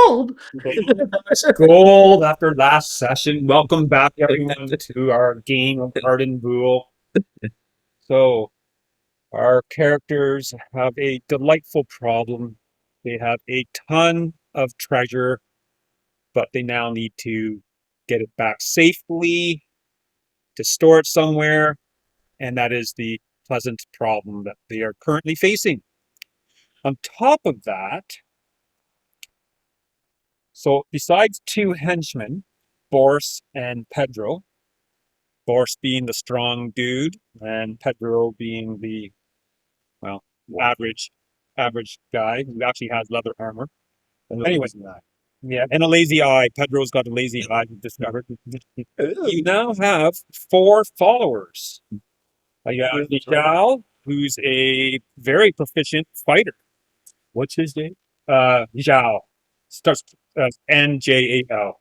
gold. Gold after last session. Welcome back, everyone, to our game of Arden Vul. So, our characters have a delightful problem. They have a ton of treasure, but they now need to get it back safely, to store it somewhere, and that is the pleasant problem that they are currently facing. On top of that, so besides two henchmen, Boris and Pedro, Boris being the strong dude, and Pedro being the, well, average guy who actually has leather armor. Anyway, yeah, and a lazy eye. Pedro's got a lazy eye, we discovered. You now have 4 followers. You have Nijal, who's a very proficient fighter. What's his name? Nijal. Starts Njal.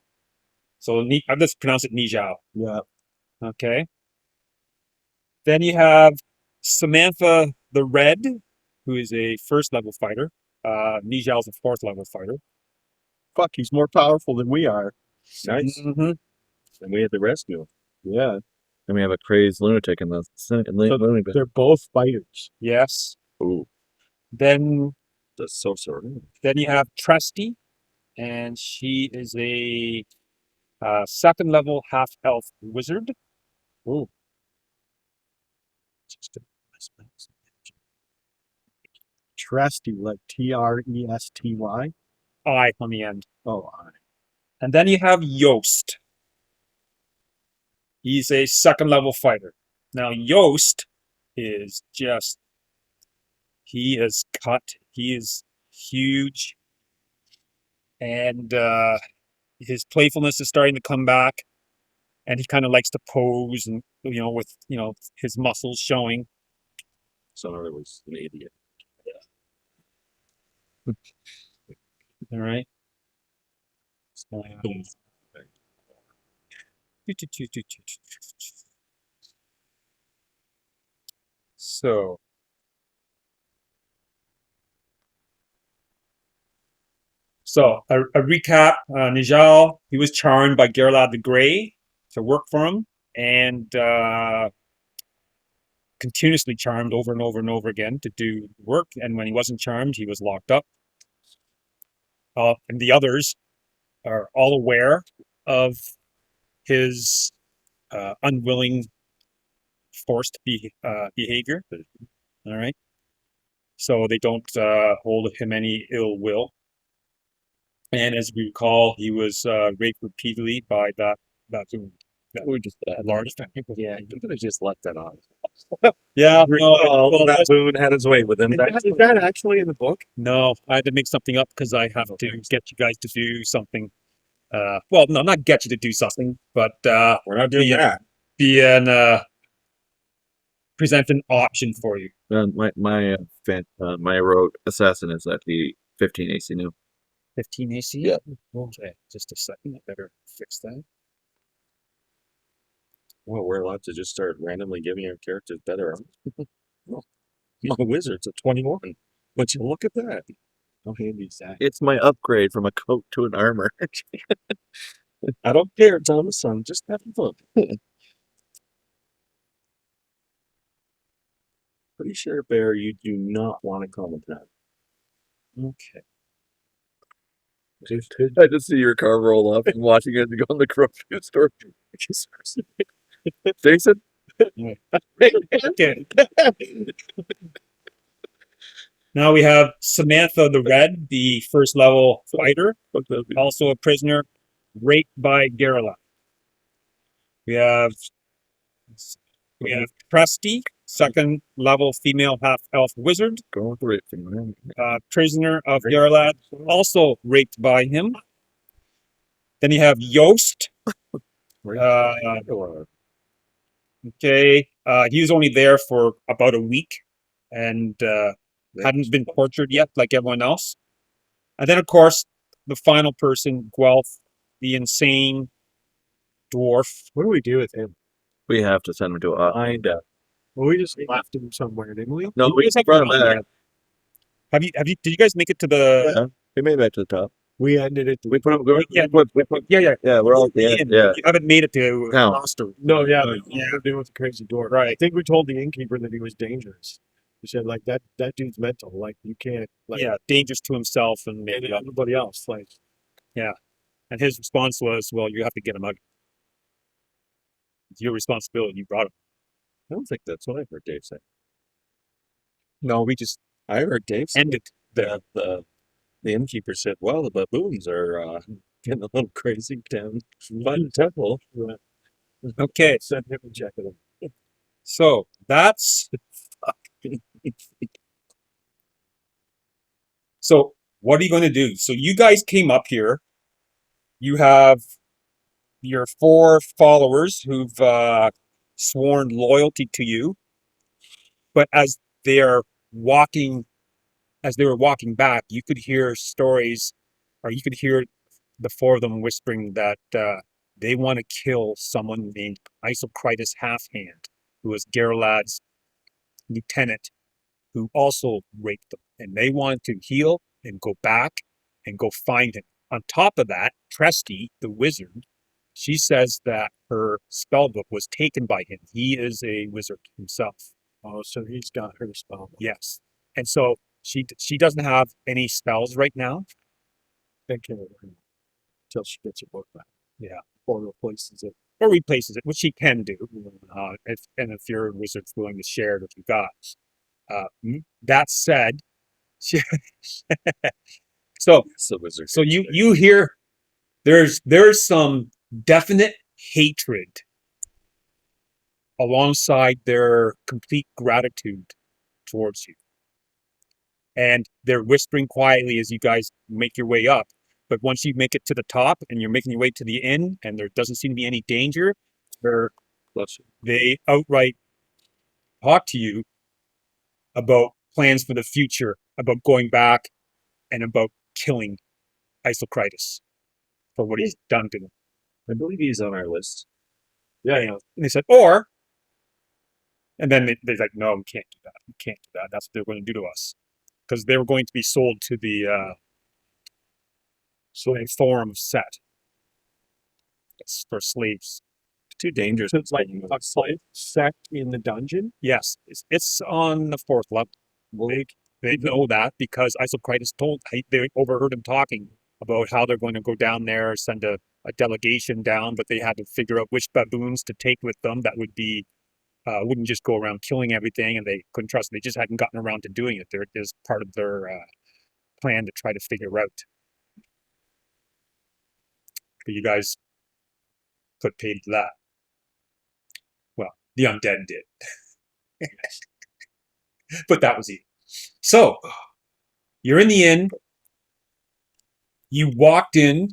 So I'll just pronounce it Nijal. Yeah. Okay. Then you have Samantha the Red, who is a 1st level fighter. Nijal's a 4th level fighter. Fuck, he's more powerful than we are. Nice. Mm-hmm. And we had to rescue him. Yeah. And we have a crazed lunatic in the lunatic. They're both fighters. Yes. Ooh, Then that's so sorry. you have Trusty, and she is a 2nd level half elf wizard. Ooh. Tresty, like Tresty. I on the end. Oh, And then you have Yost. He's a 2nd level fighter. Now, Yost is just, he is cut. He is huge. And his playfulness is starting to come back. And he kind of likes to pose and, with, his muscles showing. So I was an idiot. All right. So a recap, Nijal, he was charmed by Gerlad the Grey to work for him, and continuously charmed over and over and over again to do work, and when he wasn't charmed, he was locked up. And the others are all aware of his unwilling, forced behavior. All right. So they don't hold him any ill will. And as we recall, he was raped repeatedly by that We just large. Yeah, you could have just left that on. Yeah, That boon had his way with him. is that actually in the book? no, I had to make something up because I have to get you guys to do something. Well, no, not get you to do something, but We're not doing that. Present an option for you. My rogue assassin is at the 15 AC now. 15 AC? Yeah. Okay, just a second. I better fix that. Well, we're allowed to just start randomly giving our characters better armor. No. My wizard's a 21. But you look at that. How handy is that? It's my upgrade from a coat to an armor. I don't care, Thomas. I'm just having fun. Pretty sure, Bear, you do not want to comment that. Okay. I just see your car roll up and watching it go in the grocery store. Jason? Okay. Now we have Samantha the Red, the 1st level fighter, also a prisoner, raped by Gerlach. We have Trusty, 2nd level female half elf wizard, Going with the rape thing. prisoner of Gerlach, also raped by him. Then you have Yost. Okay, he was only there for about a week and hadn't been tortured yet like everyone else. And then, of course, the final person, Guelph, the insane dwarf. What do we do with him? We have to send him to a Find out. Well, we just left him somewhere, didn't we? No, we guys have brought him fun back. did you guys make it to the... Yeah, we made it back to the top. We ended it. We put up. Yeah. Yeah, we're all at the end. Yeah. You haven't made it to No. Gosterwick. No, yeah, yeah. we're dealing with the crazy dwarf. Right. I think we told the innkeeper that he was dangerous. We said like that dude's mental. Like you can't. Like, Yeah, dangerous to himself and and maybe everybody else. Like and his response was, well, you have to get him out. It's your responsibility. You brought him. I don't think that's what I heard Dave say. No, we just I heard Dave say ended there. that the innkeeper said, well, the baboons are getting a little crazy down by the temple. Okay, send him and check it out. so that's so what are you going to do? So you guys came up here. You have your 4 followers who've sworn loyalty to you, but as they are walking, as they were walking back, you could hear stories, or you could hear the 4 of them whispering that they want to kill someone named Isocritus Halfhand, who was Gerlad's lieutenant, who also raped them, and they wanted to heal and go back and go find him. On top of that, Tresty, the wizard, she says that her spellbook was taken by him. He is a wizard himself. Oh, so he's got her spell. Yes, and so she doesn't have any spells right now. Take care of her until she gets her book back. Yeah. Or replaces it. Or replaces it, which she can do. If your wizard's willing to share it with you guys. That said, so It's the wizard. so you hear there's some definite hatred alongside their complete gratitude towards you. And they're whispering quietly as you guys make your way up. But once you make it to the top and you're making your way to the inn and there doesn't seem to be any danger, they outright talk to you about plans for the future, about going back and about killing Isocritus for what he's done to them. I believe he's on our list. Yeah. And they said, and then they're like, no, we can't do that. We can't do that. That's what they're going to do to us. Because they were going to be sold to the forum set. It's for slaves. Too dangerous. So it's like a slave sect in the dungeon. Yes, it's on the 4th level. They know that because Isocritus they overheard him talking about how they're going to go down there, send a delegation down, but they had to figure out which baboons to take with them that would be wouldn't just go around killing everything, and they couldn't trust them. They just hadn't gotten around to doing it. There is part of their plan to try to figure out. But you guys put paid to that. Well, the undead did. But that was easy. So, you're in the inn. You walked in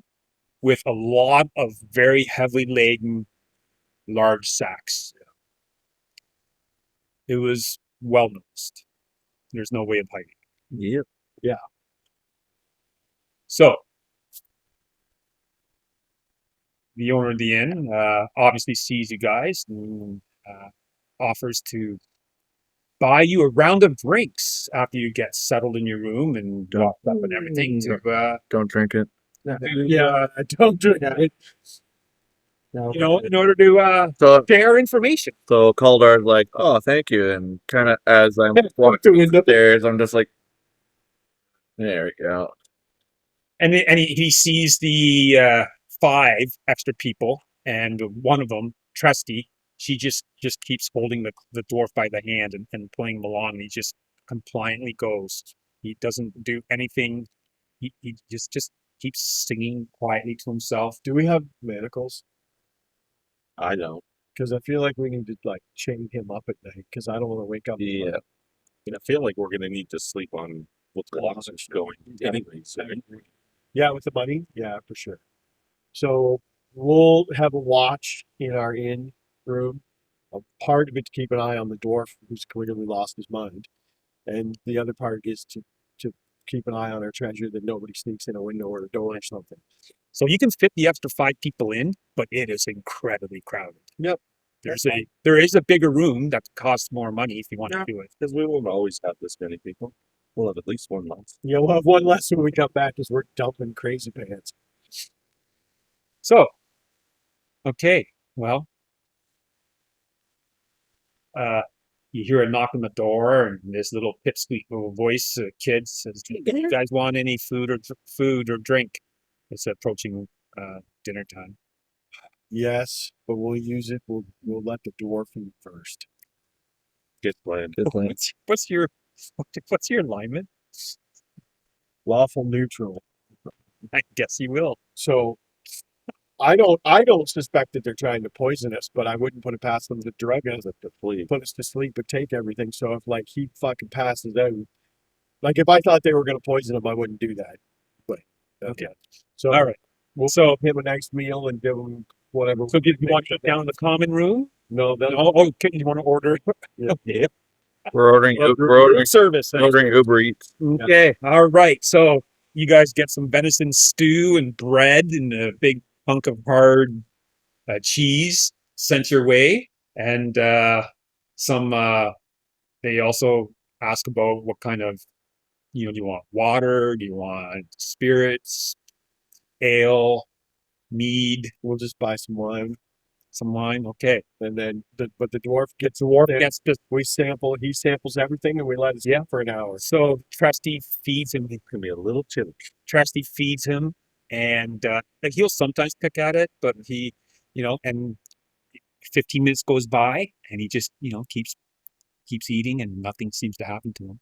with a lot of very heavily laden large sacks. It was well noticed. There's no way of hiding. Yep. Yeah. So, the owner of the inn obviously sees you guys and offers to buy you a round of drinks after you get settled in your room and locked up and everything. Don't drink it. Yeah, I don't do it. No. You know, in order to So share information. Caldar's like, oh, thank you, and kind of as I'm walking upstairs, I'm just like, there we go. And he sees the 5 extra people, and one of them, Tresty, she just keeps holding the dwarf by the hand and pulling him along, and he just compliantly goes. He doesn't do anything. He just keeps singing quietly to himself. Do we have manacles? I don't. Because I feel like we need to like chain him up at night. Because I don't want to wake up. Yeah. And I feel like we're gonna need to sleep on with the locks going anyway. So Yeah, with the money. Yeah, for sure. So we'll have a watch in our inn room. A part of it to keep an eye on the dwarf who's clearly lost his mind, and the other part is to keep an eye on our treasure that nobody sneaks in a window or a door or something. So you can fit the extra 5 people in, but it is incredibly crowded. Yep. There is a bigger room that costs more money if you want to do it. because we won't always have this many people. We'll have at least one less. Yeah, we'll have one less when we come back because we're dumping crazy pants. So, okay, well, you hear a knock on the door, and this little pipsqueak little voice, kid says, "Do you guys want any food or drink?" It's approaching dinner time. Yes, but we'll use it. We'll let the dwarf eat first. Good plan. Good plan. What's your alignment? Lawful neutral. I guess you will. So I don't suspect that they're trying to poison us, but I wouldn't put it past them to drug us, To flee. put us to sleep, but take everything. So if like he fucking passes out, like if I thought they were gonna poison him, I wouldn't do that. But Okay. So All right. we'll So, give him a nice meal and give him whatever. so you want to get down in the common room? No, that, Oh, okay. You want to order? Yeah. Okay. We're ordering. Well, We're ordering. Service. We're ordering Uber Eats. Okay. All right. So you guys get some venison stew and bread and a big hunk of hard cheese sent your way, and some. They also ask about what kind of, do you want water? Do you want spirits, ale, mead, we'll just buy some wine, some wine? Okay. and then but the dwarf gets Gets just he samples everything, and we let it sit for an hour. so Trusty feeds him. It's gonna be a little chilly. Trusty feeds him, and like he'll sometimes pick at it, but he, and 15 minutes goes by, and he just, keeps eating, and nothing seems to happen to him.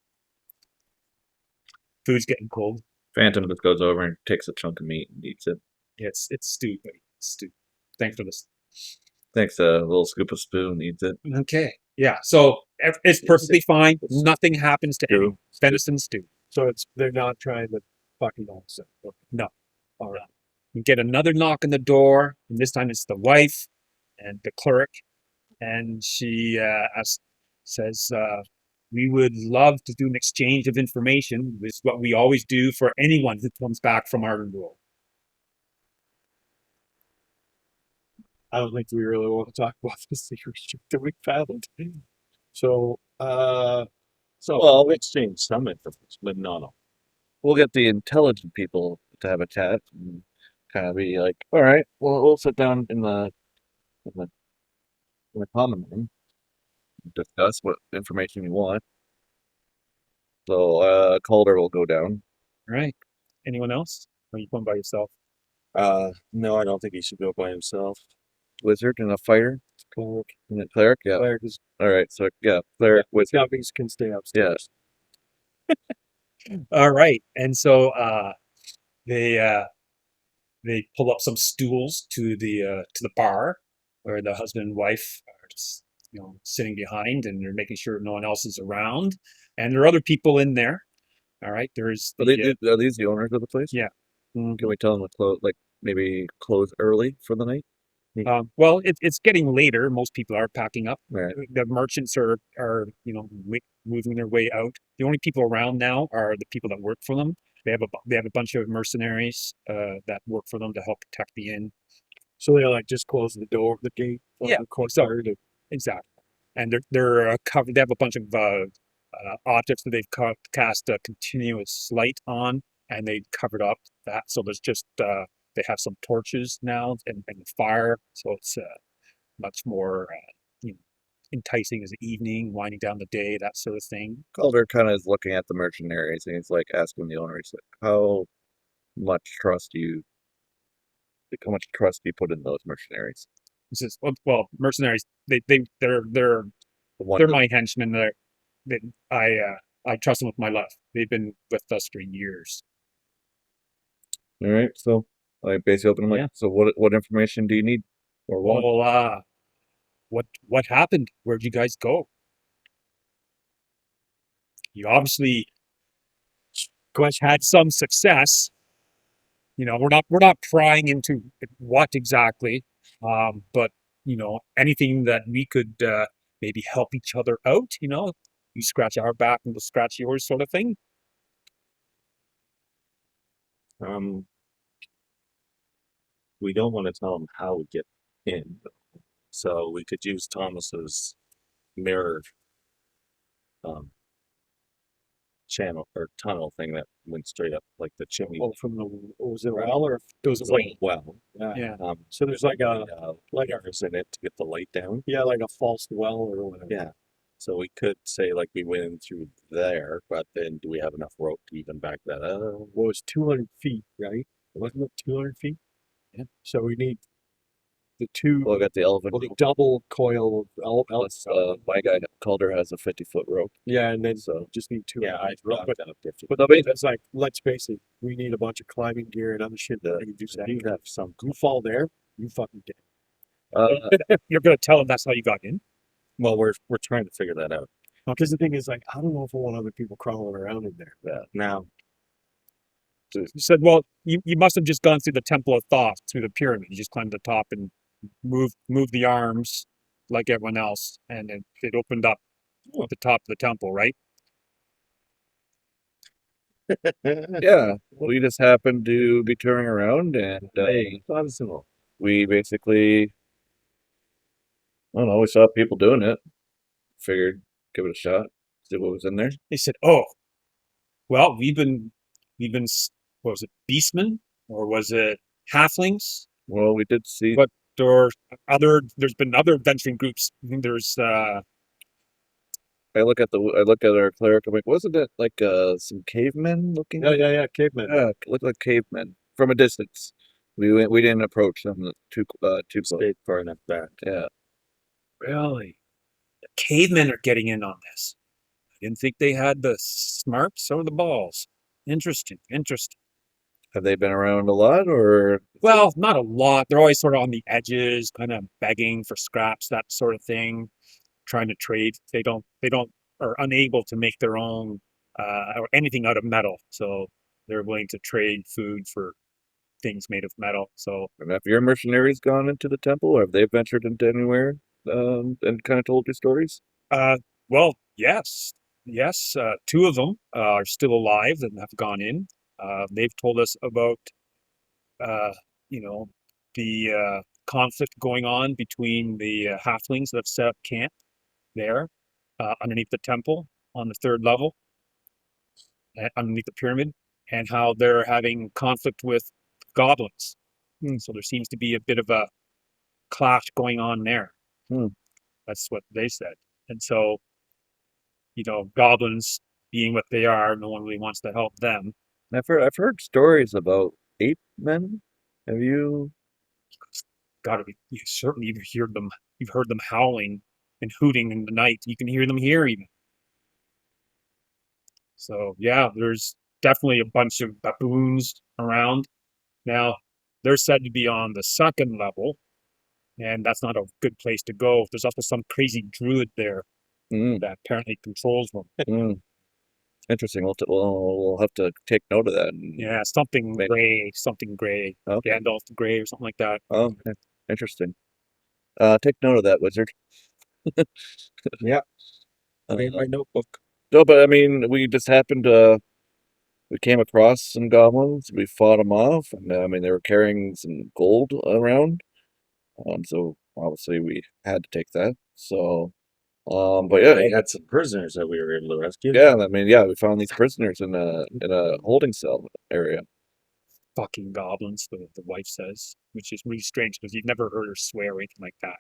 Food's getting cold. Phantom just goes over and takes a chunk of meat and eats it. Yeah, it's stew, buddy. It's stew. Thanks for this. Takes a little scoop of stew and eats it. Okay. Yeah. So it's perfectly fine. Nothing happens to Stew. anyone. Venison stew. So they're not trying to fucking also. No. All right. You get another knock on the door, and this time it's the wife and the cleric, and she says, "We would love to do an exchange of information. This is what we always do for anyone who comes back from Arden Vul." I don't think we really want to talk about the secret ship that we found. So, So Well, we'll exchange some information, but not all. We'll get the intelligent people to have a chat and kind of be like, all right, well, we'll sit down in the common room, discuss what information you want. So Calder will go down. Right. Anyone else? Or are you going by yourself? No, I don't think he should go by himself. Wizard and a fighter cleric, and a cleric. Yeah. cleric is, All right. So yeah, cleric with Scumbies can stay upstairs. All right. And so they pull up some stools to the bar where the husband and wife are just, sitting behind, and they're making sure no one else is around. And there are other people in there. All right. There's Are these the owners of the place? Yeah. Can we tell them to close, like maybe close early for the night? well, it's getting later. Most people are packing up. Right. The merchants are moving their way out. The only people around now are the people that work for them. They have a bunch of mercenaries that work for them to help protect the inn. So they like just close the door, the gate, Yeah, the courtyard. Exactly. And they're covered. They have a bunch of objects that they've cast a continuous light on, and they covered up that. So there's just they have some torches now and fire. So it's much more enticing as the evening, winding down the day, that sort of thing. Calder kind of is looking at the mercenaries and he's like asking the owner, he's like, how much trust do you put in those mercenaries? He says, well, mercenaries, they're The one they're that- my henchmen. I trust them with my life. They've been with us for years. All right. So I basically open them like, Yeah. so what information do you need or want? Well, what happened? Where'd you guys go? You obviously had some success. We're not prying into what exactly, but anything that we could maybe help each other out. You scratch our back and we'll scratch yours, sort of thing. We don't want to tell him how we get in, so we could use Thomas's mirror channel or tunnel thing that went straight up like the chimney. Oh, from the was it a well or It was like like well. yeah. Um, So there's like a like mirrors in it to get the light down. yeah, like a false well or whatever. Yeah. So we could say like we went in through there, but then do we have enough rope to even back that up? Well, it was 200 feet, right? Wasn't it 200 feet? Yeah. So we need the two, Well, I got the elephant. the double coil of Plus, my guy Calder has a 50-foot rope. yeah, and then So just need two. Yeah, I rope, dropped that up 50. but that's like, let's face it, we need a bunch of climbing gear and other shit that we can do. I do have some. You fall there, you fucking dead. You're gonna tell them that's how you got in. Well, we're trying to figure that out. Because the thing is, like, I don't know if I want other people crawling around in there. Yeah. Now, You said, well, you must have just gone through the Temple of Thoth, through the pyramid. You just climbed the top and moved the arms like everyone else, and it opened up at the top of the temple, right? Yeah, we just happened to be turning around, and we basically, I don't know, we saw people doing it. Figured, give it a shot, see what was in there. They said, "Oh, well, we've been, what was it, beastmen, or was it halflings, Well, we did see. But- or other? There's been other venturing groups. I think there's, I look at our cleric. I'm like, wasn't it like some cavemen looking? Yeah, caveman. Yeah, looked like cavemen from a distance. We didn't approach them too close. stayed far enough back. Yeah, really, the cavemen are getting in on this. I didn't think they had the smarts or the balls. Interesting. have they been around a lot, or Well, not a lot. They're always sort of on the edges, kind of begging for scraps, that sort of thing, trying to trade. They don't are unable to make their own or anything out of metal. So they're willing to trade food for things made of metal. So have your mercenaries gone into the temple, or have they ventured into anywhere and kind of told you stories? well, yes. Two of them are still alive and have gone in. They've told us about the conflict going on between the halflings that have set up camp there underneath the temple on the third level, underneath the pyramid, and how they're having conflict with goblins. So there seems to be a bit of a clash going on there. That's what they said. And so, goblins being what they are, no one really wants to help them. I've heard stories about ape men. Have you? Gotta be, you've heard them howling and hooting in the night. You can hear them here even. So yeah, there's definitely a bunch of baboons around. Now, they're said to be on the second level, and that's not a good place to go. There's also some crazy druid there that apparently controls them. Interesting. We'll have to take note of that. Yeah, something gray. Okay. Gandalf the Grey or something like that. Oh, interesting. Take note of that, wizard. Yeah. I mean, my notebook. No, but I mean, we just happened to. We came across some goblins. We fought them off, and I mean, they were carrying some gold around. So obviously we had to take that. So, but yeah, They had some prisoners that we were able to rescue. yeah. I mean, yeah, we found these prisoners in a holding cell area. Fucking goblins, the wife says, which is really strange because you've never heard her swear or anything like that.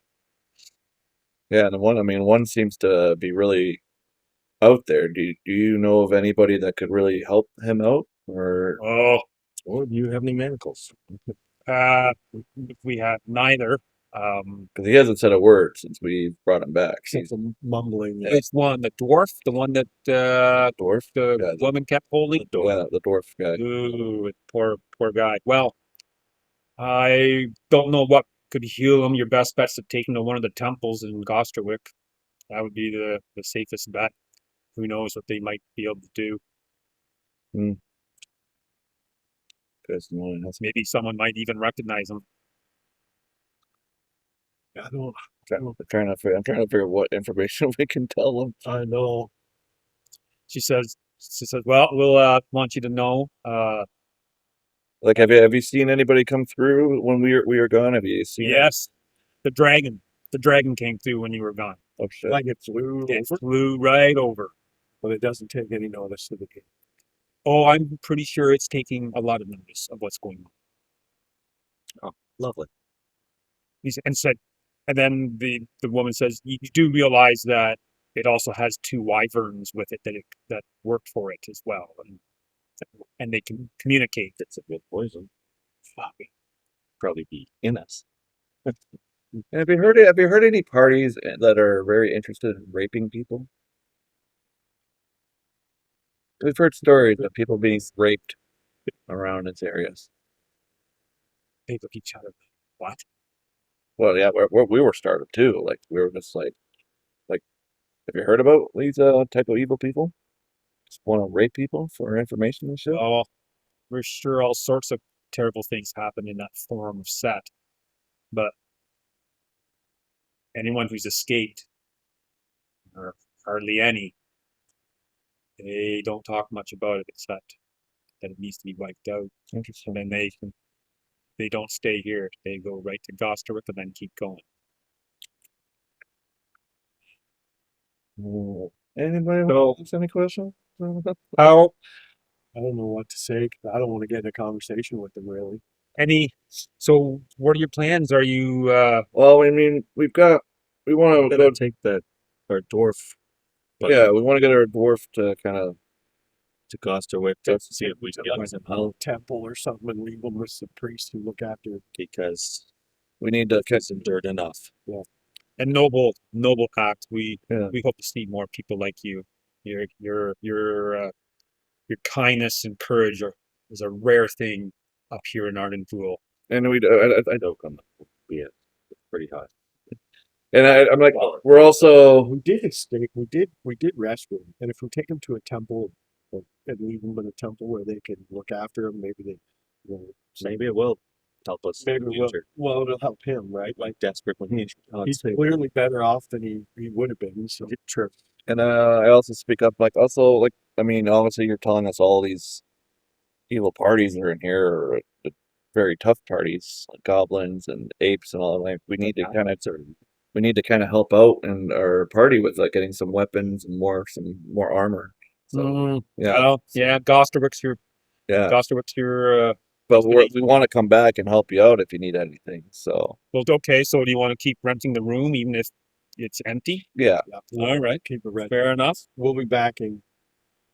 Yeah, and one seems to be really out there. Do you know of anybody that could really help him out, or Oh, Or do you have any manacles? we have neither. because he hasn't said a word since we brought him back? Except He's for mumbling. It's the dwarf, the one that a dwarf. the Yeah, woman kept holding. Yeah, the dwarf guy. Ooh, poor guy. Well, I don't know what could heal him. Your best bet's to take him to one of the temples in Gosterwick. That would be the safest bet. Who knows what they might be able to do? Because no one has- Maybe someone might even recognize him. I don't. I'm trying to figure out what information we can tell him. I know. She says, well, we'll want you to know. Like, have you seen anybody come through when we were gone? Have you seen? Yes, the dragon came through when you were gone. Oh shit! Like it flew It over. flew right over. but it doesn't take any notice of the game. Oh, I'm pretty sure it's taking a lot of notice of what's going on. Lovely. And said, and then the woman says, you do realize that it also has 2 wyverns with it that work for it as well, and they can communicate. It's a good poison. Probably be in us. And have you heard any parties that are very interested in raping people? We've heard stories of people being raped around its areas. They look each other. What? Well, yeah, we were startled too. Like we were just like, have you heard about these type of evil people? Just want to rape people for information and shit. Oh, we're sure all sorts of terrible things happen in that form of set, but anyone who's escaped, or hardly any, they don't talk much about it except that it needs to be wiped out. Interesting. And then they don't stay here. They go right to Gosterwick and then keep going. Anybody So- ask any questions? How I don't know what to say. 'Cause I don't want to get in a conversation with them really. so what are your plans? Are you Well, I mean, we want I'm to gonna go. take our dwarf. Yeah, we want to get our dwarf to kind of. To Gosterwick to see if we can get him out Temple or something and leave them with the priests who look after it. because We need to it's endured enough. a noble act? We Yeah. we hope to see more people like you. Your kindness and courage is a rare thing up here in Arden Vul. and we. I don't come be it. It's pretty hot. And I'm like, we're also. We did escape. We did rescue them. And if we take them to a temple and leave them in a temple where they can look after them, maybe they will. Maybe it will help us Maybe in the it will. future. Well, it'll help him, right? Like Like desperately need. he's clearly better off than he would have been. So True. And I also speak up, like, also, like, I mean, obviously, you're telling us all these evil parties that are in here are very tough parties, like goblins and apes and all that. Like, we need to kind of help out in our party with like getting some weapons and some more armor. So yeah, Well, yeah, Gosterwick's your yeah. But we want to come back and help you out if you need anything. So well, okay. So do you want to keep renting the room even if it's empty? yeah, All right, keep it ready. fair enough. We'll be back in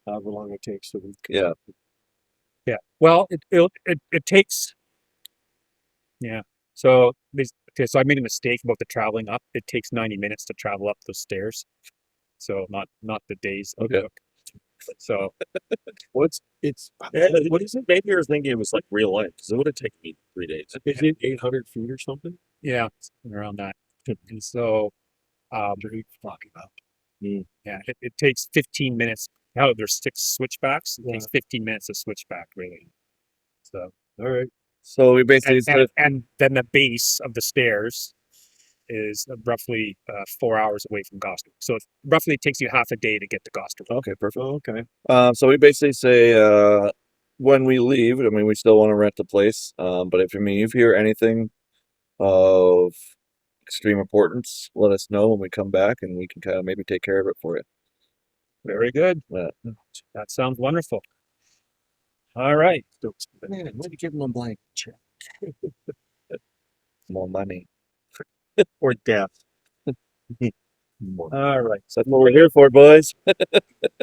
however long it takes. So we can, yeah. Yeah. Well, it takes. Yeah. So so I made a mistake about the traveling up. It takes 90 minutes to travel up those stairs. So not the days. it Okay. took. So What is it? Maybe you're thinking it was like real life because it would have taken me 3 days. is it 800 feet or something? yeah, around that. And so Very fucking up. yeah, it takes 15 minutes. Now there's 6 switchbacks. It takes 15 minutes to switch back, really. So All right. So we basically and then the base of the stairs is roughly 4 hours away from Gosterwick. So it roughly takes you half a day to get to Gosterwick. okay, perfect. Oh, okay. So we basically say when we leave, I mean, we still want to rent the place. But if you hear anything of extreme importance, let us know when we come back, and we can kind of maybe take care of it for you. Very good. Yeah. That sounds wonderful. All right. Man, way to give him a blank check. More money. Or death. All right. So that's what we're here for, boys.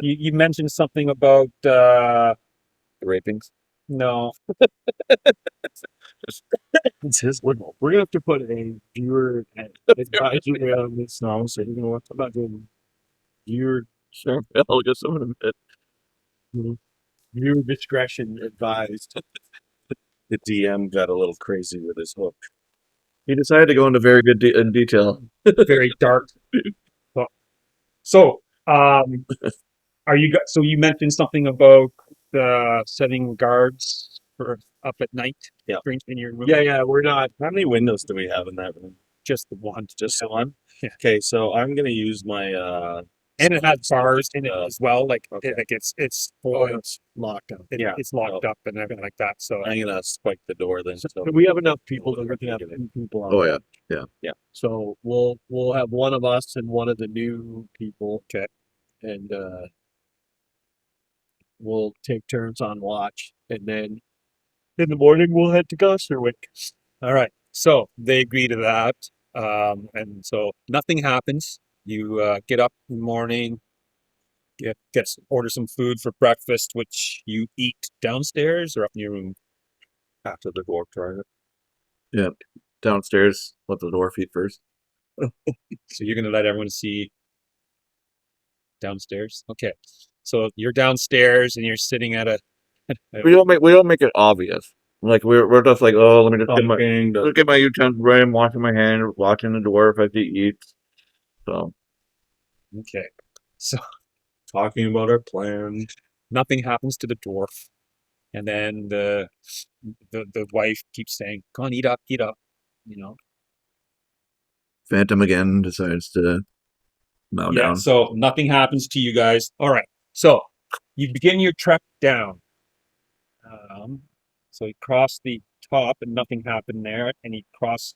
You mentioned something about The rapings. no. It's his We're gonna have to put a viewer advisory on this now. So you know what about doing viewer Sure. I'll get some of them. viewer discretion advised. the DM got a little crazy with his hook. He decided to go into very good in detail. Very dark. So, are you? So you mentioned something about setting guards for up at night. Yeah. In your room. Yeah, we're not. How many windows do we have in that room? Just the one. Just the one? Yeah. Okay, so I'm gonna use my And it has bars in it as well. Like, okay. it's Oh, for it's locked up. it, yeah. it's locked up and everything like that. So I'm gonna spike the door then. So We have enough people that we can have 2 people on. Oh yeah. So we'll have one of us and one of the new people. Okay. And we'll take turns on watch, and then in the morning we'll head to Gosterwick. All right. So they agree to that. And so nothing happens. You get up in the morning, order some food for breakfast, which you eat downstairs or up in your room. After the dwarf tried it. Downstairs, let the dwarf eat first. So you're gonna let everyone see downstairs. Okay. So you're downstairs and you're sitting at a. We don't make it obvious. Like we're just like, oh, let me just get my utensils ready. I'm washing my hands, watching the dwarf as he eats. So Okay. So Talking about our plan. nothing happens to the dwarf, and then the wife keeps saying, "Come on, eat up, eat up." You know. Phantom again decides to bow Yeah, down. so nothing happens to you guys. All right. So you begin your trek down. So you cross the top and nothing happened there, and you cross.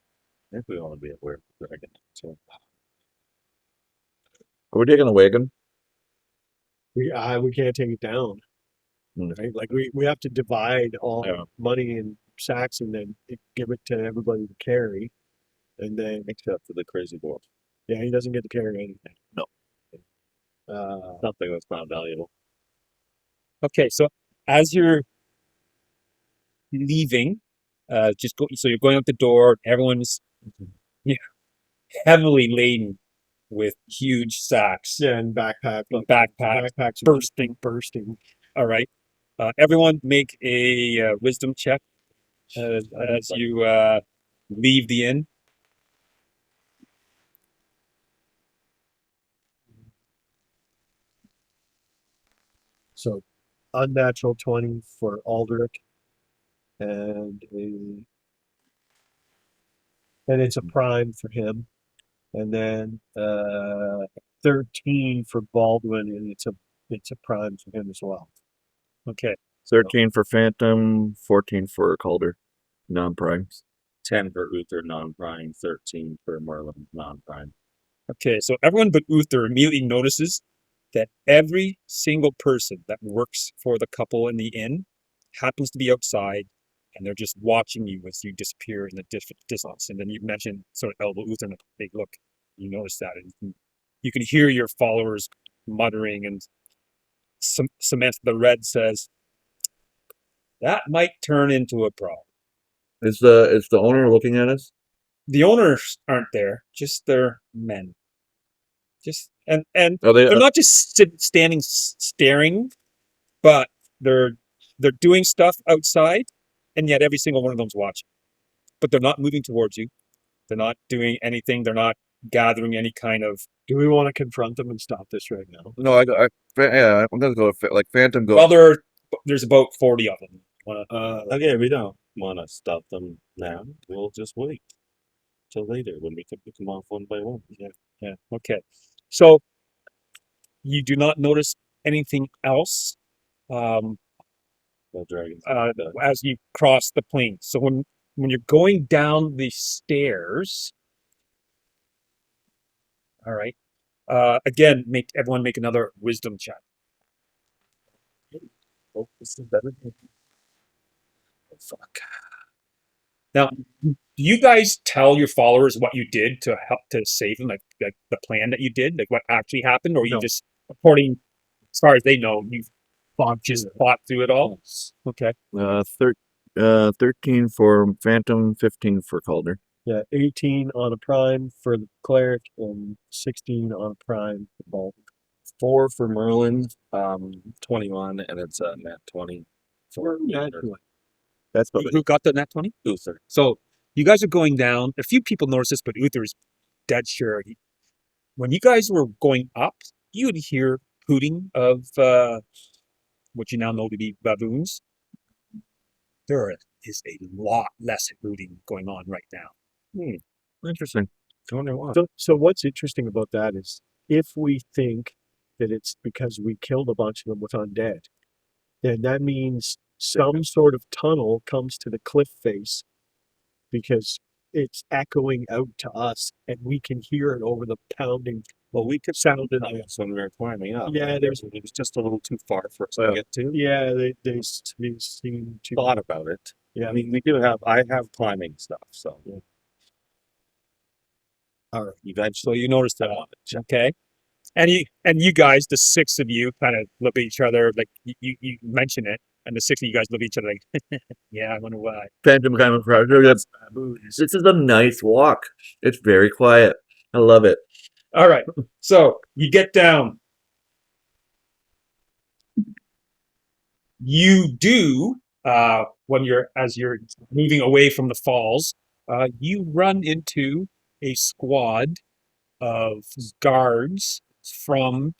I think we want to be aware of the dragon. So Are we taking a wagon? We can't take it down, right? Like we have to divide all Yeah. money in sacks and then give it to everybody to carry, and then except for the crazy dwarf. yeah, he doesn't get to carry anything. No. Nothing that's not valuable. Okay, so as you're leaving, so you're going out the door. Everyone's heavily laden with huge sacks. Yeah, and backpacks Backpacks bursting. All right. Everyone make a wisdom check as you leave the inn. So unnatural 20 for Aldrich, and it's a prime for him, and then 13 for Baldwin, and it's a prime for him as well. Okay. 13 for Phantom, 14 for Calder, non-primes. 10 for Uther non-prime, 13 for Merlin non-prime. Okay, so everyone but Uther immediately notices that every single person that works for the couple in the inn happens to be outside, and they're just watching you as you disappear in the distance. And then you mention sort of elbow Uther, and hey, look, you notice that, and you can hear your followers muttering, and Samantha the Red says, "That might turn into a problem." Is the owner looking at us? The owners aren't there, just their men. And Are they? they're not just standing staring, but they're doing stuff outside, and yet every single one of them's watching. But they're not moving towards you. They're not doing anything. They're not gathering any kind of. Do we want to confront them and stop this right now? No, yeah, I'm gonna go with like Phantom. Go. Well, there's about 40 of them. Okay, we don't want to stop them now. We'll just wait till later when we can pick them off one by one. Yeah. Okay. So you do not notice anything else. The dragons. As you cross the plain. So when you're going down the stairs, all right. Again, everyone make another wisdom check. Oh, this is better. Oh, fuck. Now, do you guys tell your followers what you did to help to save them, like the plan that you did, like what actually happened, or you No. just according as far as they know, you just fought through it all? Okay. 13 for Phantom, 15 for Calder. Yeah, 18 on a prime for the cleric and 16 on a prime for Baldwin. 4 for Merlin, 21, and it's a nat 20 for Uther. That's Who got the nat 20? Uther. So you guys are going down. A few people notice this, but Uther is dead sure. When you guys were going up, you would hear hooting of what you now know to be baboons. There is a lot less hooting going on right now. interesting. 21. So what's interesting about that is if we think that it's because we killed a bunch of them with undead, then that means some sort of tunnel comes to the cliff face because it's echoing out to us and we can hear it over the pounding Well, we could Sounded sound like- when we were climbing up. Yeah, there's- it was just a little too far for us Yeah. to get to. Yeah, they seem to. Thought about it. Yeah. I mean, I have climbing stuff, so. Yeah. All right. So Eventually, you noticed that. Okay. And you guys, the six of you, kind of look at each other like you mention it, and the six of you guys look at each other like, yeah, I wonder why. Phantom kind of pressure. This is a nice walk. It's very quiet. I love it. All right. So you get down. You do as you're moving away from the falls, you run into a squad of guards from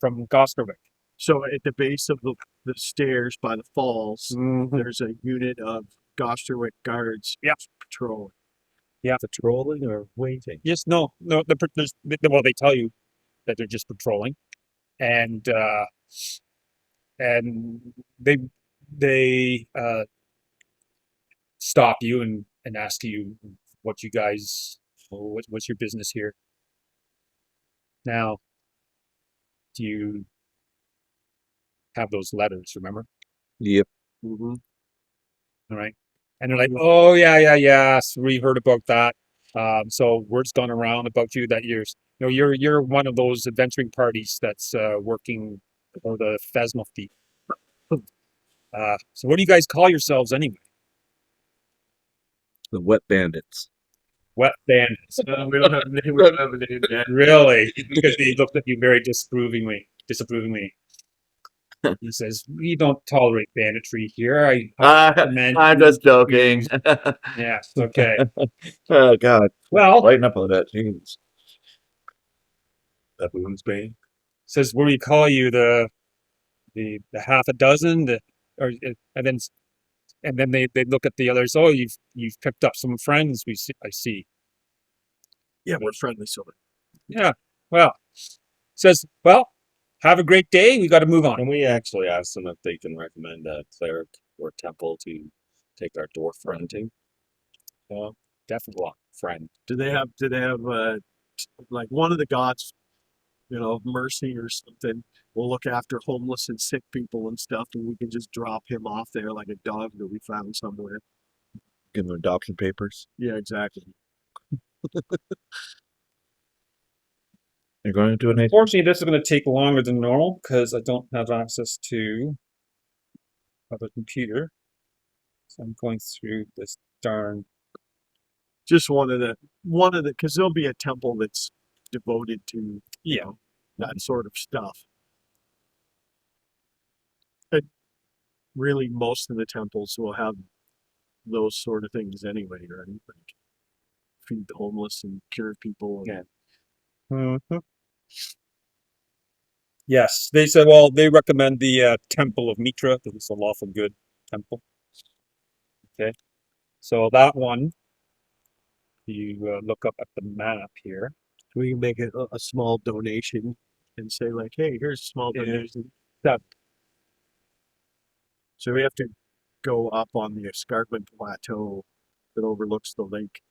Gosterwick. So at the base of the stairs by the falls, Mm-hmm. there's a unit of Gosterwick guards. Yep. Patrolling. patrolling or waiting. Yes, no. Well, they tell you that they're just patrolling, and they stop you and ask you what you guys, what's your business here. Now, do you have those letters? Remember? Yep. Mm-hmm. All right, and they're like, oh yeah, so we heard about that. So word's gone around about you that you're one of those adventuring parties that's working for the Phasma thief. So what do you guys call yourselves anyway? The wet bandits. Wet bandits. We don't have a name. We don't have a name yet. Really? Because they looked at you very disapprovingly. He says, "We don't tolerate banditry here." Man, I'm just joking. yes. Okay. Oh God, Well, lighten up on that. Jeez. Baboon's Bane. says, "What do you call you? The half a dozen? And then they look at the others. Oh, you've picked up some friends. I see. Yeah, we're friendly, so Yeah. Well, says, well, have a great day. We got to move on. And we actually asked them if they can recommend a cleric or temple to take our dwarf hunting. Definitely. Friend. do they have like one of the gods, of mercy or something, will look after homeless and sick people and stuff, and we can just drop him off there like a dog that we found somewhere. Give them adoption papers. Yeah, exactly. You're going to do a nice. Unfortunately, this is going to take longer than normal because I don't have access to other computer. So I'm going through this darn. Just one of the because there'll be a temple that's devoted to that sort of stuff. And really, most of the temples will have those sort of things anyway, right? Like feed the homeless and cure people. And, Mhm. Yes, they said. Well, they recommend the Temple of Mitra. That is a lawful good temple. Okay, so that one. You look up at the map here. we can make a small donation and say like, "Hey, here's a small Yeah. donation." That. So we have to go up on the escarpment plateau that overlooks the lake.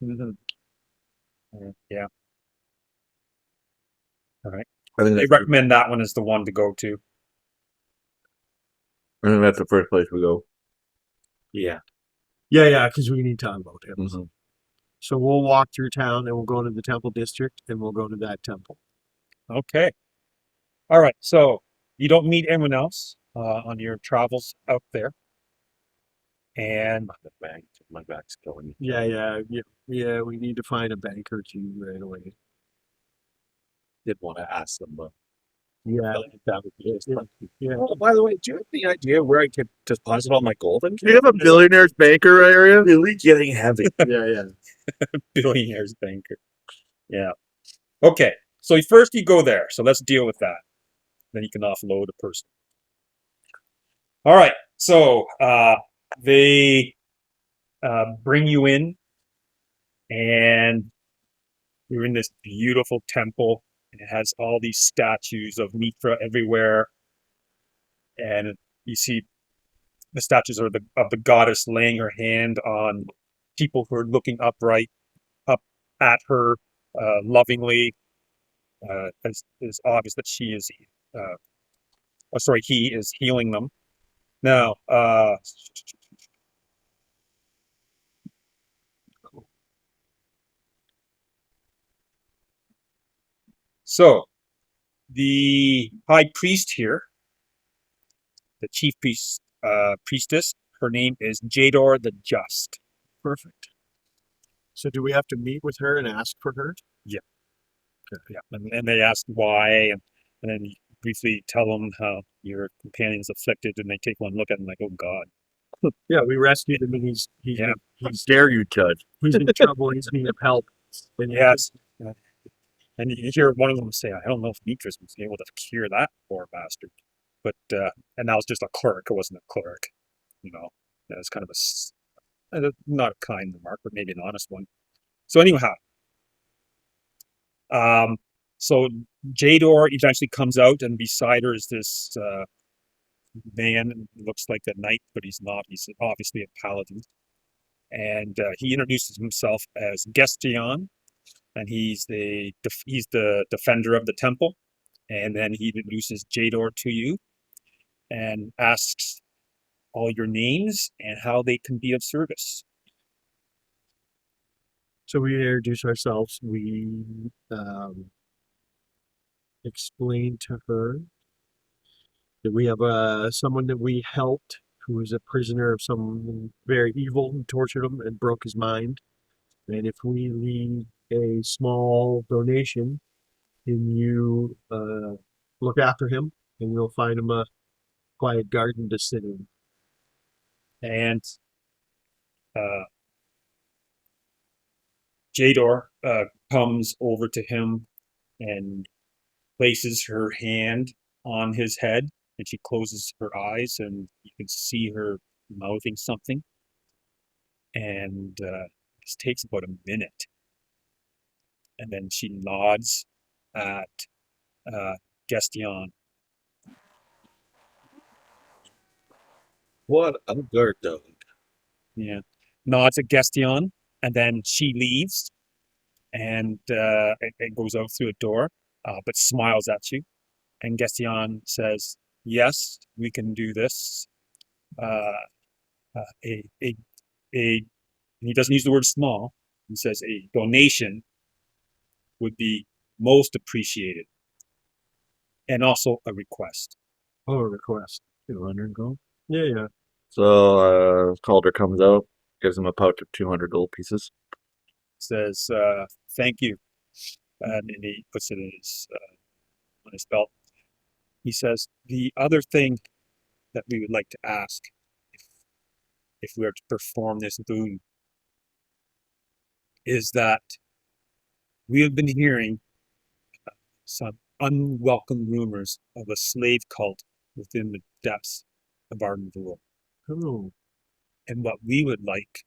Yeah, I think they that's, recommend that one as the one to go to. the first place we go. Yeah, because we need to unload him. Mm-hmm. So we'll walk through town and we'll go to the temple district and we'll go to that temple. Okay. All right. So you don't meet anyone else on your travels out there, and The bank. My back's killing me. Yeah. We need to find a bank or two right away. Did want to ask them, but Yeah, that would be it. yeah. Oh, by the way, do you have any idea where I could deposit all my gold? Do you have a billionaire's banker area? Really getting heavy. Yeah. billionaire's banker. Yeah. Okay. So first you go there. So let's deal with that. Then you can offload a person. All right. So they bring you in, and you're in this beautiful temple, and it has all these statues of Mitra everywhere, and you see the statues of the goddess laying her hand on people who are looking up at her, lovingly. It's obvious that he is healing them. Now, so the high priest here, the chief priestess, her name is Jador the Just. Perfect. So do we have to meet with her and ask for her? Yeah, and they ask why, and then you briefly tell them how your companion's afflicted, and they take one look at him like, oh God. Yeah, we rescued him and he's Yeah. he's Dare you, Judge? he's in trouble. He's need help. And Yes. And you hear one of them say, I don't know if Mitras was able to cure that poor bastard. But, and that was just a cleric. It wasn't a cleric. You know, that was kind of not a kind remark, but maybe an honest one. So anyhow, so Jador eventually comes out, and beside her is this man. Looks like a knight, but he's not. He's obviously a paladin. And he introduces himself as Gestion, and he's the defender of the temple. And then he introduces Jador to you and asks all your names and how they can be of service. so we introduce ourselves. We explain to her that we have someone that we helped who was a prisoner of someone very evil who tortured him and broke his mind. And if we leave a small donation, then you look after him and you'll find him a quiet garden to sit in. And Jador comes over to him and places her hand on his head, and she closes her eyes, and you can see her mouthing something. And this takes about a minute. And then she nods at Gestion. What a guard dog. Yeah. Nods at Gestion, and then she leaves and it goes out through a door, but smiles at you. And Gestion says, yes, we can do this. He doesn't use the word small. He says a donation would be most appreciated. And also a request. Oh, a request. 200 gold. Yeah. So Calder comes out, gives him a pouch of 200 gold pieces. Says, thank you. And he puts it in on his belt. He says, the other thing that we would like to ask, if we are to perform this boon, is that we have been hearing some unwelcome rumors of a slave cult within the depths of Arden Vul. Oh, And what we would like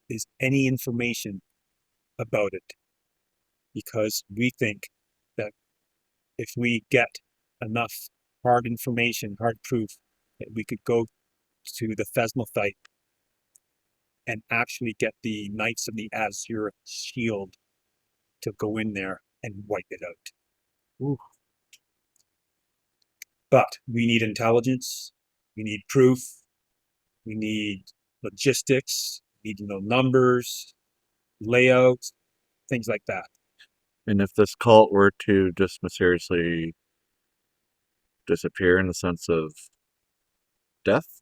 is any information about it, because we think that if we get enough hard information, hard proof, that we could go to the Thesmothite and actually get the Knights of the Azure Shield to go in there and wipe it out. Ooh. But we need intelligence, we need proof, we need logistics, we need to know numbers, layout, things like that. And if this cult were to just mysteriously disappear in the sense of death,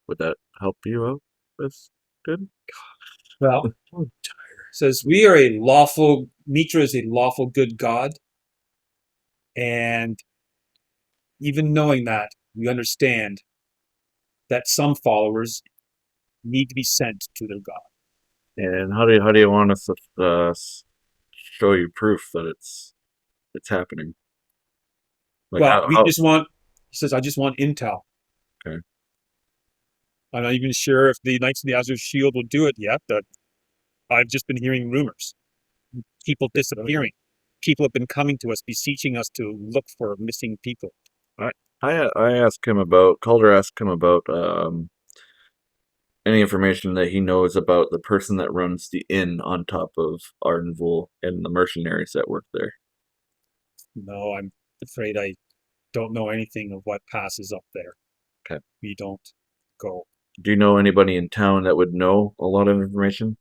would that help you out? That's good. Well, says Mitra is a lawful good god. And even knowing that, we understand that some followers need to be sent to their god. And how do you want us to show you proof that it's happening? Like Well, we just want, he says, I just want intel. Okay. I'm not even sure if the Knights of the Azure Shield will do it yet, but I've just been hearing rumors. People disappearing. People have been coming to us, beseeching us to look for missing people. I asked him about, Calder asked him about any information that he knows about the person that runs the inn on top of Arden Vul and the mercenaries that work there. No, I'm afraid I don't know anything of what passes up there. Okay. We don't go. Do you know anybody in town that would know a lot of information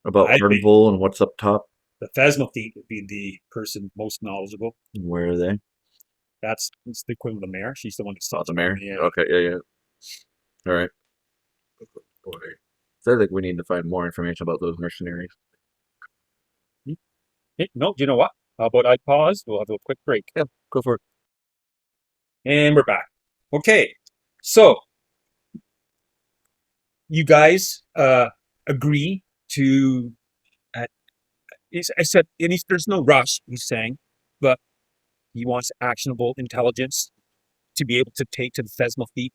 about I'd Arden be- Vul and what's up top? The Phasmathief would be the person most knowledgeable. And where are they? It's the equivalent of the mayor. She's the one who Oh, sets the mayor? Yeah. Okay, yeah. All right. Boy. So I think we need to find more information about those mercenaries. Hey, no, you know what? How about I pause? We'll have a quick break. Yeah, go for it. And we're back. Okay. So you guys agree to I said there's no rush, he's saying, but he wants actionable intelligence to be able to take to the Phasmathief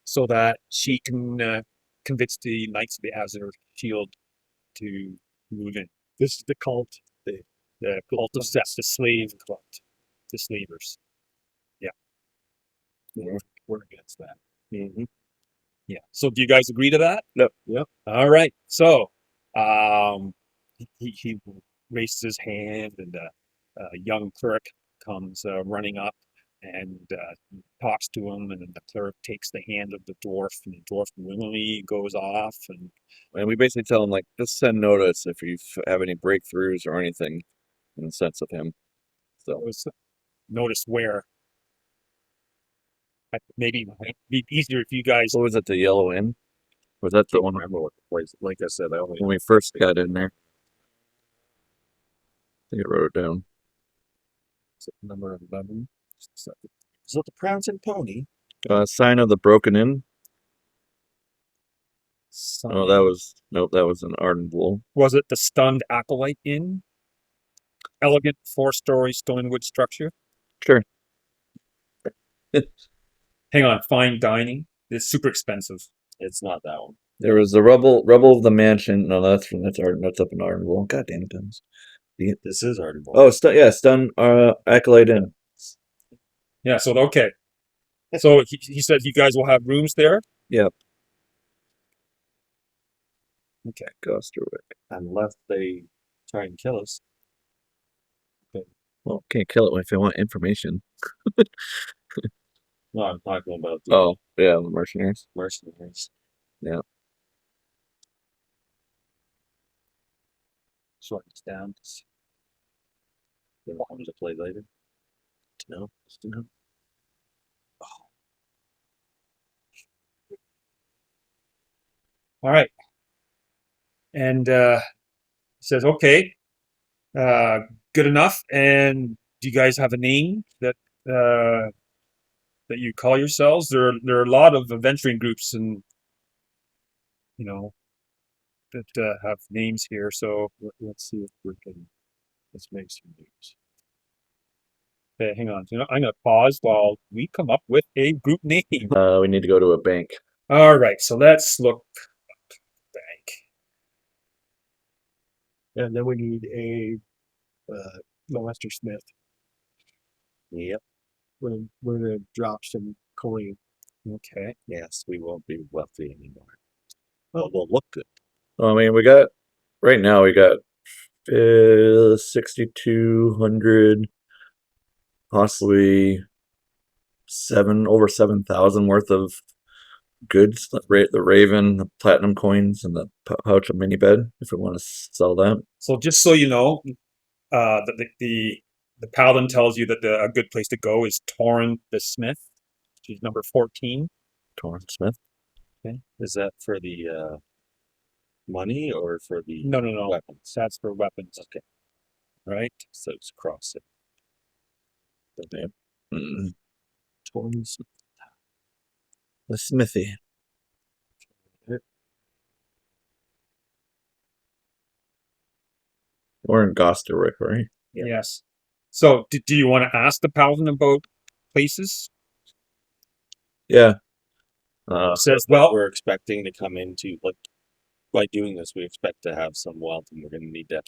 so that she can convince the Knights of the Azure Shield to move in. This is the cult. The cult of Seth, the slave cult, the slavers. We're against that. Mm-hmm. Yeah. So do you guys agree to that? Yep. All right. So he raises his hand, and a young cleric comes running up and talks to him, and then the cleric takes the hand of the dwarf, and the dwarf willingly goes off. And And we basically tell him, like, just send notice if you have any breakthroughs or anything in the sense of him. So, notice where. Maybe it'd be easier if you guys. what was it, the Yellow Inn? Was that the Don't one remember what the place. Like I said, I only when we first got in there? I think I wrote it down. number 11. Is that the Prancing Pony? Sign of the Broken Inn. Oh, that was an Arden Vul. Was it the Stunned Acolyte Inn? Elegant 4-story stone wood structure. Sure. Hang on, fine dining. It's super expensive. It's not that one. There was the rubble of the mansion. No, that's Arden. That's up in Arden Vul. God damn it, Dennis. This is Arden Vul. Oh, Stun Acolyte Inn. Yeah, so okay. So he said you guys will have rooms there? Yep. Okay. Gosterwick. Unless they try and kill us. Well, can't kill it if you want information. No, I'm talking about the Oh, yeah, the mercenaries. mercenaries. Yeah. Just write this down. They want them to play later. To know. Just to know. All right. And he says, okay, good enough. And do you guys have a name that you call yourselves? There are a lot of adventuring groups, and that have names here. So Let's see if we can. Let's make some names. okay, hang on. I'm gonna pause while we come up with a group name. We need to go to a bank. All right. So let's look up bank. And then we need a Lester Smith. Yep. We're gonna drop some coin. Okay. Yes, we won't be wealthy anymore. Well, we'll look good. I mean, right now we got 6,200, possibly over 7,000 worth of goods. The Raven, the platinum coins, and the pouch of mini bed. If we want to sell that. So just so you know, the paladin tells you that a good place to go is Torrin the Smith. She's number 14. Torrance Smith. Okay. Is that for the money or for the No. weapons? That's for weapons. Okay. Right? So it's across it. Mm. Torn Smith. The Smithy. We're in Gosterwick, right? Yeah. Yes. So do you want to ask the paladin about places? Yeah. Says, well, We're expecting to come into, like, by doing this, we expect to have some wealth, and we're going to need to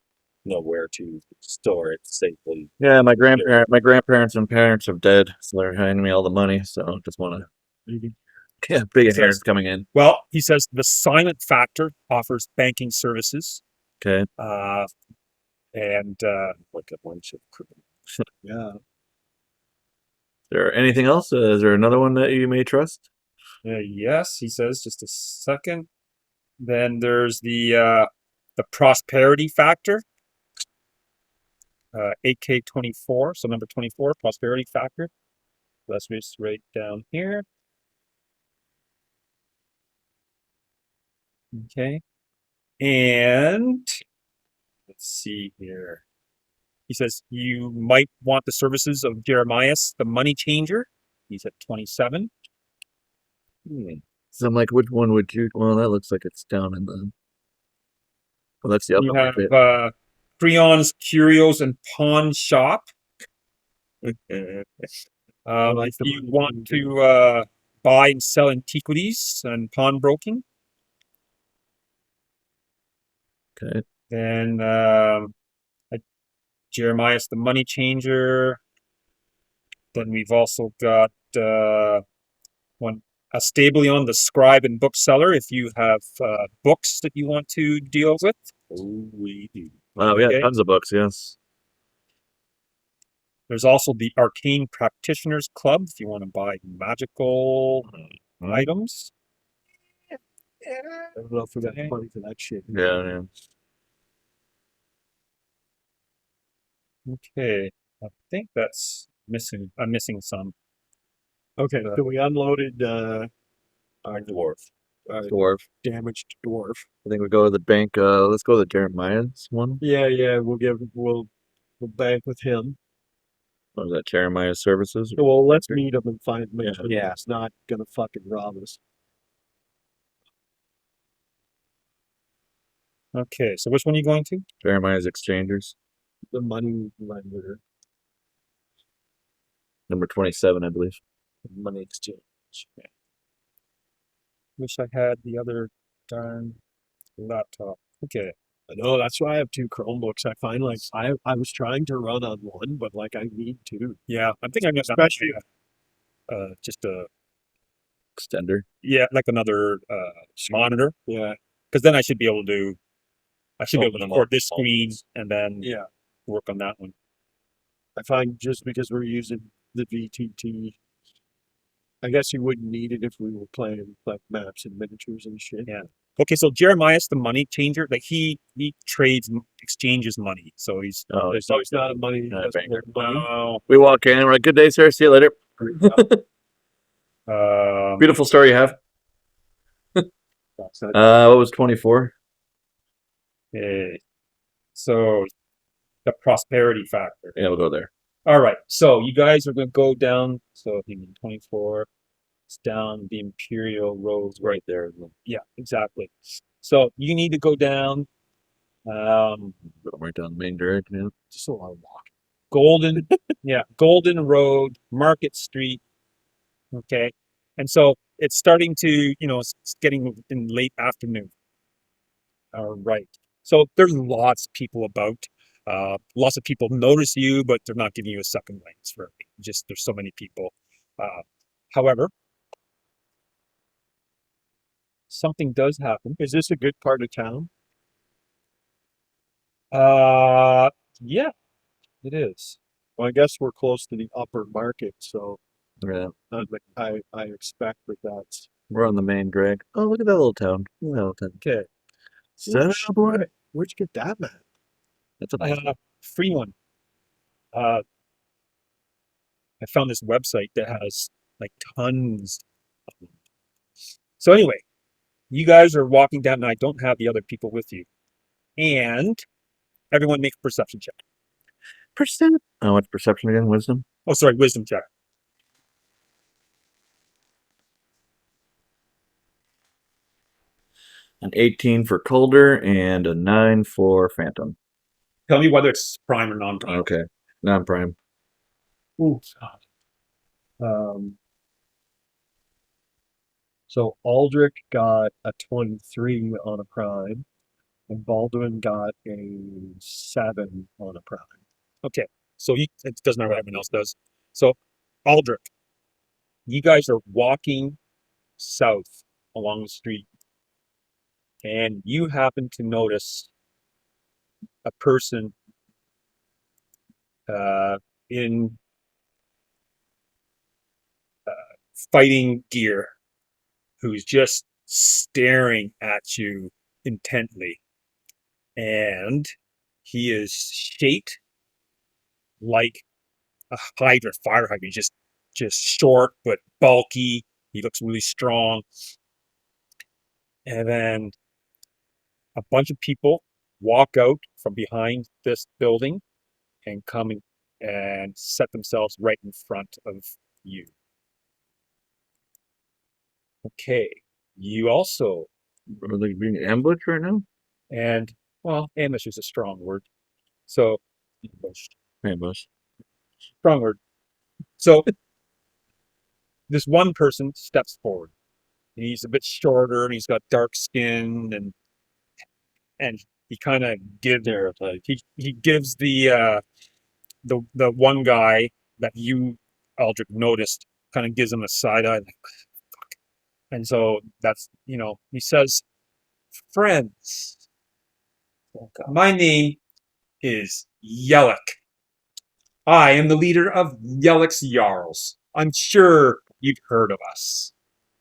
know where to store it safely. Yeah, my grandparents and parents are dead, so they're handing me all the money. So just want to Yeah, big Says- inheritance coming in. Well, he says the silent factor offers banking services. Okay. And Like a bunch of criminals. Yeah. Is there anything else? Is there another one that you may trust? yes, he says, just a second. Then there's the prosperity factor. 8K24, so number 24, prosperity factor. Let's just right down here. Okay. And let's see here. He says you might want the services of Jeremias, the money changer. He's at 27. So I'm like, which one would you? Well, that looks like it's down in the. Well, that's the You upper have bit. Creon's Curios and Pawn Shop. like If the you money want changer. to buy and sell antiquities and pawnbroking, Okay. then Jeremias, the money changer. Then we've also got one Stableon, the scribe and bookseller. If you have books that you want to deal with, Oh, we do. Wow, we Okay. had tons of books. Yes. there's also the Arcane Practitioners Club. If you want to buy magical items, I don't know if we got Okay. money for that shit. Yeah. okay. I think that's missing. I'm missing some. Okay, so we unloaded our Dwarf. Dwarf. damaged dwarf. I think we go to the bank. Let's go to Jeremiah's one. Yeah, we'll bank with him. What was that? Jeremiah's services. Well, let's meet him and make Yeah. sure he's not gonna fucking rob us. Okay, so which one are you going to? Jeremiah's exchangers. The money lender, Number 27, I believe. money exchange. Wish I had the other darn laptop. Okay. I know that's why I have two Chromebooks. I find like I was trying to run on one, but like I need two. Yeah, I think I'm gonna Especially- just a Extender. like another monitor, Yeah, because then I should be able to Open them record up this small screen ones. and then yeah. work on that one. I find just because we're using the VTT, I guess you wouldn't need it if we were playing like maps and miniatures and shit. Yeah. Okay, so Jeremias, the money changer, like he exchanges money, so he's Oh, So it's not a money. Not a doesn't banker. get money. we walk in and we're like, good day, sir. See you later. Beautiful story you have. That's not- What was 24? okay. So the prosperity factor. Yeah, we'll go there. All right, so you guys are gonna go down. So you mean 24. It's down the Imperial Road. Right there. Yeah, exactly. So you need to go down Go right down the main drag. Yeah. just a lot of walking. Golden, Golden Road, Market Street. Okay. And so it's starting to, it's getting in late afternoon. All right. So there's lots of people about. Lots of people notice you, but they're not giving you a second glance for it. Just there's so many people. However, something does happen. Is this a good part of town? Yeah, it is. Well, I guess we're close to the upper market, so Yeah. I expect that's We're on the main drag. Oh, look at that little town. Look at that little town. Okay. Son of a boy. Where'd you get that map? That's a nice one. Free one. I found this website that has like tons of them. So anyway, you guys are walking down and I don't have the other people with you. And everyone make a perception check. Percent. Oh, what's perception again? Wisdom? Oh, sorry, wisdom check. An 18 for Calder and a 9 for Phantom. Tell me whether it's prime or non-prime. Okay. Non-prime. Ooh, so Aldrich got a 23 on a prime, and Baldwin got a 7 on a prime. Okay. So it doesn't matter what everyone else does. So Aldrich, you guys are walking south along the street. And you happen to notice a person in fighting gear who's just staring at you intently. And he is shaped like a fire hydrant, just short but bulky. He looks really strong. And then a bunch of people walk out from behind this building and come and set themselves right in front of you. Okay, you also, Are they being ambushed right now? and well, ambush is a strong word. So, Ambush. strong word. So, this one person steps forward. He's a bit shorter and he's got dark skin and he kind of gives he gives the one guy that you Aldrich noticed kind of gives him a side eye like, fuck. And so that's he says, friends, my name is Jellick. I am the leader of Jellick's Jarls. I'm sure you've heard of us.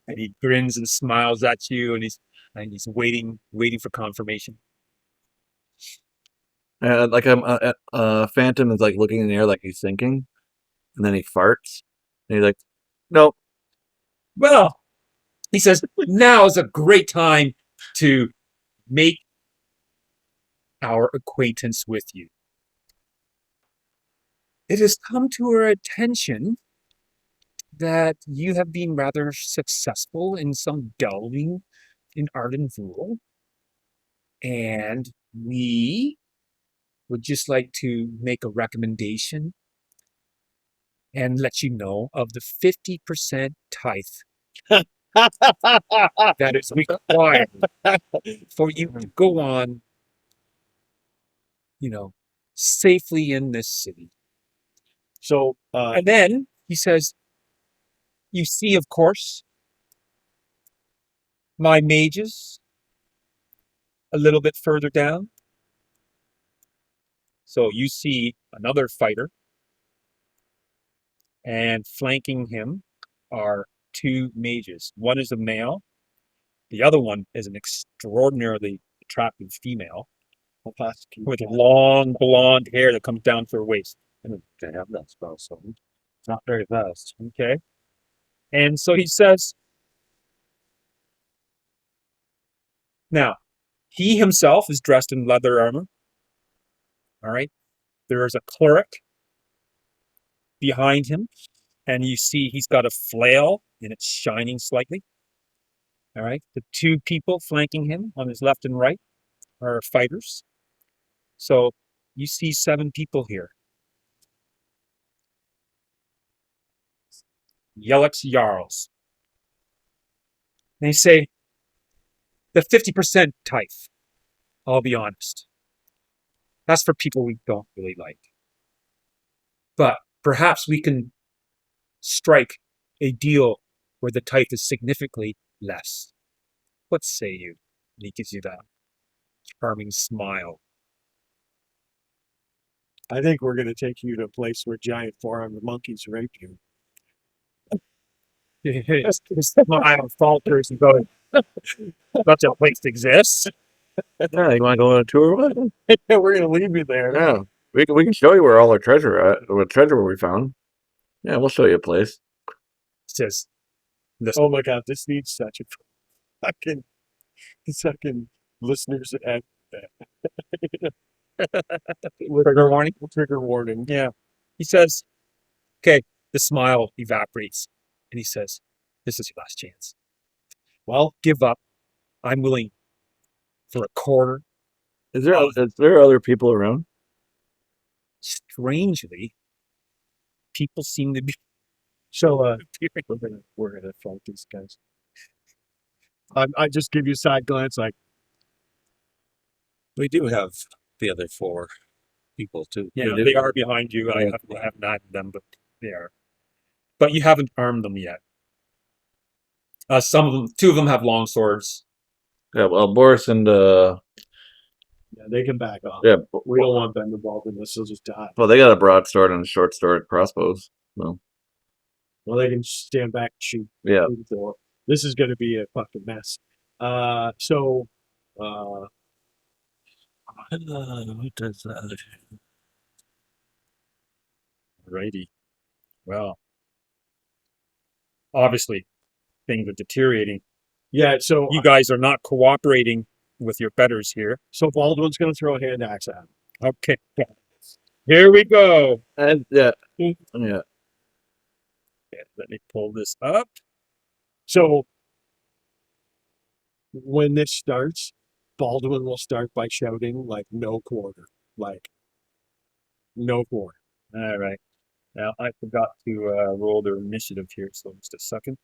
And he grins and smiles at you, and he's waiting for confirmation. Like Phantom is like looking in the air like he's thinking, and then he farts, and he's like, "Nope." Well, he says, now is a great time to make our acquaintance with you. It has come to our attention that you have been rather successful in some delving in Arden Vul, and we would just like to make a recommendation and let you know of the 50% tithe that is required for you to go on, safely in this city. So, And then he says, you see, of course, my mages a little bit further down. So you see another fighter, and flanking him are two mages. One is a male. The other one is an extraordinarily attractive female how fast can you with get? long blonde hair that comes down to her waist. I don't think I have that spell, so it's not very fast. Okay. And so he says, now, he himself is dressed in leather armor. All right. There is a cleric behind him, and you see he's got a flail and it's shining slightly. All right. The two people flanking him on his left and right are fighters. So you see 7 people here. Jellick's Jarls. They say the 50% tithe, I'll be honest. That's for people we don't really like. But perhaps we can strike a deal where the tithe is significantly less. What say you? And he gives you that charming smile. I think we're going to take you to a place where giant 4-armed monkeys rape you. His smile falters and goes, such a place exists. Yeah, you want to go on a tour with us? Yeah, we're going to leave you there. Yeah, we can show you where all our treasure what treasure we found. Yeah, we'll show you a place. Says, listen, Oh my God, this needs such a fucking listeners and trigger warning. trigger warning. Yeah. He says, okay, the smile evaporates. And he says, this is your last chance. Well, Give up. I'm willing for a quarter. Is there other people around? Strangely, people seem to be so we're gonna fight these guys. I just give you a side glance, like We do have the other 4 people too. Yeah, do. they are behind you. I haven't added them, but they are. But you haven't armed them yet. Some of them, 2 of them have long swords. Yeah, well, Boris and Yeah, they can back off. yeah, We don't want them involved in this. They'll just die. well, they got a broadsword and a short sword crossbows. So Well, they can stand back and shoot. yeah, through the door. This is going to be a fucking mess. So, What does that? Righty. Well, obviously, things are deteriorating. yeah, so You guys are not cooperating with your betters here. so Baldwin's going to throw a hand axe at him. Okay. Here we go. and yeah, Mm. yeah. Okay, let me pull this up. So when this starts, Baldwin will start by shouting like "no quarter," like "no quarter." All right. Now, I forgot to roll their initiative here, so just a second.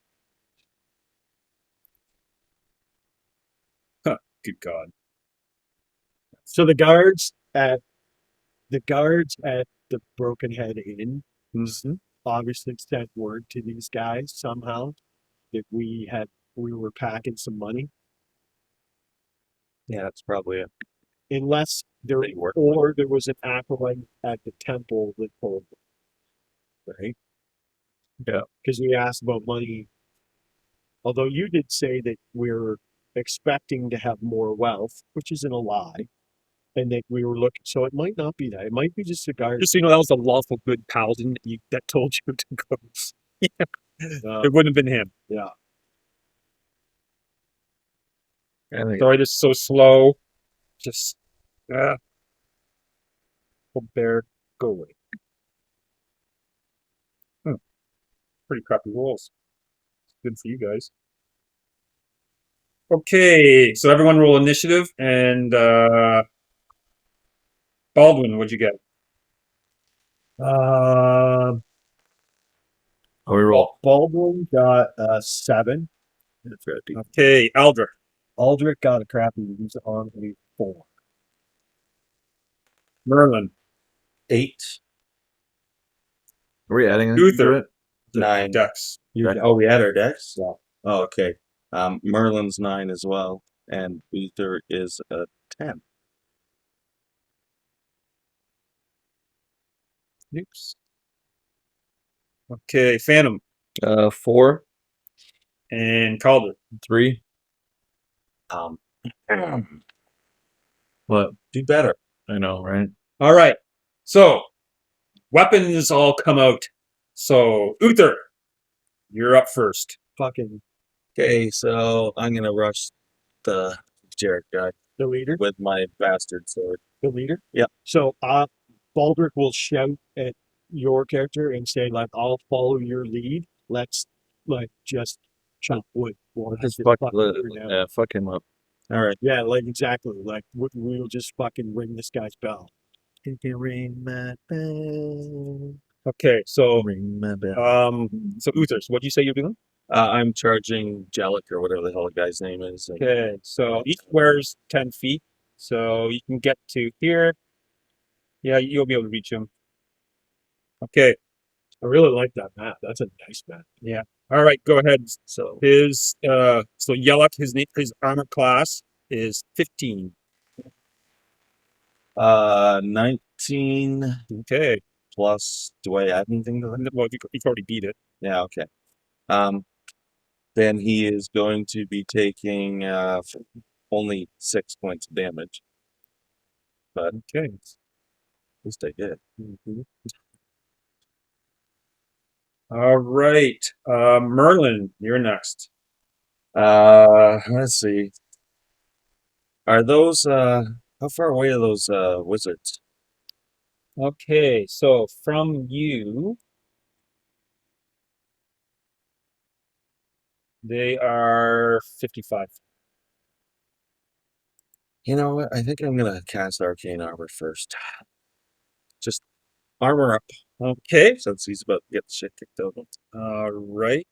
Huh, good God. So the guards at the Broken Head Inn obviously sent word to these guys somehow that we were packing some money, Yeah, that's probably it. unless there They work or there was an acolyte at the temple that told them, right? Yeah. Because we asked about money. Although you did say that we're expecting to have more wealth, which isn't a lie, and that we were looking. So it might not be that. It might be just the guards. Just so you know, that was a lawful good paladin that told you to go. It wouldn't have been him. Yeah. I think Sorry, this is so slow. Just, oh, bear, go away. Pretty crappy rolls. Good for you guys. Okay, so everyone roll initiative, and Baldwin, what'd you get? Uh, we roll. Baldwin got 7. That's right. Okay, Aldrich. Aldrich got a crappy. He's on a 4. Merlin. 8, Are we adding anything to Uther. it? 9. Dex. Oh, we had our decks? Yeah. Oh, okay. Merlin's 9 as well, and Uther is a 10. Oops. Okay, Phantom 4, and Calder. 3. Um, What? do better. I know, right? All right. So, weapons all come out. So, Uther, you're up first. Fucking Okay, so I'm gonna rush the Jarek guy the leader. with my bastard sword. The leader. Yep. So Baldric will shout at your character and say, like, "I'll follow your lead. Let's like just chop wood. We'll Just have fuck, this fucking dude down." fuck him up. All right. Yeah, like exactly. Like we'll just fucking ring this guy's bell. You can ring my bell. Okay, so Ring my bell. so Uther, so what do you say you're doing? I'm charging Jellick or whatever the hell the guy's name is. and- Okay, so each square's 10 feet, so you can get to here. Yeah, you'll be able to reach him. Okay, I really like that map. That's a nice map. all right, go ahead. So His so Jellick, his armor class is 15. 19 Okay, plus. Do I add anything to that? well, you've already beat it. Yeah. Okay. Then he is going to be taking only 6 points of damage. Okay, At least I did. all right, Merlin, you're next. Let's see. Are those how far away are those wizards? Okay, so from you, they are 55. You know what? I think I'm gonna cast Arcane Armor first. Just armor up Okay, since he's about to get the shit kicked out of him. all right.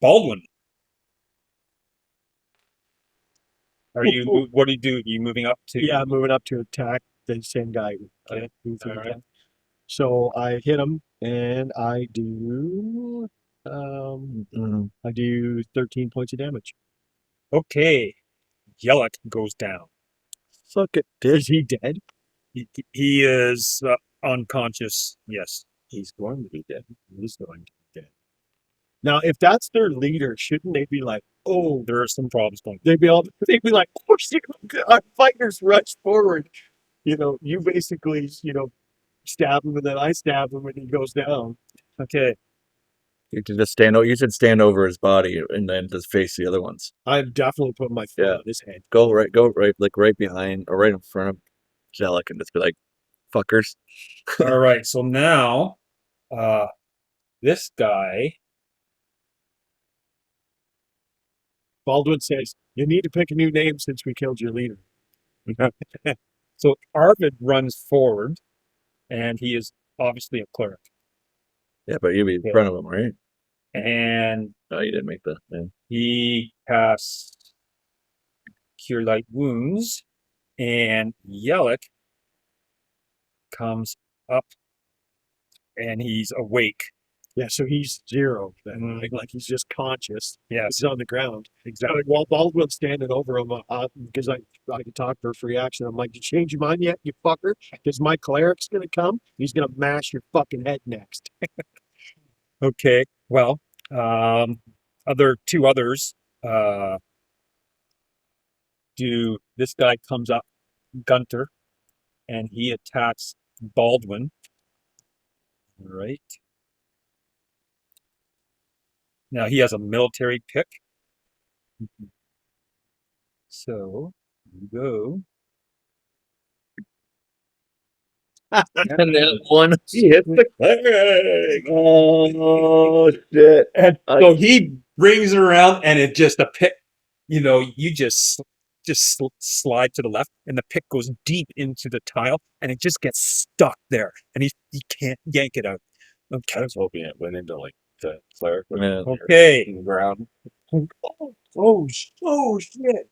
Baldwin. Are you? What do you do? You moving up to? Yeah, moving up to attack the same guy. Okay. Who threw All the right. attack. So I hit him and I do I do 13 points of damage. Okay. Jellick goes down. Suck it, Is he dead? He is unconscious. Yes. He's going to be dead. He is going to be dead. Now, if that's their leader, shouldn't they be like, oh, There are some problems going. they'd be like, oh shit, our fighters rush forward. You basically, stab him and then I stab him and he goes down. Okay. You should just stand. You should stand over his body and then just face the other ones. I'm definitely putting my foot Yeah. on his head. Go right, like right behind or right in front of Jellick, and just be like, "Fuckers." All right. So now, this guy. Baldwin says, you need to pick a new name since we killed your leader. So Arvid runs forward, and he is obviously a cleric. Yeah, but you'd be in front of him, right? And Oh, you didn't make the. Yeah. he casts Cure Light Wounds, and Jellick comes up, and he's awake. Yeah, so he's 0 then, Mhm. right? Like he's just conscious. Yes, He's on the ground. exactly. While Baldwin's standing over him, because I can talk for a free action, I'm like, you change your mind yet, you fucker? Because my cleric's going to come. He's going to mash your fucking head next. Okay. Well, two others do. This guy comes up, Gunter, and he attacks Baldwin. All right. Now he has a military pick. So you go. And then one. He hits the cleric. Oh shit! And so he brings it around, and it just a pick. You just slide to the left, and the pick goes deep into the tile, and it just gets stuck there, and he can't yank it out. I Okay. was hoping it went into like the cleric. Yeah. Okay. In the ground. Oh shit!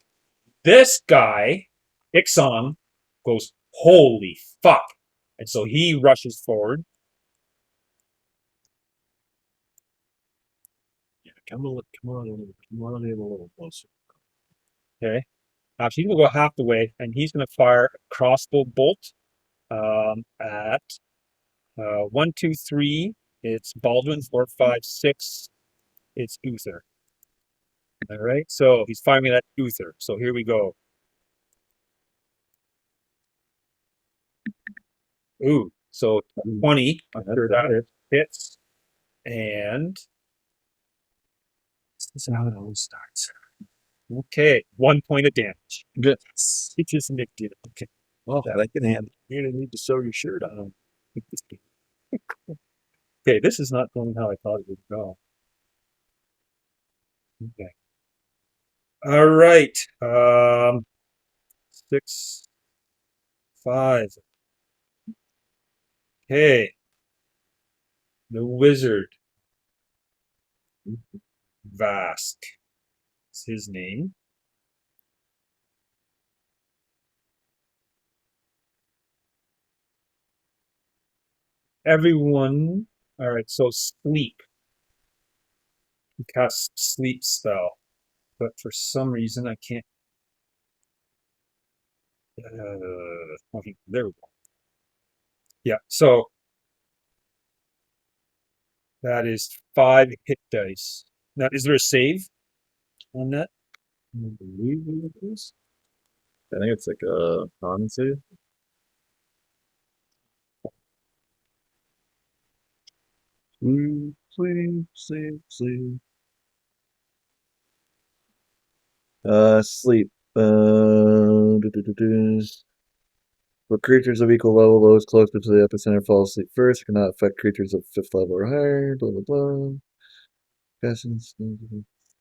This guy, Ixon, goes, holy fuck! And so he rushes forward. Yeah, come on in a little closer. Okay. Actually, he's gonna go half the way, and he's gonna fire a crossbow bolt at 1, 2, 3. It's Baldwin. 4, 5, 6. It's Uther. All right. So he's firing at Uther. So here we go. Ooh. So 20. After that hits, and This is how it always starts. okay, 1 point of damage. Good. He just nicked it. Okay. Well, that I can handle. You're going to need to sew your shirt on. Okay, this is not going how I thought it would go. Okay. All right. 6, 5. Okay. The wizard. Vask is his name. Everyone. All right, so sleep. He casts sleep spell, but for some reason I can't. Okay, there we go. Yeah, so that is 5 hit dice. Now, is there a save on that? I believe it is. I think it's like a con save. Sleep. Sleep. For creatures of equal level, those closest to the epicenter fall asleep first. Cannot affect creatures of 5th level or higher. Blah blah blah.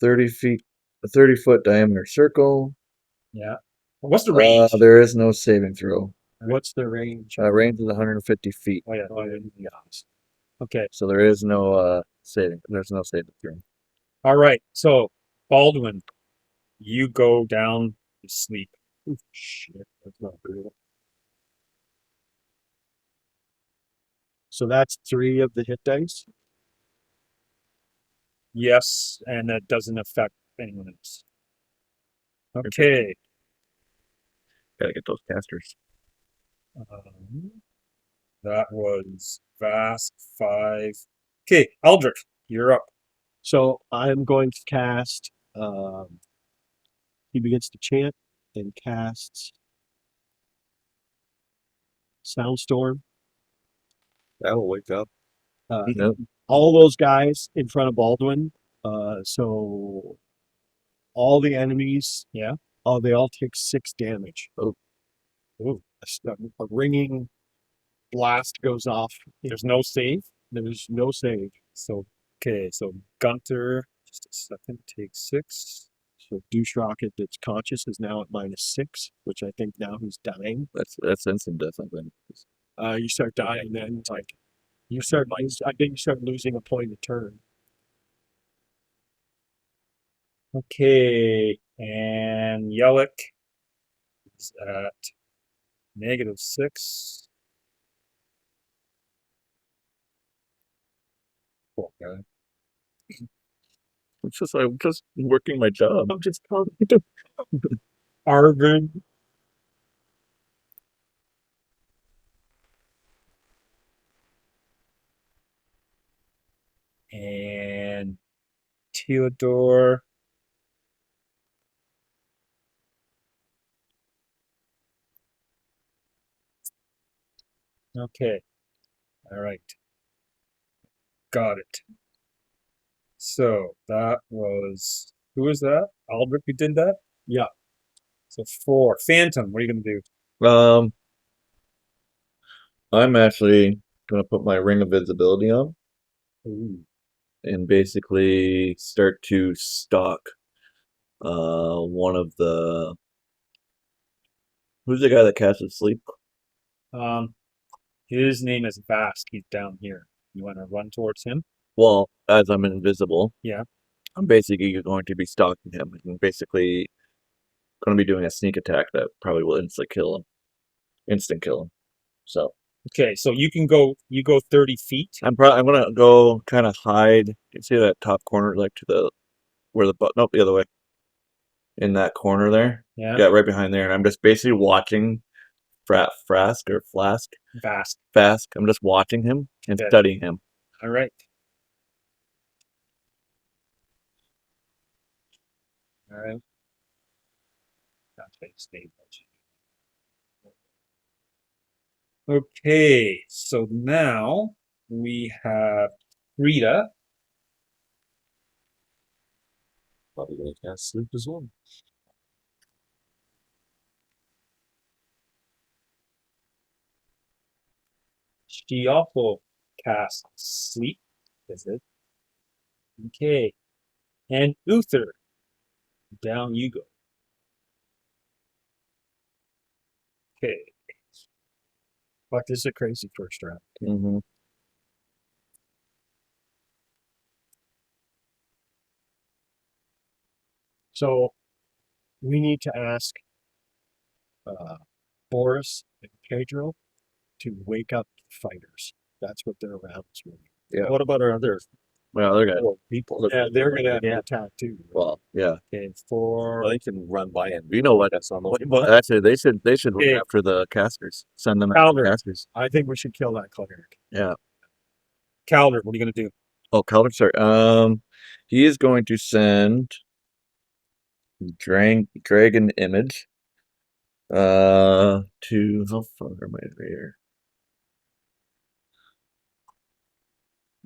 30 feet, a 30-foot diameter circle. Yeah. What's the range? There is no saving throw. What's the range? Range is 150 feet, Oh, yeah. Oh, I didn't get it. Okay. so there is no saving. There's no saving throw. All right. So, Baldwin, you go down to sleep. Ooh, shit, that's not brutal. So that's 3 of the hit dice. Yes, and that doesn't affect anyone else. Okay. Gotta get those casters. That was Vask 5. Okay, Aldrich, you're up. So I'm going to cast. He begins to chant and casts Soundstorm. That'll wake up. Nope. All those guys in front of Baldwin. So all the enemies, they all take 6 damage. Oh. Ooh. A ringing blast goes off. There's no save. There's no save. So, okay, so Gunter, just a second, takes 6. So Douche Rocket that's conscious is now at -6, which I think now he's dying. That's instant death, I think. You start dying then, like I think you start losing a point a turn. Okay, and Jellick is at -6. Poor guy. I'm just working my job. I'm just telling Arden. And Theodore. Okay. All right. Got it. So that was, who was that? Aldrich who did that? Yeah. So 4. Phantom, what are you going to do? I'm actually gonna put my ring of visibility on Ooh. and basically start to stalk one of the who's the guy that casts sleep? His name is Vask. He's down here. You want to run towards him? Well, as I'm invisible, Yeah. I'm basically going to be stalking him and basically going to be doing a sneak attack that probably will instant kill him. So Okay, so you go 30 feet. I'm gonna go kind of hide. You see that top corner, like to the nope, the other way. In that corner there, Yeah. yeah, right behind there, and I'm just basically watching Flask. Vask. I'm just watching him and Okay. studying him. All right. All right. Okay, so now we have Rita. Probably gonna cast sleep as well. She also casts Sleep. Is it? Okay. And Uther. Down you go. Okay. Fuck, this is a crazy first round. Mm-hmm. So we need to ask Boris and Pedro to wake up the fighters. That's what their rounds will be. Yeah. What about our other Well, they're gonna. 4 people? Yeah, they're gonna have an attack too. Well, yeah. Okay, 4. Well, they can run by and You know what? that's on the way. But Actually, they should look Okay. after the casters. Send them after Calder. the casters. I think we should kill that cleric. Yeah. Calder, what are you going to do? Oh, Calder, sorry. He is going to send Dragon Image. To how far am I here?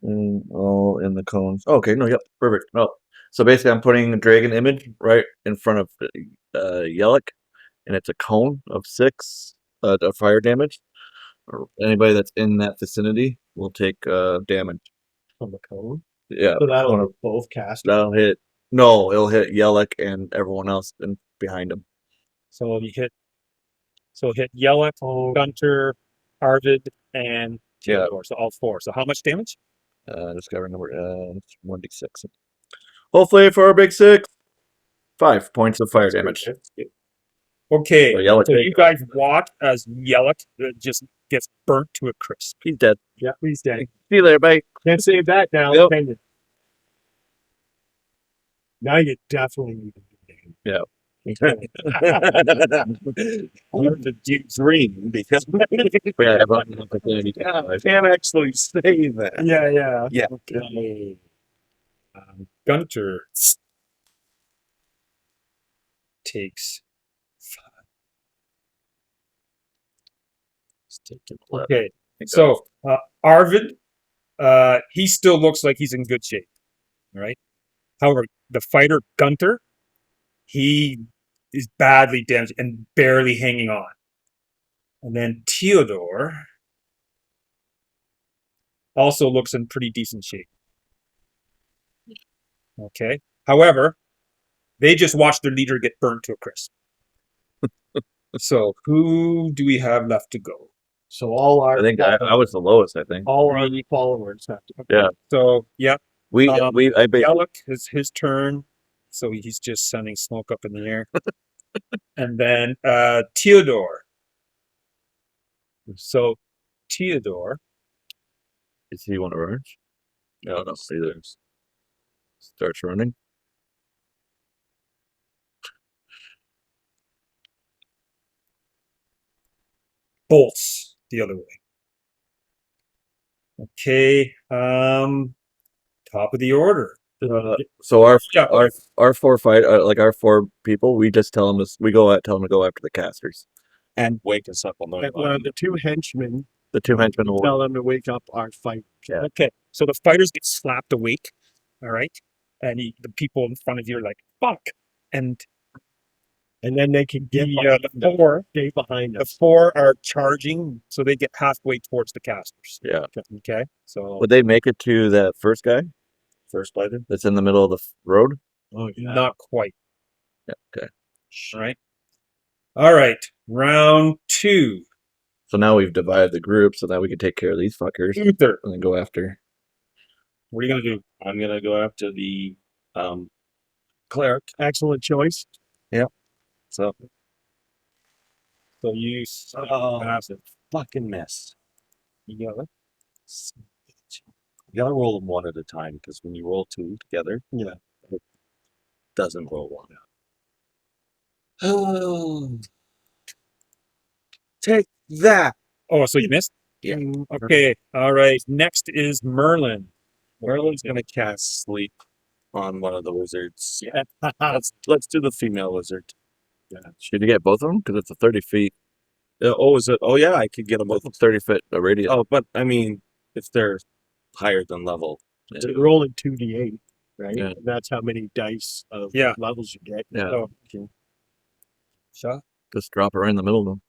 All in the cones. Okay, no, yep, perfect. No, so basically, I'm putting a Dragon Image right in front of Jellick, and it's a cone of 6 of fire damage. Or anybody that's in that vicinity will take damage. From the cone. Yeah, So that'll cone of- hit both casters. that'll hit. No, it'll hit Jellick and everyone else behind him. So hit Jellick, Gunter, Arvid, and Yeah. Theodore. So all 4. So how much damage? Discover number. It's 1d6. Hopefully for a big 6. 5 points of fire damage. Okay, So Jellick so take- you guys watch as Jellick just gets burnt to a crisp. He's dead. Yeah, he's dead. See you later, bye. Can't save that now, Yep. can you? Now you definitely need to do Yeah. Learn to do dream because Yeah, I can't actually say that. Yeah. Yeah. Okay. Gunter takes. Okay, so Arvid, he still looks like he's in good shape. All right. However, the fighter Gunter, he is badly damaged and barely hanging on. And then Theodore also looks in pretty decent shape. Okay. However, they just watched their leader get burnt to a crisp. So who do we have left to go? So all our I think I was the lowest. I think. all our followers have to. Yeah. So yeah, I basically Jellick is his turn. So he's just sending smoke up in the air. And then Theodore. So Theodore, is he one of ours? No, no, either. Starts running. bolts the other way. Okay, top of the order. So Yeah. our four like our four people, we just tell them we tell them to go after the casters. And wake us up on the And one of the two henchmen The two henchmen will. tell them to wake up our fight. Yeah. Okay, so the fighters get slapped awake, all right, and the people in front of you are like, "Fuck!" And then they can get the four, stay behind the us. four are charging, so they get halfway towards the casters. Yeah. Okay, so Would they make it to the first guy first fighter. that's in the middle of the road? Oh yeah. not quite. Yeah. Okay. All right. Round 2. So now we've divided the group, so now we can take care of these fuckers Uther, and then go after. what are you gonna do? I'm gonna go after the cleric. Excellent choice. So So you massive fucking mess. You gotta roll them one at a time because when you roll two together, it doesn't roll one out. Take that. Oh, so you missed? Yeah. Okay. All right. Next is Merlin. Merlin's gonna cast sleep on one of the wizards. Yeah. Let's do the female wizard. Should you get both of them? Because it's a 30 feet. Is it? Oh yeah, I could get them both. 30-foot radius. Oh, but I mean, if they're higher than level, So you're rolling 2d8, right? Yeah. And that's how many dice of Yeah. levels you get. Yeah. Oh, okay. Shot. Just drop it right in the middle of them.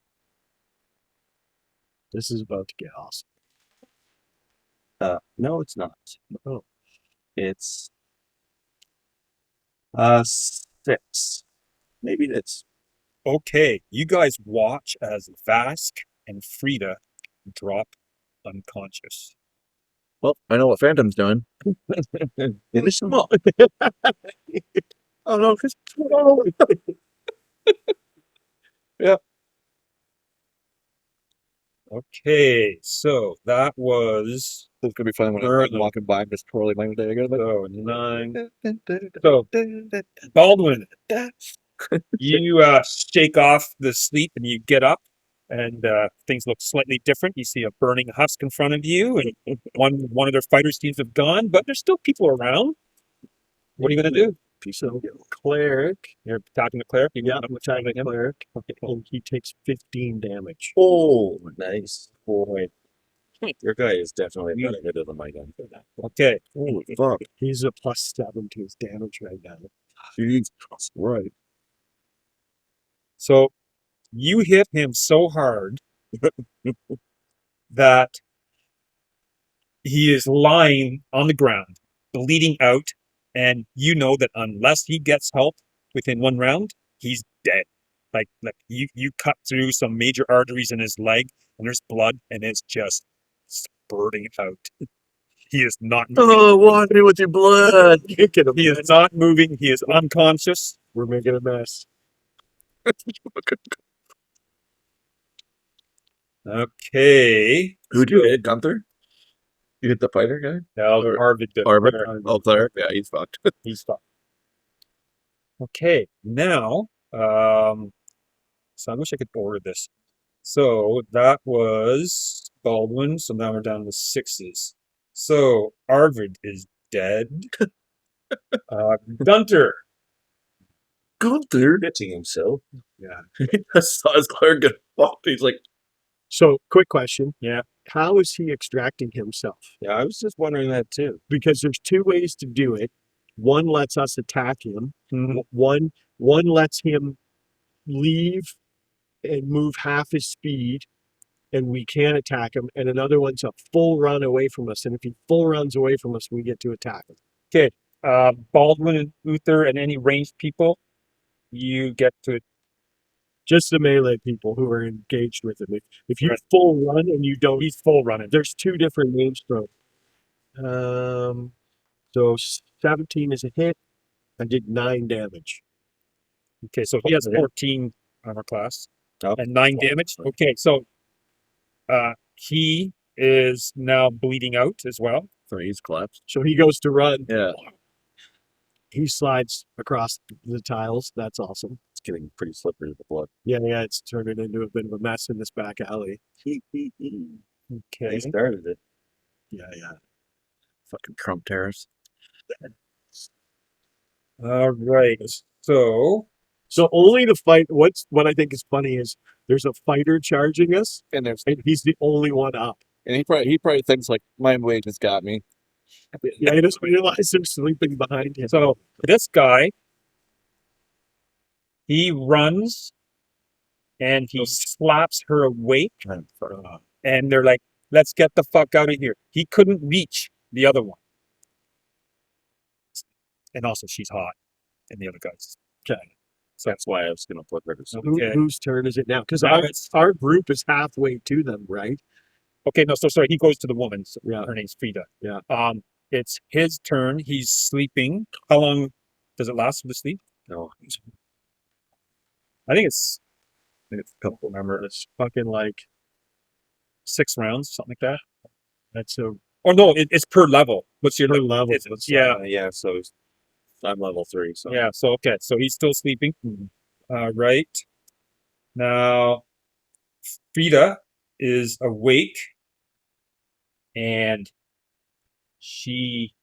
This is about to get awesome. no, it's not. Oh. It's 6. Maybe it's Okay. You guys watch as Vask and Frida drop unconscious. Well, I know what Phantom's doing. in the small. Oh no, because Okay. So that was It's gonna be fun when Merlin. I'm walking by and just twirling my day. so 9. So Baldwin, you shake off the sleep and you get up, and things look slightly different. You see a burning husk in front of you, and one of their fighters seems to have gone, but there's still people around. What are you gonna do? So cleric. You're attacking the cleric. Yeah, I'm attacking the cleric. And he takes 15 damage. oh, nice boy. Your guy is definitely a better hitter than my guy. Okay. Holy fuck! He's a +7 to his damage right now. Jeez, right. So you hit him so hard that he is lying on the ground, bleeding out, and you know that unless he gets help within 1 round, he's dead. Like you cut through some major arteries in his leg, and there's blood, and it's just spurting out. He is not moving. Oh, wash me with your blood. He is not moving. He is unconscious. We're making a mess. Okay. Who'd you hit, Gunther? You hit the fighter guy? Now Or- Arvid. Arvid? Oh, cleric. Yeah, he's fucked. He's fucked. Okay, now, so I wish I could order this. So that was Baldwin. So now we're down to sixes. So Arvid is dead. Gunter. Gunther. Bitching himself. I saw his clerk get fucked. He's like, So, quick question. Yeah. How is he extracting himself? Yeah, I was just wondering that too. Because there's two ways to do it. One lets us attack him. Mhm. One lets him leave and move half his speed, and we can attack him. And another one's a full run away from us. And if he full runs away from us, we get to attack him. Okay. Baldwin and Uther and any ranged people, you get to. Just the melee people who are engaged with him. If you Right. full run and you don't, He's full running. there's two different names for it. So 17 is a hit. I did 9 damage. Okay, so he has Okay. 14 armor class Oh. and 9 damage. Okay, so he is now bleeding out as well. so he's collapsed. So he goes to run. Yeah. He slides across the tiles. That's awesome. It's getting pretty slippery with the blood. Yeah, it's turning into a bit of a mess in this back alley. Okay. They started it. Yeah. Fucking Trump tariffs. All right. So So only the fight. What I think is funny is there's a fighter charging us, And there's and he's the only one up. and he probably thinks like my weight has got me. Yeah, he doesn't realize they're sleeping behind him. so this guy, he runs and he slaps her awake, and they're like, "Let's get the fuck out of here." He couldn't reach the other one, and also she's hot, and the other guy's. Okay. That's why I was going to put her to sleep. Okay. Whose turn is it now? Because Now it's our group is halfway to them, right? okay. No, so sorry. He goes to the woman. So Yeah. her name's Frida. Yeah. It's his turn. He's sleeping. How long does it last for the sleep? No, I think it's a couple. Remember, It's fucking like 6 rounds, something like that. that's a Or no, it's per level. What's your per level. It's, yeah, yeah. So I'm level 3. So yeah. So okay, so he's still sleeping. Right now, Frida is awake, and she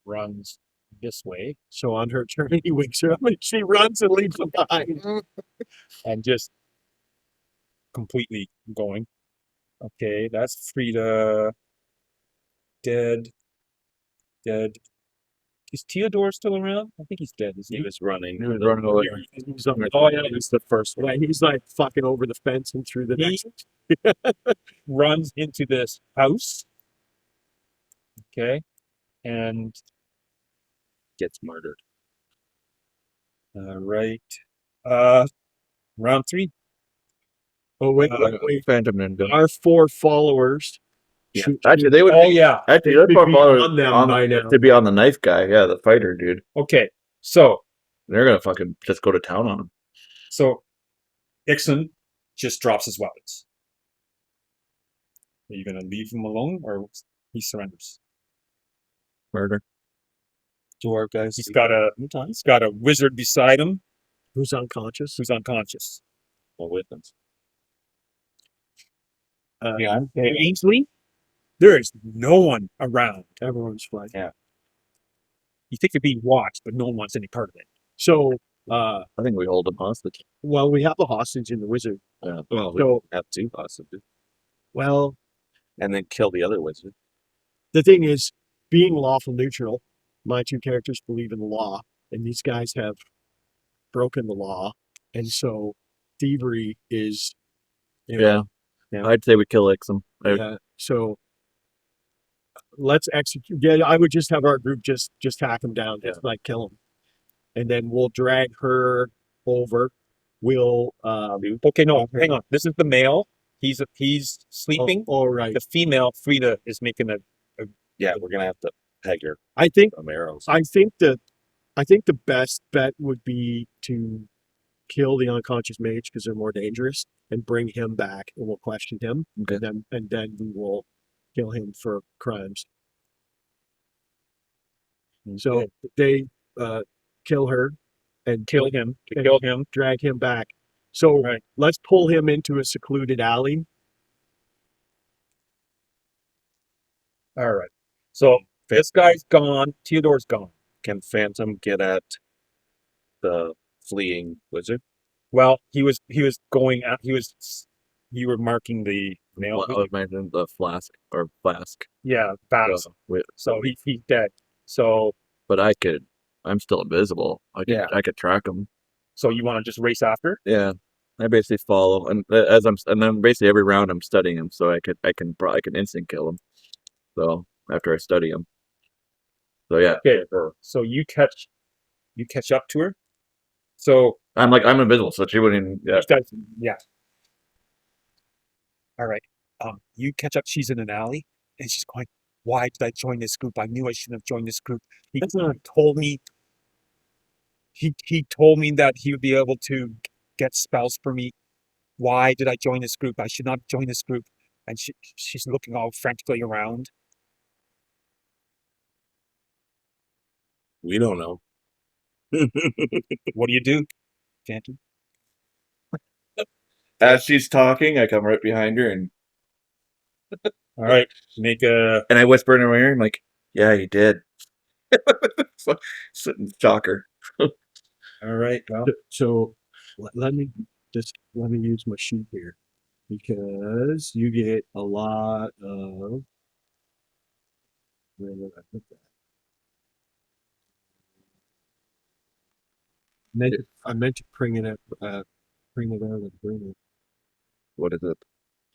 runs this way So on her turn, he wakes her up and she runs and leaves him behind. and just completely going. Okay, that's Frida. Dead. Is Theodore still around? I think he's dead. Is he he? was running. He was running away. He's on Oh yeah, He's the first one. yeah, he's like fucking over the fence and through the He- next. runs into this house. Okay, and Gets murdered. right. Round 3. Oh wait. Phantom Ninja. Our 4 followers. Yeah. should- Actually, they would. Oh yeah. Actually, They that's should what be followers on them by now. to be on the knife guy. Yeah, the fighter dude. Okay. So They're gonna fucking just go to town on him. Ixon just drops his weapons. Are you gonna leave him alone, or he surrenders? Murder. Dwarf guys. He's got a wizard beside him Who's unconscious? who's unconscious. no weapons. Yeah. Ainsley, there is no one around. Everyone's fine. You think you're being watched, but no one wants any part of it. So, I think we hold him hostage. well, we have a hostage in the wizard. Yeah. Well, we So, have 2 hostages. well, And then kill the other wizard. the thing is, being lawful neutral, my 2 characters believe in the law, and these guys have broken the law, and so thievery is, you know, Yeah. I'd say we kill Ixum. yeah. So let's execute. Yeah, I would just have our group just hack him down, just like kill him, and then we'll drag her over. We'll Okay, no, hang on. This is the male. He's sleeping. all right. The female, Frida, is making a. Yeah, we're going to have to peg her I think from arrows. I think the best bet would be to kill the unconscious mage because they're more dangerous, and bring him back, and we'll question him, Okay. and then we will kill him for crimes. So they kill her, and kill him. To kill him. drag him back. So Right. let's pull him into a secluded alley. All right. So this guy's gone. Theodore's gone. Can Phantom get at the fleeing wizard? Well, he was going at you were marking the nail. What I was mentioning the flask. Yeah, fast. So, wait, So he's dead. So but I'm still invisible. I could track him. so you want to just race after? Yeah, I basically follow, and and then basically every round I'm studying him, so I can instant kill him. So after I study him, so yeah, Okay. So you catch up to her. So I'm invisible, so she wouldn't. Yeah, yeah. All right. You catch up. She's in an alley, and she's going, "Why did I join this group? I knew I shouldn't have joined this group. He told me. He told me that he would be able to get spells for me. Why did I join this group? I should not join this group." And she's looking all frantically around. We don't know. What do you do, Phantom? as she's talking, I come right behind her and All right. Make a. I whisper in her ear, I'm like, "Yeah, you did." Shocker. All right. Well. So let me use my sheet here because you get a lot of. Where did I put that? I meant to bring it up, bring it out and bring it. What is it?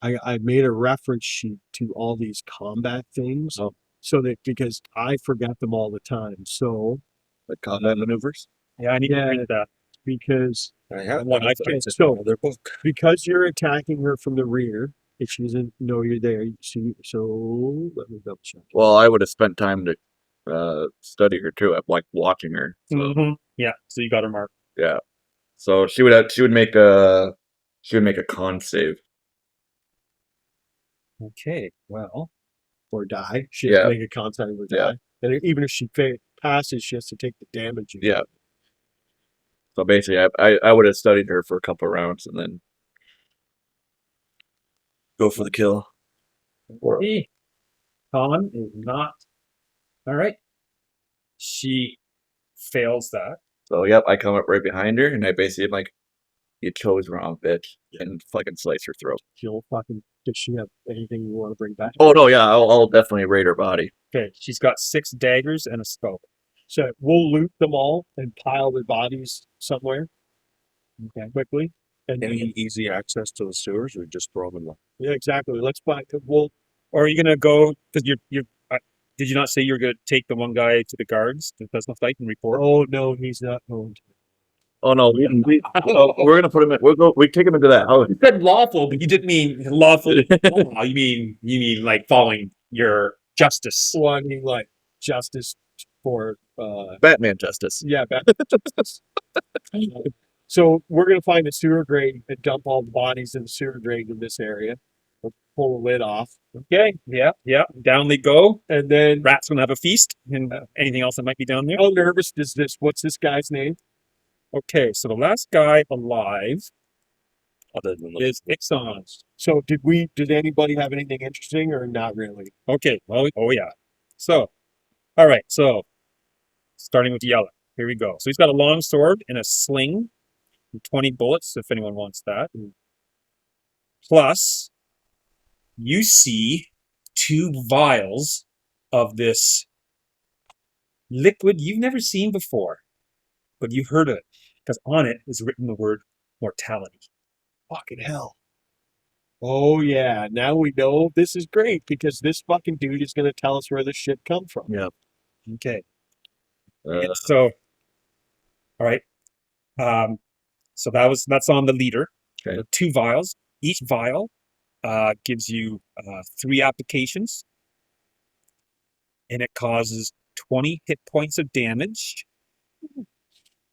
I made a reference sheet to all these combat things, Oh. so that because I forgot them all the time. So Like combat maneuvers? Yeah, I need to read that. because I have One I okay, in so another book. because you're attacking her from the rear, if she doesn't know you're there, you see. So let me double check. Well, I would have spent time to study her too. I'm like watching her. So Mhm. Yeah. So you got her marked. yeah. So she would make a con save. Okay. Well. Or die. She has Yeah. to make a contact or die. Yeah. And even if she passes, she has to take the damage. Yeah. So basically, I would have studied her for a couple of rounds and then go for the kill. Okay. Con is not. All right. She fails that. So yep, I come up right behind her and I basically am like, "You chose wrong, bitch," and fucking slice her throat. She'll fucking. Does she have anything you want to bring back? Oh no, yeah, I'll definitely raid her body. Okay. She's got 6 daggers and a skull. So we'll loot them all and pile their bodies somewhere. Okay, quickly. And Any easy access to the sewers, or just throw them in the. yeah, exactly. Let's buy. We'll Or are you gonna go? Because you're. Did you not say you were gonna take the one guy to the guards, the personal fight, and report? Oh no, he's not going to. Oh no, we're gonna put him in. We take him into that house. You said lawful, but you didn't mean lawful. You mean like following your justice. Well, I mean, like justice for. Batman justice. Yeah, justice. So we're gonna find a sewer grate and dump all the bodies in the sewer grate in this area. We'll pull the lid off, Okay. Yeah. Yeah. Down they go. and then Rats gonna have a feast, and anything else that might be down there. how nervous is this? What's this guy's name? Okay. So the last guy alive Other than the is Ixon. So did anybody have anything interesting or not really? Okay. Well. Oh yeah. So, all right. So, starting with Jellick. Here we go. So he's got a long sword and a sling, and 20 bullets if anyone wants that. Plus, you see 2 vials of this liquid you've never seen before, but you've heard of it because on it is written the word mortality. Fucking hell. Oh yeah, now we know this is great because this fucking dude is gonna tell us where this shit come from. Yeah. Okay. Uh, So, all right. So that's on the leader. Okay. The 2 vials. Each vial gives you 3 applications, and it causes 20 hit points of damage.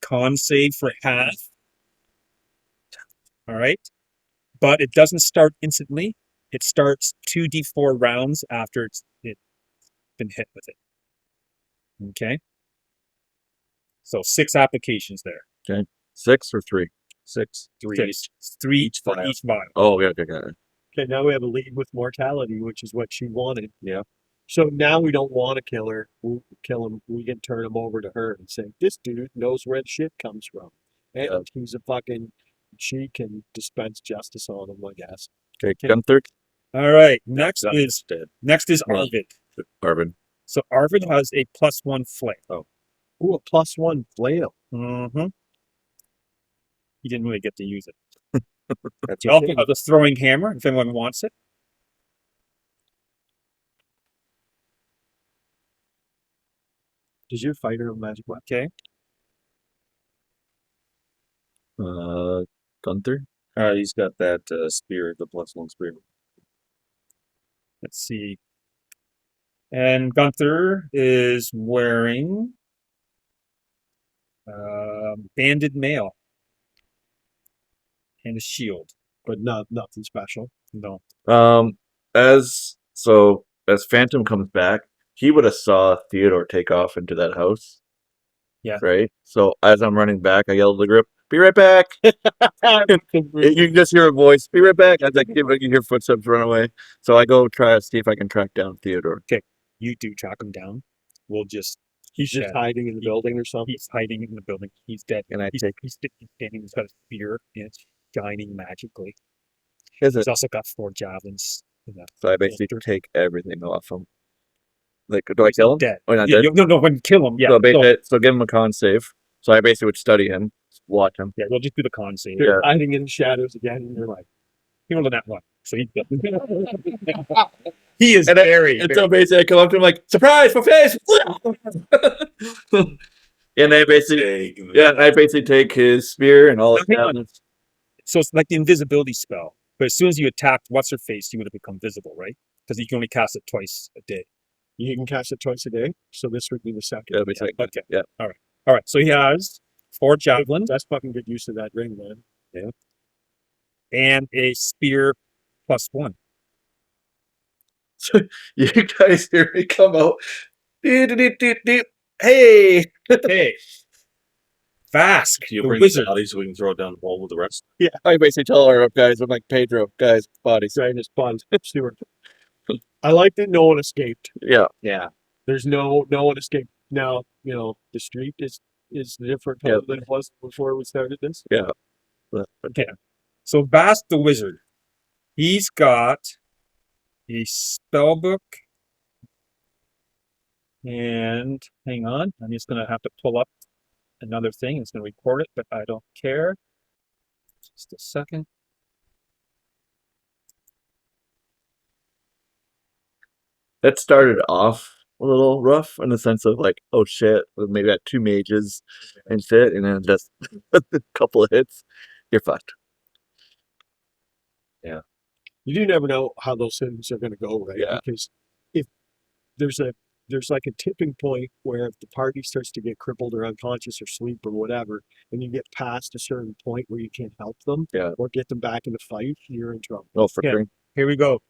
Con save for half. All right. But it doesn't start instantly. It starts 2d4 rounds after it's been hit with it. Okay. So 6 applications there. 6 or 3? 6, 3 Six. each. 3 Each for vial. each vial. Oh, yeah, okay. Okay, now we have a lead with mortality, which is what she wanted. Yeah. So now we don't want to kill her. We'll kill him. We can turn him over to her and say, this dude knows where the shit comes from. And Yeah. he's a fucking, she can dispense justice on him, I guess. Okay, Gunther, All right. Next That is dead. Well- Arvid. Arvin. So Arvid has a +1 flail. Ooh, a +1 flail. Mm-hmm. He didn't really get to use it. That's He also has a throwing hammer if anyone wants it. Does your fighter have magic weapon? Okay. Gunther. He's got that spear, the +1 spear. Let's see. And Gunther is wearing banded mail and a shield. But nothing special. No. As Phantom comes back, he would have saw Theodore take off into that house. Yeah. Right? So as I'm running back, I yell to the group, "Be right back!" You can just hear a voice, "Be right back!" As I can hear footsteps run away. So I go try to see if I can track down Theodore. You do track him down. We'll just. He's just dead. hiding in the building or something. He's hiding in the building. He's dead. And I He's take standing. He's got a spear and it's shining magically. is it? He's also got 4 javelins. So I basically holster. take everything off him. Like, do I kill him? Dead. Oh, not Yeah, dead? no, when kill him. Yeah. So give him a con save. So I basically would study him, watch him. Yeah, we'll just do the con save. You're hiding in the shadows again, and you're like, He rolled a nat 1. So he's dead. He is And very, And so basically I come up to him like, "Surprise, my face!" And I basically take his spear and all his Hang on. javelins. So it's like the invisibility spell. But as soon as you attacked what's her face, you would have become visible, right? Because you can only cast it twice a day. you can cast it twice a day. So this would be the second. That'll be second. Okay. Yeah. All right. So he has 4 javelins That's fucking good use of that ring, man. and a spear +1. You guys hear me come out. Hey! Hey, Vask, You the bring wizard. the bodies so we can throw it down the hole with the rest. I basically tell her, guys, I'm like, "Pedro, guys, bodies." Right, his bond steward. I like that no one escaped. Yeah. Yeah. There's no one escaped. Now, the street is different Yeah. than it was before we started this. Yeah. Okay. So Vask, the wizard, he's got a spell book. And hang on, I'm just going to have to pull up another thing. It's going to record it, but I don't care. Just a second. That started off a little rough in the sense of like, oh shit, maybe I had 2 mages and shit, and then just a couple of hits, you're fucked. You do never know how those things are going to go, right? Yeah. Because if there's like a tipping point where if the party starts to get crippled or unconscious or sleep or whatever, and you get past a certain point where you can't help them Yeah. or get them back in the fight, you're in trouble. Oh, for Yeah. sure. Here we go.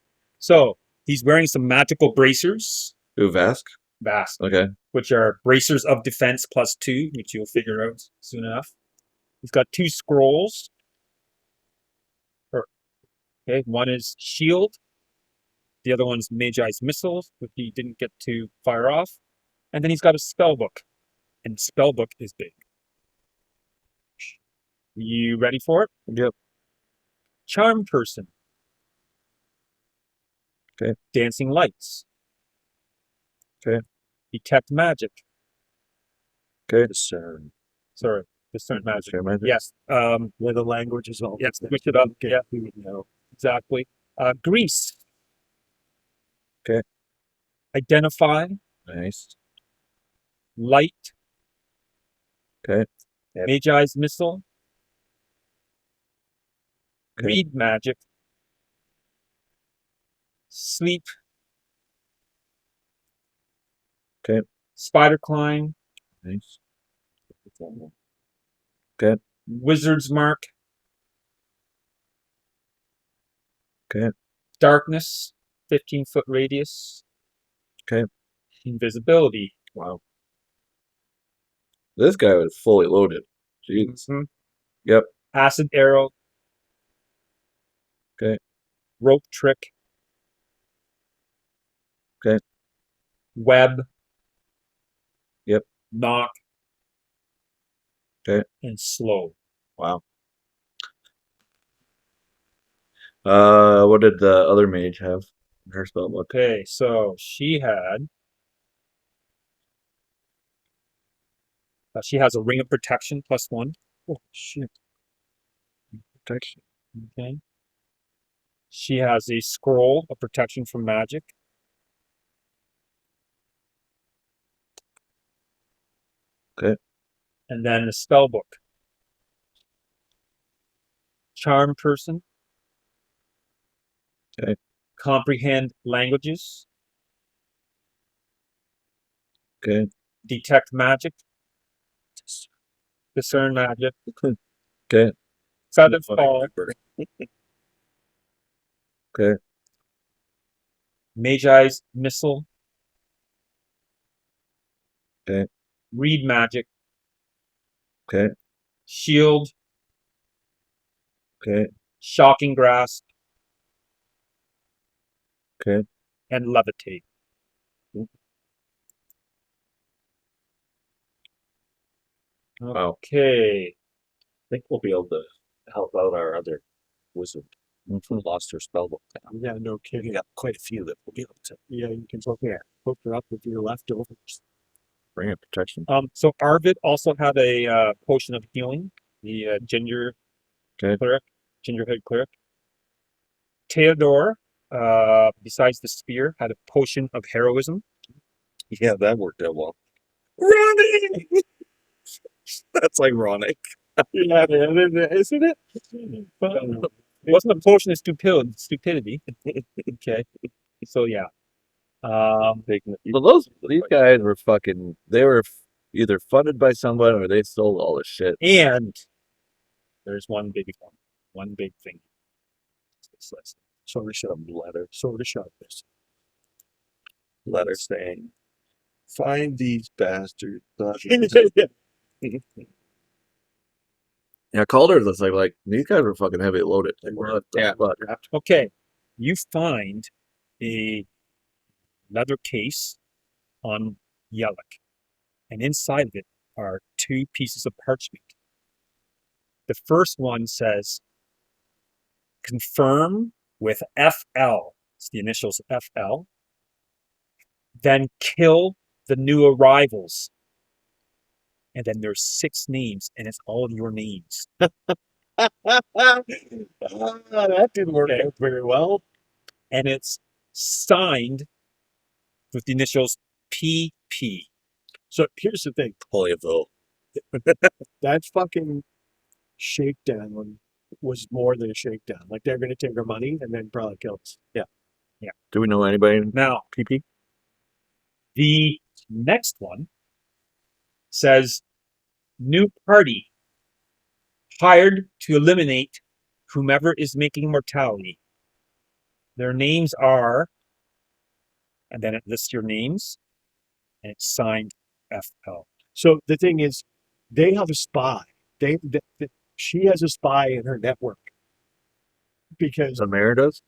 So he's wearing some magical bracers, Ooh, Vask. Vask, Okay. which are bracers of defense +2, which you'll figure out soon enough. He's got 2 scrolls. Okay, one is shield. The other one's Magi's missiles, which he didn't get to fire off. And then he's got a spell book. And the spell book is big. You ready for it? Yep. Charm person. Okay. Dancing lights. Okay. Detect magic. Discern. Sorry, discern magic. Discern magic. Yes. Where the language is all. Yes, switch it up. Okay. Yeah. Exactly. Grease. Okay. Identify. Nice. Light. Okay. Magi's missile. Okay. Read magic. Sleep. Okay. Spider climb. Nice. Wizard's mark. Okay. Darkness. 15-foot radius. Okay. Invisibility. Wow. This guy was fully loaded. Jeez. Mhm. Yep. Acid arrow. Okay. Rope trick. Okay. Web. Yep. Knock. Okay. And slow. Wow. What did the other mage have in her spell book? Okay, so she has a ring of protection +1. Oh, shit. Protection. Okay. She has a scroll of protection from magic. Okay. And then the spell book. Charm person. Okay. Comprehend languages. Okay. Detect magic. Discern magic. Okay. Feather fall. Okay. Magi's missile. Okay. Read magic. Okay. Shield. Okay. Shocking grasp. Okay. And levitate. Wow. Okay. I think we'll be able to help out our other wizard who lost her spellbook. Yeah, no We kidding. got quite a few that we'll be able to Yeah, you can hook her up with your leftovers. Bring up protection. So Arvid also had a potion of healing. The ginger Okay. cleric, gingerhead cleric. Theodore, besides the spear, had a potion of heroism. Yeah, that worked out well. Running! That's ironic. Yeah, man, isn't it? It wasn't a potion of stupidity. Okay. So yeah. Taking it. So these guys were fucking. They were either funded by someone or they stole all this shit. And there's one big one. One big thing. This list. Sort of should have letter this. letter saying, "Find these bastards." Yeah, Calder's just like these guys were fucking heavy loaded. Like, what the Yeah. fuck? Okay. You find a leather case on Jellick. And inside of it are 2 pieces of parchment. The first one says, confirm with FL. It's the initials FL. Then kill the new arrivals. And then there's 6 names, and it's all your names. That didn't work Okay. out very well. And it's signed with the initials PP. So here's the thing. Holyville. That fucking shakedown was more than a shakedown. Like they're going to take our money and then probably kill us. Yeah. Do we know anybody in Now, PP? the next one says, new party hired to eliminate whomever is making mortality. Their names are, and then it lists your names, and it's signed FL. So the thing is, they have a spy. She has a spy in her network because The mayor does?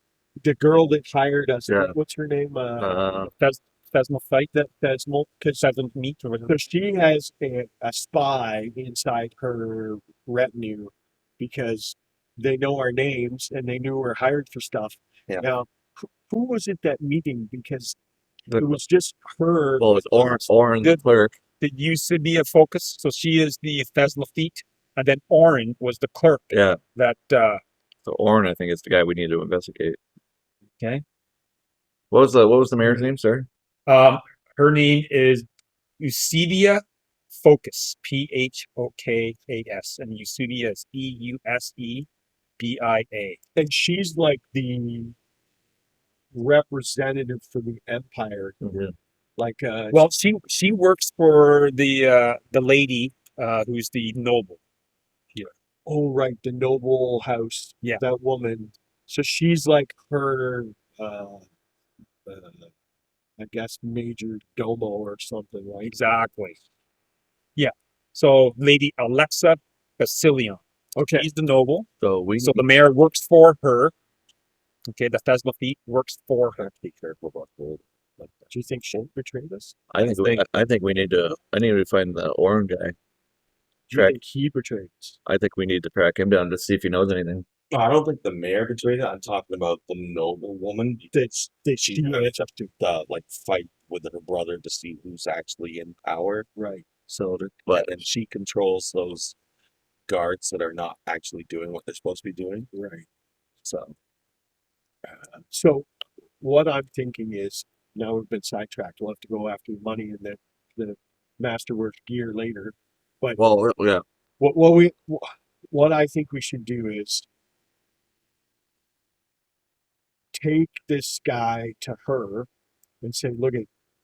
the girl that hired us, Yeah. what's her name? Phasmal fight. Phasmal. Pheasant meat or whatever. So she has a spy inside her retinue because they know our names and they knew we're hired for stuff. Yeah. Now, who was at that meeting? Because The- it was just her. Well, it's Oren the Good. clerk. That used to be a focus. So she is the Phasmal feet, and then Oren was the clerk. Yeah. That So Oren, I think, is the guy we need to investigate. okay. What was the mayor's name, sir? Her name is Eusebia Focus, Phokas, and Eusebia is Eusebia. And she's like the representative for the empire. Mhm. Like, Well, she works for the lady who's the noble. oh right, the noble house. Yeah. That woman. So she's like her, I guess, major domo or something, right? Exactly. Yeah. So Lady Alexa Basilion. Okay. He's the noble. So we So the mayor works for her. Okay, the Thesmophy works for her. Be careful about gold. Like that. Do you think she'll betray us? I think we need to find the Orin guy. Do you Track. think he betrayed us? I think we need to track him down to see if he knows anything. No, I don't think the mayor betrayed it. I'm talking about the noble woman. That She she ends up to like fight with her brother to see who's actually in power. right. So, But- and she controls those guards that are not actually doing what they're supposed to be doing. Right. So, So what I'm thinking is now we've been sidetracked. We'll have to go after the money and the masterwork gear later. Well, yeah. What I think we should do is take this guy to her and say, look,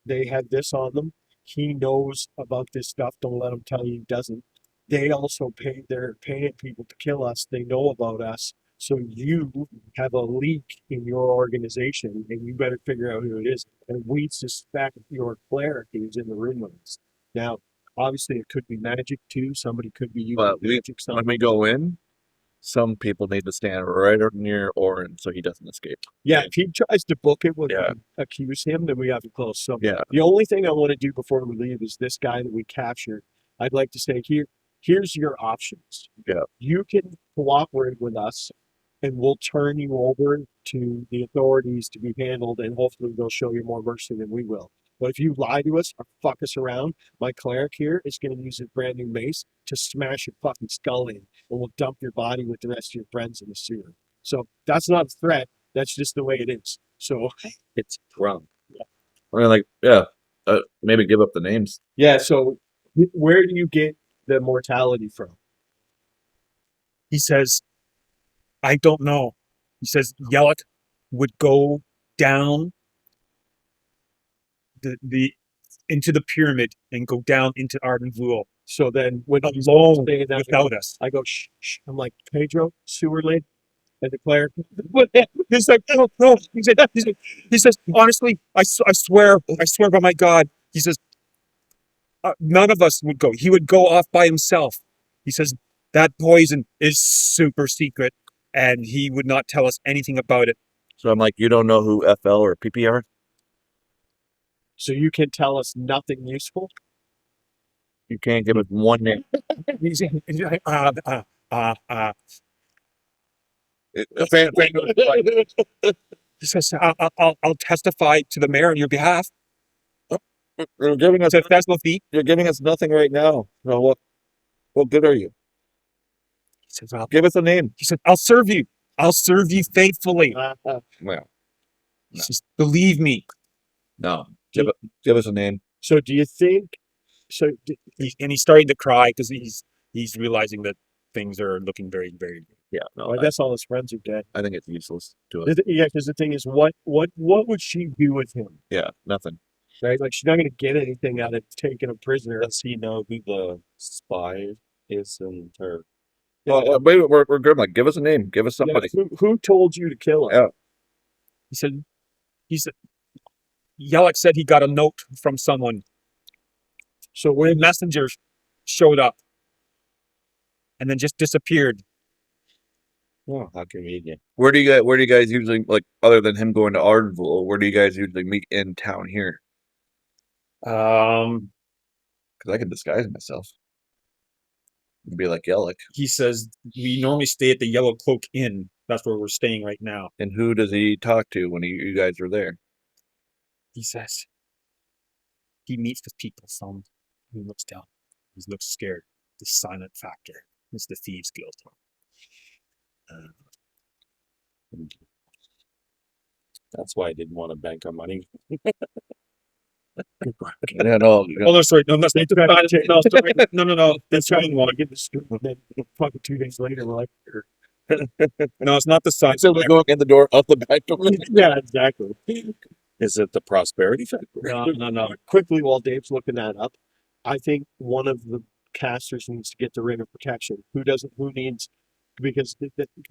they had this on them. He knows about this stuff. Don't let him tell you he doesn't. They also they're paying people to kill us. They know about us. So you have a leak in your organization and you better figure out who it is. And we suspect your cleric who's in the room with us. Now, obviously it could be magic too. Somebody could be using But magic. when we go in, some people need to stand right up near Orin so he doesn't escape. Yeah, if he tries to book it when Yeah. we accuse him, then we have to close. So Yeah. the only thing I want to do before we leave is this guy that we captured. I'd like to say here's your options. Yeah. You can cooperate with us and we'll turn you over to the authorities to be handled and hopefully they'll show you more mercy than we will. But if you lie to us or fuck us around, my cleric here is going to use his brand new mace to smash your fucking skull in and we'll dump your body with the rest of your friends in the sewer. So that's not a threat. That's just the way it is. So it's drunk. I mean, like, yeah, maybe give up the names. yeah. So where do you get the mortality from? He says, I don't know. He says Jellick would go down the into the pyramid and go down into Arden Vul So then when he's alone saying that, without us. I go shh, shh. I'm like Pedro, sewer lid, and the cleric. He's like, no. He says, honestly, I swear by my God. He says, none of us would go. He would go off by himself. He says, that poison is super secret and he would not tell us anything about it. So I'm like, you don't know who FL or PP are? So you can tell us nothing useful. You can't give us one name. He's he says, I'll testify to the mayor on your behalf. You're giving us To Thesmophy. you're giving us nothing right now. So what good are you? He says, Give us a name. he said, I'll serve you. I'll serve you faithfully. Well, He says, believe me. no. Give us a name. So do you think? So And he's starting to cry because he's realizing that things are looking very, very. Yeah, no. I guess all his friends are dead. I think it's useless to us. Yeah, because the thing is, what would she do with him? Yeah, nothing. Right? Like she's not going to get anything out of taking him prisoner. Does he know who the spy is in her? Wait, we're good. Like, give us a name. Give us Yeah, somebody. who told you to kill him? Yeah. He said, Jellick said he got a note from someone. So When when messengers showed up and then just disappeared. Oh, how convenient. Where do you guys usually, like, other than him going to Arden Vul, where do you guys usually meet in town here? Because I can disguise myself. And be like Jellick. He says we normally stay at the Yellow Cloak Inn. That's where we're staying right now. And who does he talk to when you guys are there? He says he meets with people. Some he looks down. He looks scared. The silent factor. It's the Thieves Guild. That's why I didn't want to bank our money. Yeah, no. Oh no, sorry, no, that's not no, sorry. No. that's trying to get the scoop, and then fucking 2 days later, we're like, No, it's not the sign. So we're going in the door out the back door. yeah, exactly. Is it the prosperity factor? No. Quickly, while Dave's looking that up, I think one of the casters needs to get the ring of protection. Who doesn't? Who needs? Because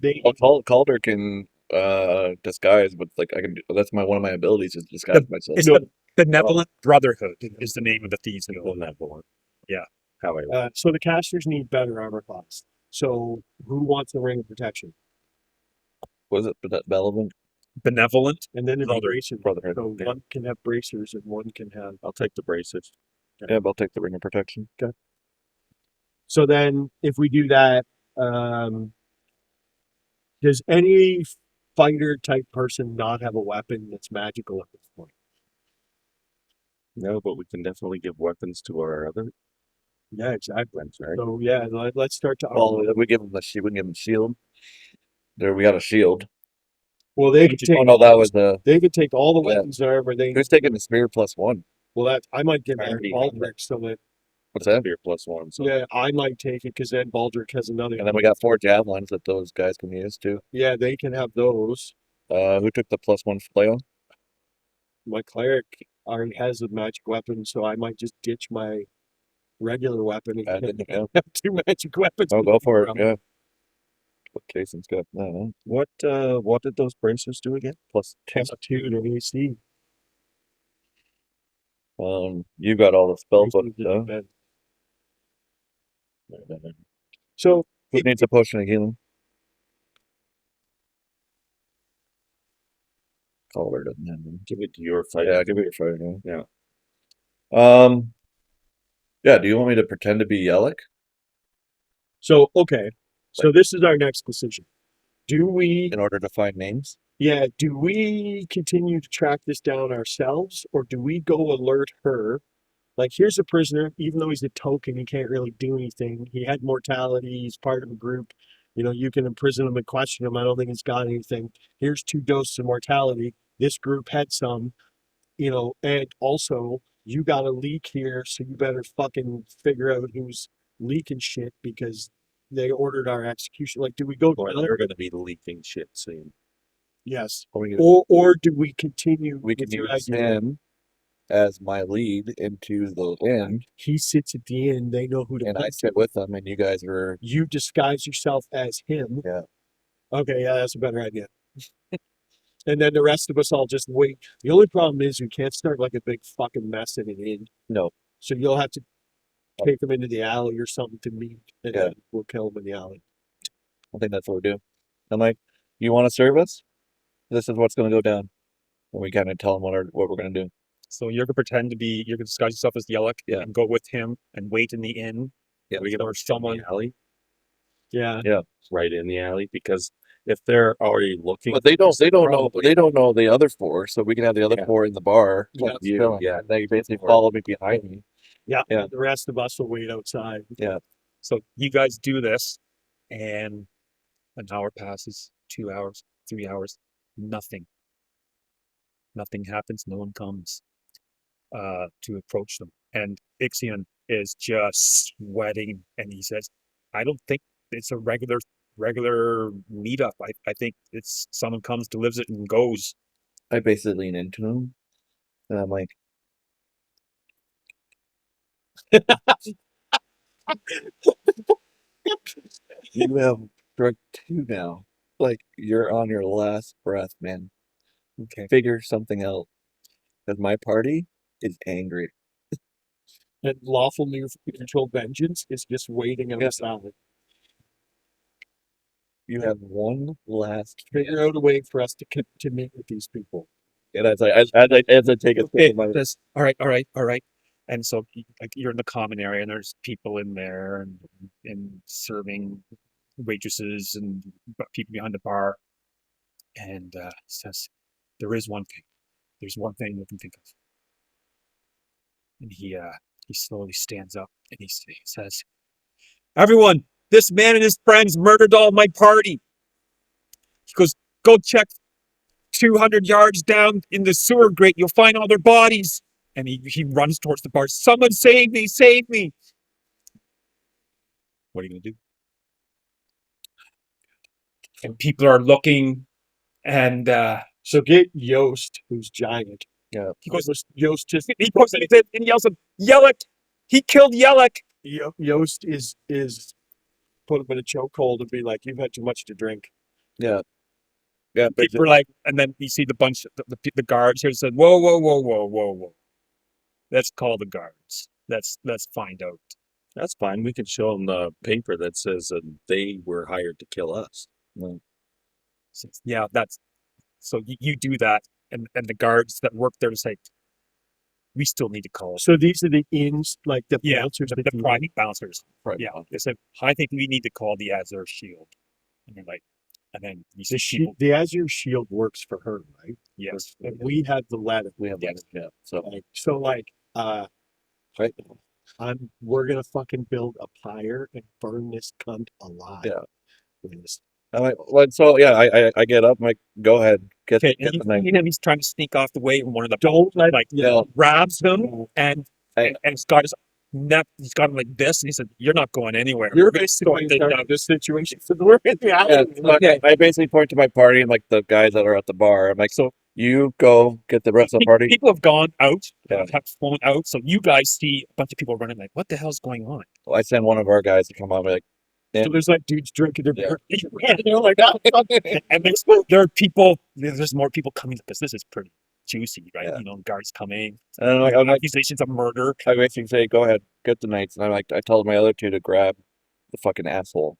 they Calder can disguise, but like I can. That's one of my abilities is disguise myself. It's the Benevolent Brotherhood is the name of the Thieves Guild. Benevolent. Yeah. How I so the casters need better armor class. So who wants the ring of protection? Was it that relevant? Benevolent. And then there's Brother- bracers. Brotherhood. So yeah. one can have bracers and one can have. I'll take the braces. Yeah, but I'll take the ring of protection. So then, if we do that, does any fighter type person not have a weapon that's magical at this point? No, but we can definitely give weapons to our other Yeah, exactly. friends, right? So yeah, let's start to. Well, we give him the shield. We give him shield. There, we got a shield. Well, they could take. Oh no, that was the. They could take all the Yeah. weapons there, but they. Who's taking the spear +1? Well, that I might give I that already to have Baldric so that. What's that? Beer +1. So Yeah, I might take it because then Baldric has another. And then we got 4 javelins that those guys can use too. Yeah, they can have those. Who took the +1 flail? My cleric already has a magic weapon, so I might just ditch my regular weapon and Yeah. have 2 magic weapons. Oh, go for it. From- Yeah. What Jason's got? I don't know. what did those braces do again? +2. Plus 2 to AC. You got all the spell book AC stuff. bed. So Who needs a potion of healing? Calder doesn't have one. Give it to your fight. Yeah, give it your fighter. Yeah. Yeah. Do you want me to pretend to be Jellick? So okay. So this is our next decision. Do we In order to find names? do we continue to track this down ourselves or do we go alert her? Like here's a prisoner, even though he's a token, he can't really do anything. He had mortality, he's part of a group. You know, you can imprison him and question him. I don't think he's got anything. Here's 2 doses of mortality. This group had some, you know, and also you got a leak here, so you better fucking figure out who's leaking shit because they ordered our execution. Like, do we go? Or they're going to be leaking shit soon. Yes. Or we, Or do we continue? we can with your use idea? him as my lead into the inn, He sits at the end. They know who to and put I sit with him, and you guys were. You disguise yourself as him. Yeah. Okay, yeah, that's a better idea. And then the rest of us all just wait. The only problem is we can't start like a big fucking mess at an inn. No. So you'll have to take them into the alley or something to meet, and Yeah. then we'll kill them in the alley. I think that's what we do. I'm like, you want to serve us? This is what's going to go down. And we kind of tell them what we're going to do. So you're gonna pretend to be. You're gonna disguise yourself as Jellick Yeah. and go with him and wait in the inn. Yeah. We can Or someone. in the alley, Yeah. right in the alley, because if they're already looking, But they don't know. probably- They don't know the other 4, so we can have the other Yeah. 4 in the bar. Yeah. just You, chilling, yeah. and they basically Or- follow me behind me. Yeah. Yeah. The rest of us will wait outside. So you guys do this, and an hour passes, 2 hours, 3 hours, nothing. Nothing happens. No one comes to approach them. And Ixion is just sweating, and he says, "I don't think it's a regular meetup. I think it's someone comes, delivers it, and goes." I basically lean into him, and I'm like, you have drug 2 now. Like, you're on your last breath, man. Okay. Figure something out. Because my party is angry. And lawful neutral vengeance is just waiting Yeah. outside. You have one last Figure out a way for us to meet with these people. And as I take a Okay, sip of my this, all right. And so like you're in the common area, and there's people in there, and serving waitresses and people behind the bar. And says, "There is one thing. There's one thing we can think of." And he slowly stands up and he says, "Everyone, this man and his friends murdered all my party." He goes, "Go check 200 yards down in the sewer grate. You'll find all their bodies." And he runs towards the bar. "Someone save me, save me." What are you going to do? And people are looking, and So get Yost, who's giant. he goes, Yost just he goes and he yells, "Jellick! He killed Jellick!" Yost is put him in a chokehold and be like, "You've had too much to drink." yeah. Yeah, but People are like, and then you see the bunch, the guards here said, "Whoa. Let's call the guards. Let's find out." That's fine. We can show them the paper that says they were hired to kill us. Yeah, that's so you do that, and the guards that work there say, we still need to call. So these are the inns, like the Yeah, bouncers the that you- private bouncers. Right. Yeah, they said, I think we need to call the Azure Shield, and they're like, and then you see people. the Azure Shield works for her, right? Yes, And we have the letter. We have Yes. yeah. So So like, right. we're gonna fucking build a pyre and burn this cunt alive. Yeah. With this. I'm like, well, so yeah, I get up. I'm like, go ahead, get okay, get and the you knife. see him. He's trying to sneak off the way, and one of the Don't let like Yeah. grabs him, and Hey. and he's got his neck. He's got him like this, and he said, "You're not going anywhere." You're We're gonna basically sort this out." this situation. So we're in the Yeah, alley. so I basically point to my party and like the guys that are at the bar. I'm like, So you go get the rest of the party. people have gone out, Yeah. have flown out. So you guys see a bunch of people running. Like, what the hell's going on? I send one of our guys to come on. Like, So there's like dudes drinking their Yeah. beer. And they're like, "Oh, fuck." And there are people. There's more people coming because this is pretty juicy, right? Yeah. You know, guards coming, and I'm like, accusations of murder. I basically say, go ahead, get the knights. And I'm like, I told my other two to grab the fucking asshole.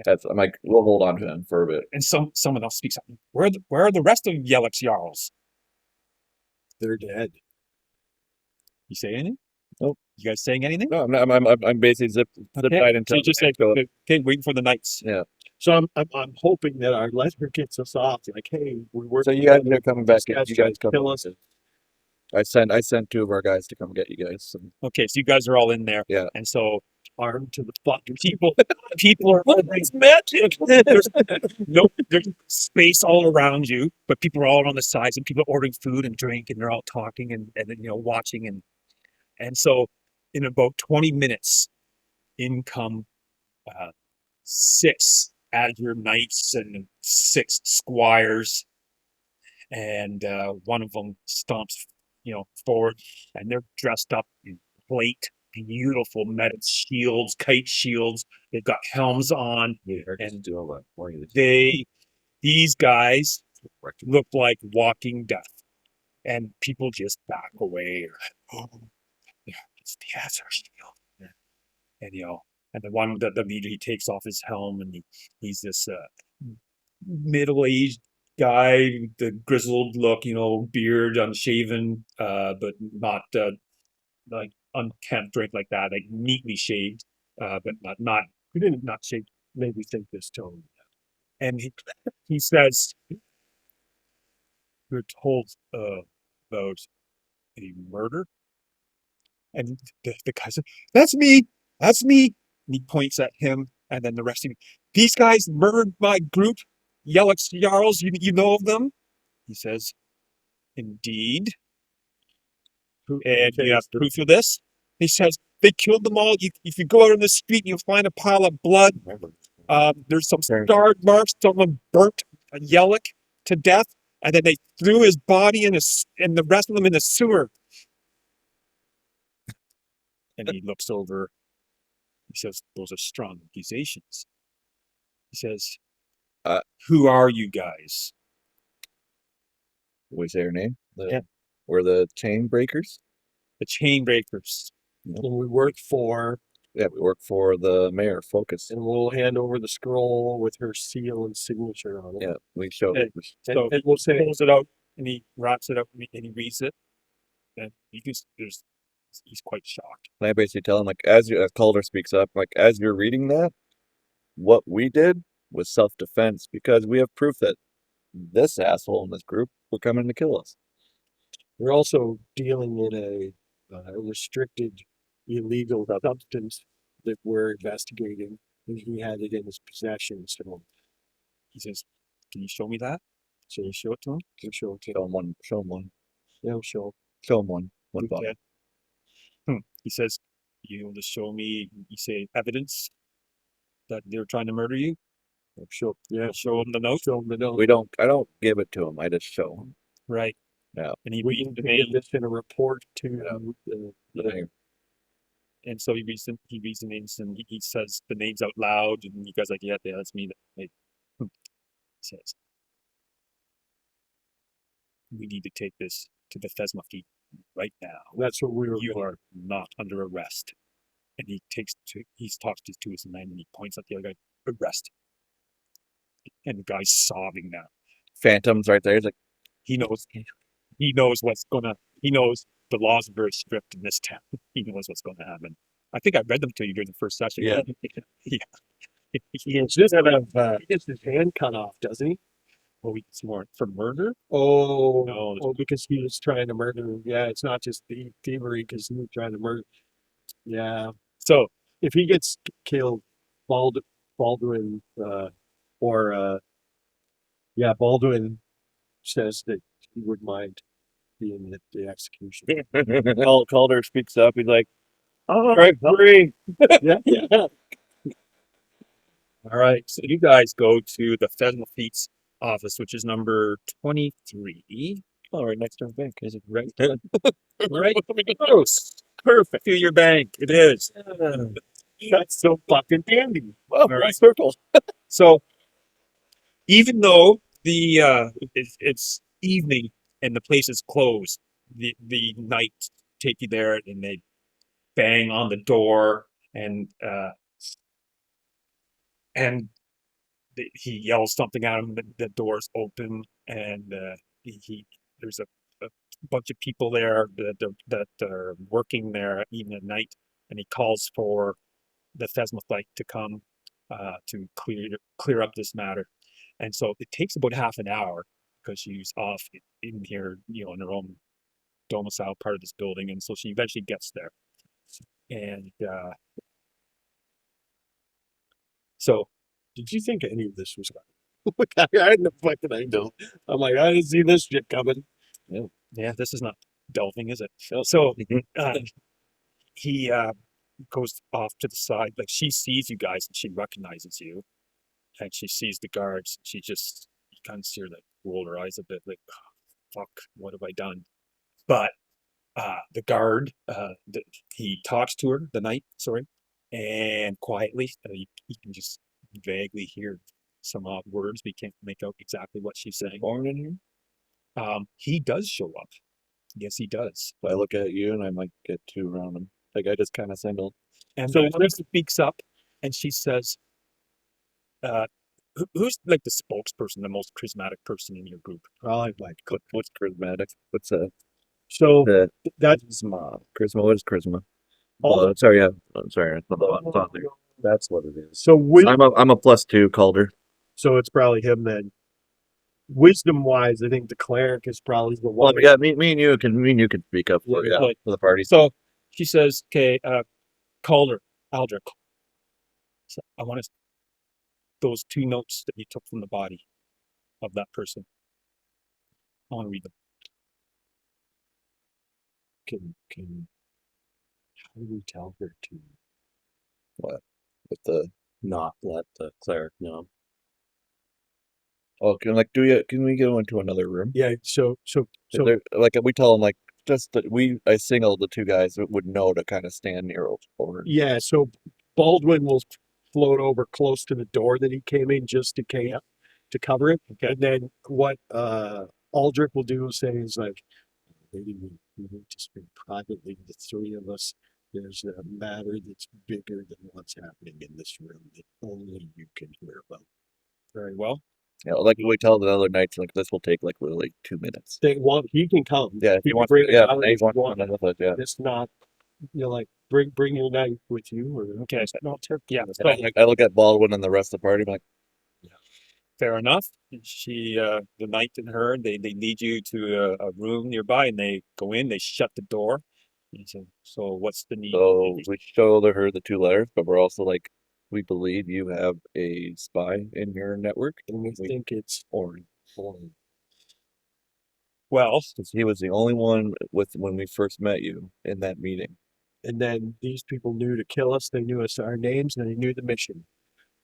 I'm like, we'll hold on to him for a bit. And someone else speaks up. Where are the rest of Jellick's Jarls? They're dead. You say anything? Nope. You guys saying anything? No, I'm basically zip Okay. tied So until you just say, Philip. okay, waiting for the knights. Yeah. So I'm hoping that our letter gets us off. Like, hey, we work. So you guys together. are coming back. This guy's You trying guys to come. kill us. I sent two of our guys to come get you guys. So, Okay, so you guys are all in there. Yeah. And so Armed to the fucking people are It's magic. there's space all around you, but people are all on the sides and people are ordering food and drink and they're all talking and watching and so in about 20 minutes in come 6 Azure Knights and 6 squires and one of them stomps forward and they're dressed up in plate, beautiful metal shields, kite shields. They've got helms on. And do all that for you. These guys look like walking death, and people just back away. Oh, yeah, it's the Azure Shield, and and the one the leader, he takes off his helm, and he's this middle-aged guy with the grizzled look, beard, unshaven, but not like unkempt, drink like that, like neatly shaved, but not We didn't not say made me think this tone. and he says, "We're told about a murder," and the guy said, "That's me, that's me." And he points at him, and then the rest of these guys murdered my group, Jellick's Jarls. You know of them? He says, "Indeed." And you have proof of this? He says, they killed them all. If you go out on the street, you'll find a pile of blood. There's some scarred marks. Someone burnt a Jellick to death, and then they threw his body and the rest of them in the sewer. And he looks over. He says, those are strong accusations. He says, who are you guys? we say your name. Yeah. We're the Chainbreakers. The Chainbreakers. And we work for, Yeah, we work for the mayor. Focus. and we'll hand over the scroll with her seal and signature on it. Yeah, we show. Okay. So And we'll say, pulls it out and he wraps it up and he reads it. And he's quite shocked. And I basically tell him, like, as Calder speaks up, like, as you're reading that, what we did was self-defense because we have proof that this asshole in this group were coming to kill us. we're also dealing in a restricted illegal substance that we're investigating, and he had it in his possession. So He says, can you show me that? so you show it to him. You show it to Show him one. Show him one. him. He'll show. Show him one. One bottle. Okay. He says, you able to show me, you say, evidence that they were trying to murder you? He'll show. Yeah. Show him the note. Show him the note. I don't give it to him. I just show him. Right. Yeah. And he We reads need the to name. give this in a report to the Yeah. And so he reads the names and he says the names out loud. And you guys are like, yeah, that's me. He says, we need to take this to the Thesmaki right now. That's what we were. You are not under arrest. and he talks to his men, and he points at the other guy, arrest. And the guy's sobbing now. Phantom's right there. He's like, He knows he knows the laws are very strict in this town. He knows what's gonna happen. I think I read them to you during the first session. Yeah. Yeah. He gets his hand cut off, doesn't he? Well, we it's more for murder. Oh, No. oh, because he was trying to murder. Yeah, it's not just thievery because he was trying to murder. Yeah. So If he gets killed, Baldwin, Baldwin says that he would mind being at the execution. Calder speaks up. He's like, Oh, "Strike three." yeah. all right, so you guys go to the Pheasant Feet's office, which is number 23. Oh, right next to our bank. Is it Right. Right. Close. Perfect. To your bank. It is. That's so fucking dandy. Well, right. circle. So even though it's evening and the place is closed, the knights take you there and they bang on the door and he yells something at him. The door's open and there's a bunch of people there that are working there even at night, and he calls for the Thesmothite to come to clear up this matter. And so it takes about half an hour because she's off in here, in her own domicile part of this building, and so she eventually gets there. And so Did you think any of this was coming? I had no fucking idea. I'm like, I didn't see this shit coming. yeah, this is not delving, is it? So Mhm. he goes off to the side, like she sees you guys and she recognizes you, and she sees the guards. She just, you kind of see her like roll her eyes a bit, like, "Oh, fuck, what have I done?" But the guard, he talks to her, the knight, sorry, and quietly, you can just vaguely hear some odd words, but you can't make out exactly what she's saying. Born in here. He does show up. Yes, he does. I look at you and I might get two around him. Like I just kind of singled. And So so one speaks up and she says, who's like the spokesperson, the most charismatic person in your group? Probably like, What's charismatic? What's so the that's charisma? Charisma. What is charisma? all. Oh, sorry. Yeah. I'm sorry. It's not there. That's what it is. So I'm a +2 Calder. so it's probably him then. Wisdom wise, I think the cleric is probably the Well, one. yeah, me and you can speak up for Yeah, for the party. So she says, okay, Calder, Aldrich. So I want those 2 notes that you took from the body of that person. I want to read them. Can how do we tell her to With the Not let the cleric know. can we go into another room? Yeah, so Like we tell them like just that I signal the 2 guys that would know to kind of stand near over. yeah, so Baldwin will float over close to the door that he came in just to cover it. Okay. And then what Aldrich will do is say is like, lady, we need to speak privately, the 3 of us. There's a matter that's bigger than what's happening in this room that only you can hear about. Very well. Yeah, like we tell the other knights, like this will take like literally 2 minutes. He can come. Yeah, if He you can want, bring it yeah, out he if you wants want. one with us, yeah. It's not, like bring your knife with you or Okay. No, yeah. And So I look at Baldwin and the rest of the party, I'm like, fair enough. She, the knight and her, they lead you to a room nearby, and they go in. They shut the door. And so what's the need? so we show her the 2 letters, but we're also like, we believe you have a spy in your network. and we think it's Orin. Well, Because he was the only one when we first met you in that meeting. and then these people knew to kill us. They knew us our names and they knew the mission.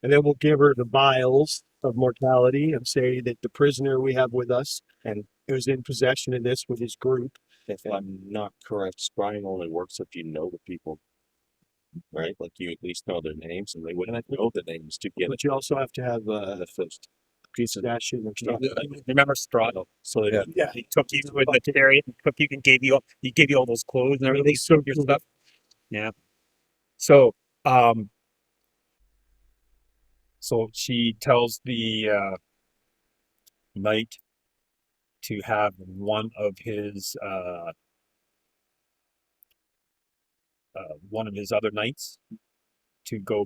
And then we'll give her the vials of mortality and say that the prisoner we have with us and who's in possession of this with his group. If I'm not correct, spying only works if you know the people, right? Like you at least know their names, and they wouldn't know the names to get But you also have to have the first piece of possession or something. remember Strato? So Yeah. Yeah. he took you to the area, took you and gave you all those clothes and everything, So your cool. stuff. Yeah. So, so she tells the knight to have one of his other knights to go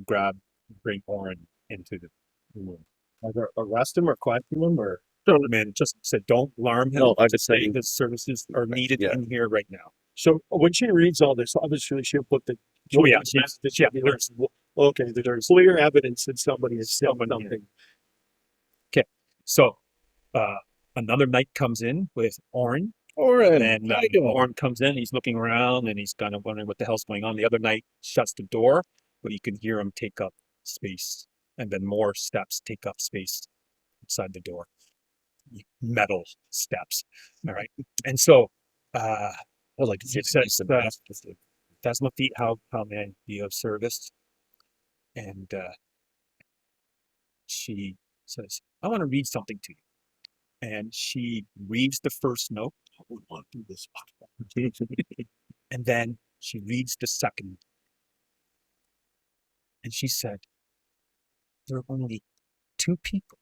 bring Orin into the room. Either arrest him or question him or Man, just said don't alarm him. No, I just just say saying- his services are needed Yeah. in here right now. so when she reads all this, obviously she'll put the Oh yeah, there's okay, there's clear evidence that somebody has said Somebody- something. So another knight comes in with Orin. Orin, And how you doing? Orin comes in, he's looking around and he's kind of wondering what the hell's going on. The other knight shuts the door, but you can hear him take up space. And then more steps take up space inside the door. Metal steps. All right. And so I'd like to He see says, some that's my feet, how may I be of service? And she says, I want to read something to you. And she reads the first note. I would want to do this. And then she reads the second. And she said, there are only 2 people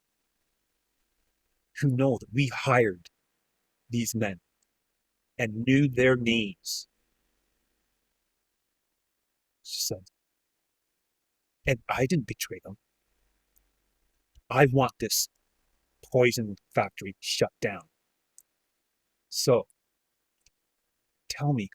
who know that we hired these men and knew their names. She said, and I didn't betray them. I want this poison factory shut down. So tell me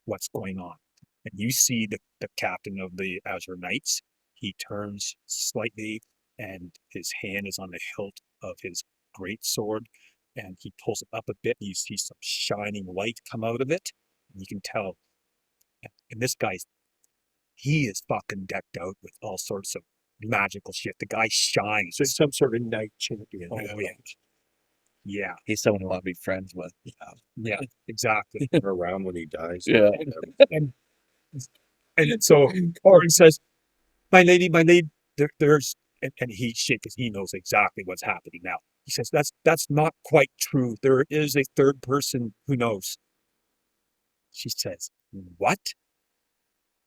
what's going on. And you see the captain of the Azure Knights. He turns slightly and his hand is on the hilt of his great sword. And he pulls it up a bit. And you see some shining light come out of it. And you can tell. And this guy's, he is fucking decked out with all sorts of magical shit. The guy shines. So it's some sort of knight champion. Oh, yeah. Yeah, He's someone I want to be friends with. yeah, exactly. around when he dies. Yeah. And so Orin says, my lady, there's, and he shakes, he knows exactly what's happening now. He says, that's not quite true. There is a third person who knows. She says, what?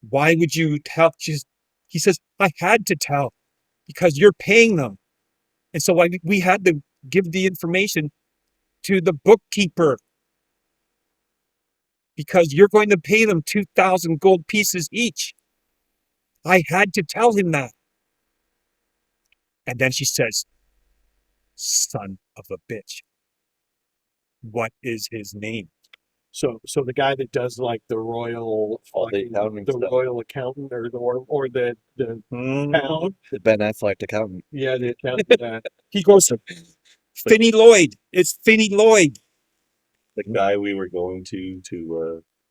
Why would you tell? He says, I had to tell because you're paying them. And so we had to give the information to the bookkeeper because you're going to pay them 2,000 gold pieces each. I had to tell him that. And then she says, son of a bitch. What is his name? So the guy that does like the royal All the fucking- accounting the stuff. royal accountant or the Hmm. pound. The Ben Affleck accountant. Yeah, the accountant. He goes, Finney Lloyd. It's Finney Lloyd. The guy we were going to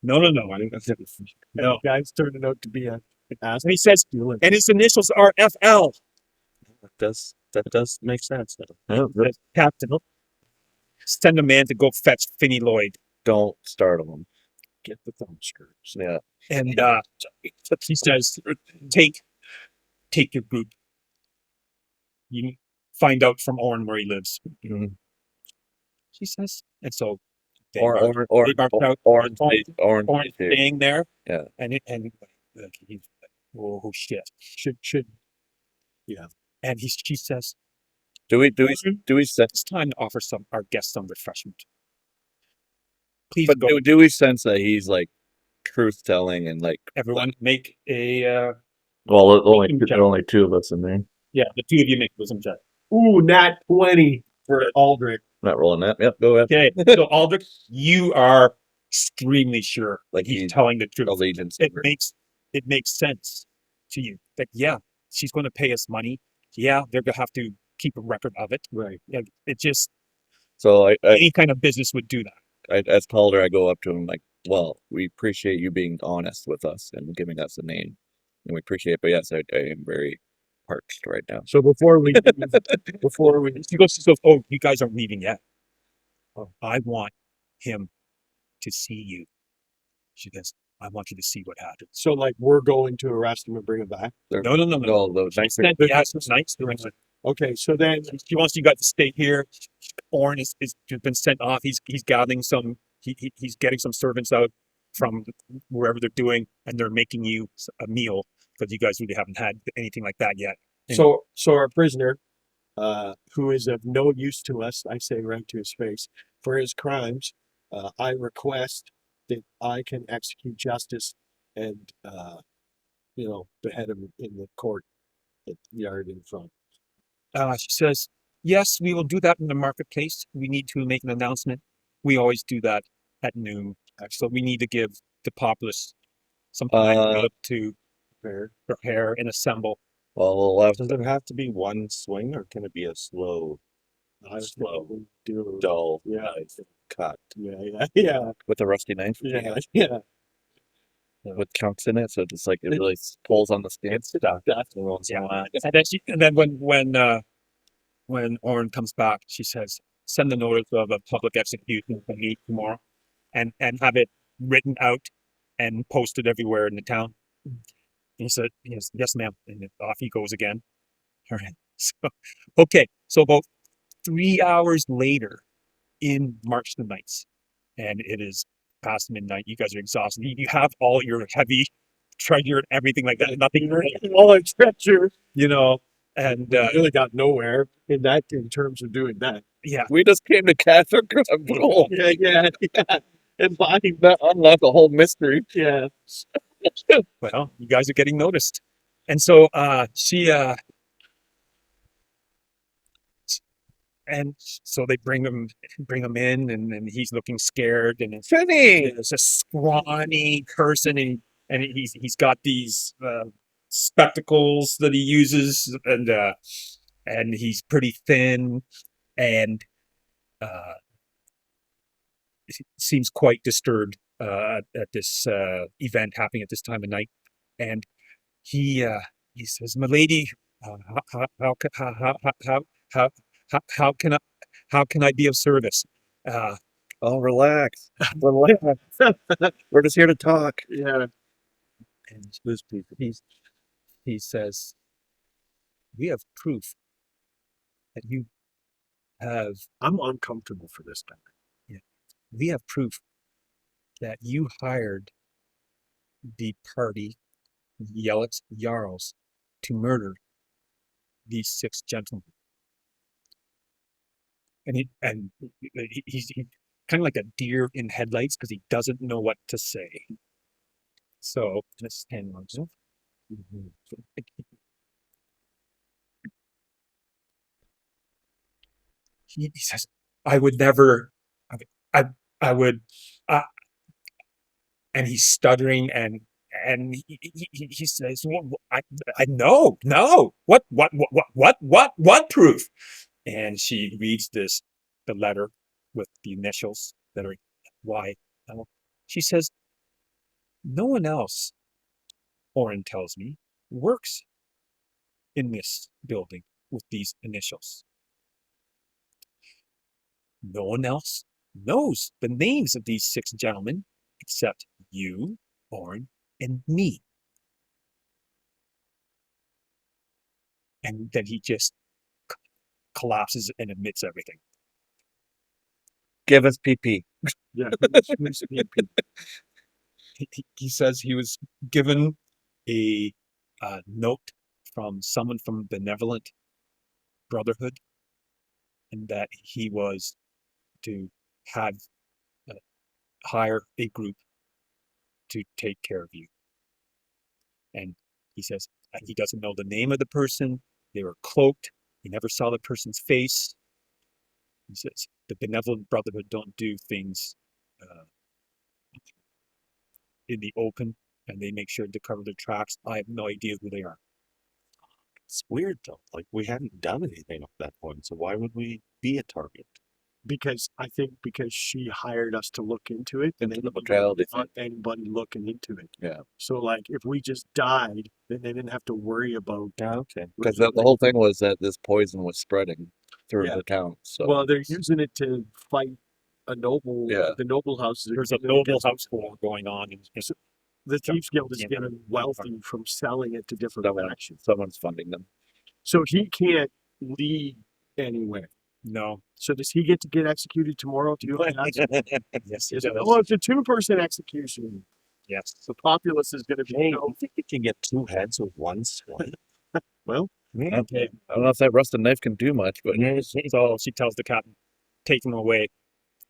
No. The guy's turning out to be a ass. And he says, and his initials are FL. that does make sense now. Says, Captain, send a man to go fetch Finney Lloyd. Don't startle him. Get the thumb screws. Yeah. And he says, take your group. You find out from Orin where he lives. Mhm. She says, and so they Or march- or they march out. Orange Orin Orange staying there. Yeah. And like, he's like, oh shit. Should And she says, Do we sense? it's time to offer our guests some refreshment. Please But go. do we sense that he's like truth telling and like? Everyone make a Well, Wisdom check. there are only 2 of us in there. yeah, the 2 of you make a wisdom check. ooh, nat 20 for Aldrich. Not rolling that. Yep, go ahead. Okay, so Aldrich, you are extremely sure Like he's he's telling the truth. Allegiance. It makes sense to you. Like, yeah, she's going to pay us money. Yeah, they're going to have to keep a record of it. Right. Yeah, it just So any kind of business would do that. as Calder, I go up to him like, well, we appreciate you being honest with us and giving us a name, and we appreciate it. But yes, I am very parched right now. So before we She goes, oh, you guys aren't leaving yet. Oh, I want him to see you. She goes, I want you to see what happened. so like we're going to arrest him and bring him back. They're- No. No, those She nice said, yeah, it's nice. Okay, so then She wants you guys to stay here. Orin is been sent off. He's gathering some. He's getting some servants out. from wherever they're doing, and they're making you a meal because you guys really haven't had anything like that yet. So our prisoner, who is of no use to us, I say right to his face, for his crimes, I request that I can execute justice and, behead him in the court at the yard in front. She says, yes, we will do that in the marketplace. We need to make an announcement. We always do that at noon. So we need to give the populace some time to prepare and assemble. Well, we'll have Does it have to be one swing, or can it be a slow, Slow, do, dull yeah, cut? yeah, with a rusty knife. yeah. With chunks in it, so it's like it really pulls on the skin. Stuff. That's the once in a while. And then when Oren comes back, she says, send the notice of a public execution for me tomorrow, and have it written out and posted everywhere in the town. And he said, yes, ma'am. And off he goes again. All right. So, okay. So about 3 hours later in March the Nights, and it is past midnight. You guys are exhausted. You have all your heavy treasure and everything like that. Nothing, All our treasure. and We really got nowhere in terms of doing that. yeah. We just came to Catherine gold. Yeah. And buying That unlocked the whole mystery. yeah. Well, you guys are getting noticed. And so so they bring him in, and he's looking scared, and it's a scrawny person, and he's got these spectacles that he uses, and he's pretty thin, and seems quite disturbed at this event happening at this time of night. And he says, "My lady, how can I be of service?" Oh, relax. Relax. We're just here to talk. Yeah. And he says, "We have proof that you have. I'm uncomfortable for this guy. We have proof that you hired the party, Jellick's Jarls, to murder these 6 gentlemen." And he's kind of like a deer in headlights because he doesn't know what to say. So let's hang on. He says, "I would never. I would." And he's stuttering, and he says, "Well, I know, no. What proof?" And she reads the letter with the initials that are Y. She says, "No one else," Oren tells me, "works in this building with these initials. No one else knows the names of these 6 gentlemen except you, Oren, and me." And then he just collapses and admits everything. Give us PP. Yeah. He says he was given a note from someone from Benevolent Brotherhood, and that he was to hire a group to take care of you. And he says he doesn't know the name of the person. They were cloaked. He never saw the person's face. He says the Benevolent Brotherhood don't do things in the open, and they make sure to cover their tracks. I have no idea who they are. It's weird though. Like, we hadn't done anything at that point, so why would we be a target? Because she hired us to look into it, and Into they the betrayal didn't want anybody looking into it. Yeah. So like, if we just died, then they didn't have to worry about. Yeah, okay. Because the whole thing was that this poison was spreading through Yeah. the town. So Well, they're using it to fight a noble. Yeah. The noble house. There's a noble house war going on. The Thieves Guild is Yeah. getting wealthy from selling it to different factions. someone's funding them. So he can't lead anyway. No. So does he get to get executed tomorrow too? Yes, he Is it, does. oh, it's a 2-person execution. Yes. The populace is going to be. Hey, you think you can get 2 heads with one swipe? Well, Okay. I don't know if that rusted knife can do much, but So she tells the captain, take him away.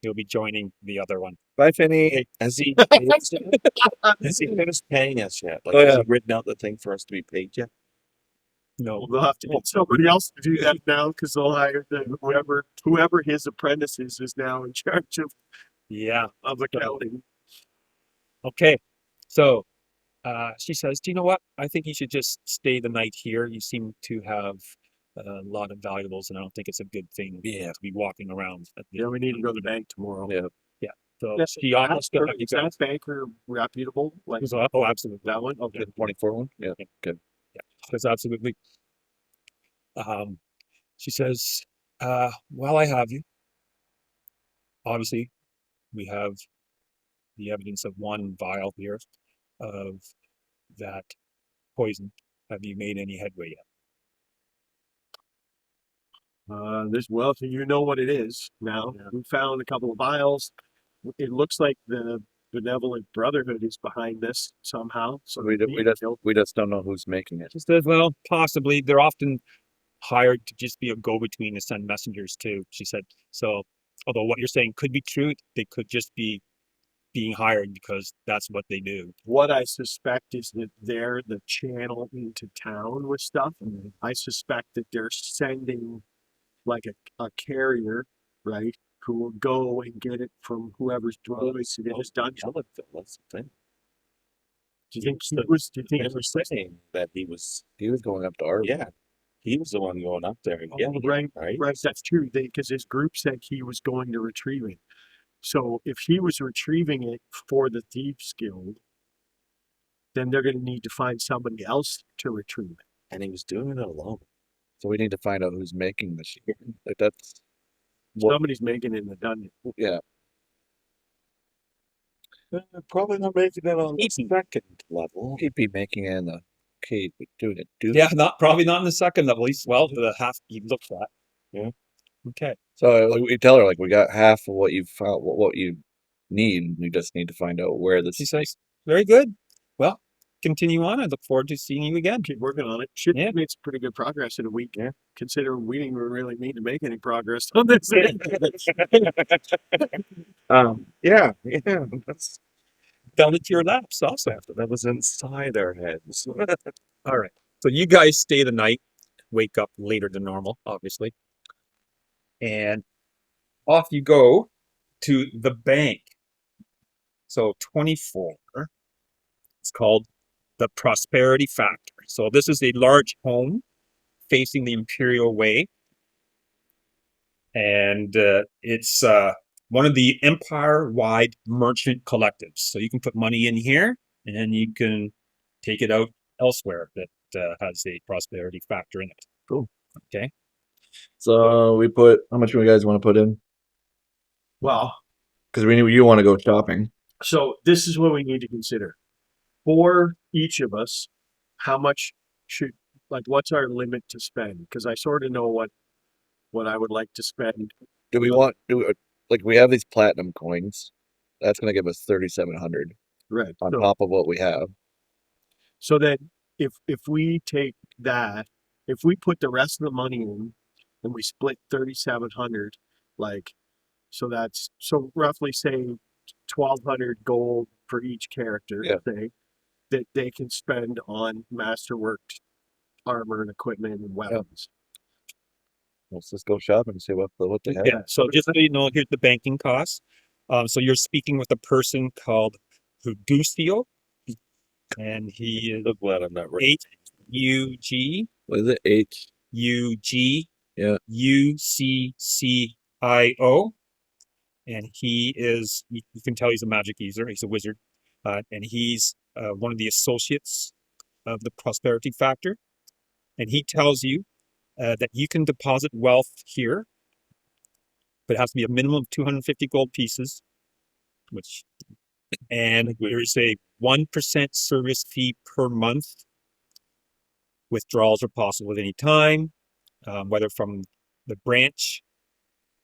He'll be joining the other one. bye, Finny. Hey, has he finished paying us yet? Like, Oh, has yeah. he written out the thing for us to be paid yet? No. they'll have to get somebody else to do that now because they'll hire whoever his apprentice is now in charge Yeah. of accounting. Okay. So she says, do you know what? I think you should just stay the night here. You seem to have a lot of valuables, and I don't think it's a good thing to be walking around. Yeah, we need to go to the bank tomorrow. Yeah. So Yeah, she offers to have you Is that guys. banker reputable? Like Oh, absolutely. that one? Okay. The 24 one? Yeah. Good. Because absolutely. She says, while I have you, obviously, we have the evidence of one vial here of that poison. Have you made any headway yet? Well, so you know what it is now. We found a couple of vials. It looks like the benevolent brotherhood is behind this somehow. So We just don't know who's making it. She says, well, possibly. They're often hired to just be a go-between to send messengers too, she said. So, although what you're saying could be true, they could just be being hired because that's what they do. What I suspect is that they're the channel into town with stuff. I suspect that they're sending like a carrier, right, who will go and get it from whoever's voice it is done. Jellick, that's the thing. Do you think he was? Do you think They he were was? saying that he was, going up to Arden. yeah, he was the one going up there and getting it, right, right? right. That's true. Because his group said he was going to retrieve it. So if he was retrieving it for the Thieves Guild, then they're going to need to find somebody else to retrieve it. And he was doing it alone. So we need to find out who's making the shit. Like that's what, Somebody's making it in the dungeon. yeah. Probably not making it on the second level. He'd be making it in the cave, but doing it. Yeah, probably not in the second level. At least, well, the half you looked at. Yeah. Okay. So like, we tell her like we got half of what you found, what you need. We just need to find out where this. She says, very good. Well, continue on. I look forward to seeing you again. Keep working on it. Should Yeah. made some pretty good progress in a week. Yeah. Considering we didn't even really need to make any progress on this. Yeah, that's Fell into your laps also. that was inside our heads. All right. So you guys stay the night, wake up later than normal, obviously. And off you go to the bank. So 24. It's called the Prosperity Factor. So this is a large home facing the Imperial Way. And it's one of the empire-wide merchant collectives. So you can put money in here and then you can take it out elsewhere that has a prosperity factor in it. Cool. Okay. So we put, how much do you guys want to put in? Well, Because you want to go shopping. so this is what we need to consider. For each of us, how much what's our limit to spend? Because I sort of know what I would like to spend. Do we want like we have these platinum coins? That's gonna give us 3,700 Right. on So, top of what we have. so then if we take that, if we put the rest of the money in and we split 3,700, so that's roughly say 1,200 gold for each character, Yeah. say, that they can spend on masterworked armor and equipment and weapons. Let's just go shopping and see what they have. Yeah. So just so you know, here's the banking costs. So you're speaking with a person called Hugusio, and he is I'm glad I'm not right. HUG What is it? H. UG Yeah. UCCIO, and he is, you can tell he's a magic user, he's a wizard, and he's one of the associates of the Prosperity Factor, and he tells you that you can deposit wealth here, but it has to be a minimum of 250 gold pieces, and there's a 1% service fee per month. Withdrawals are possible at any time, whether from the branch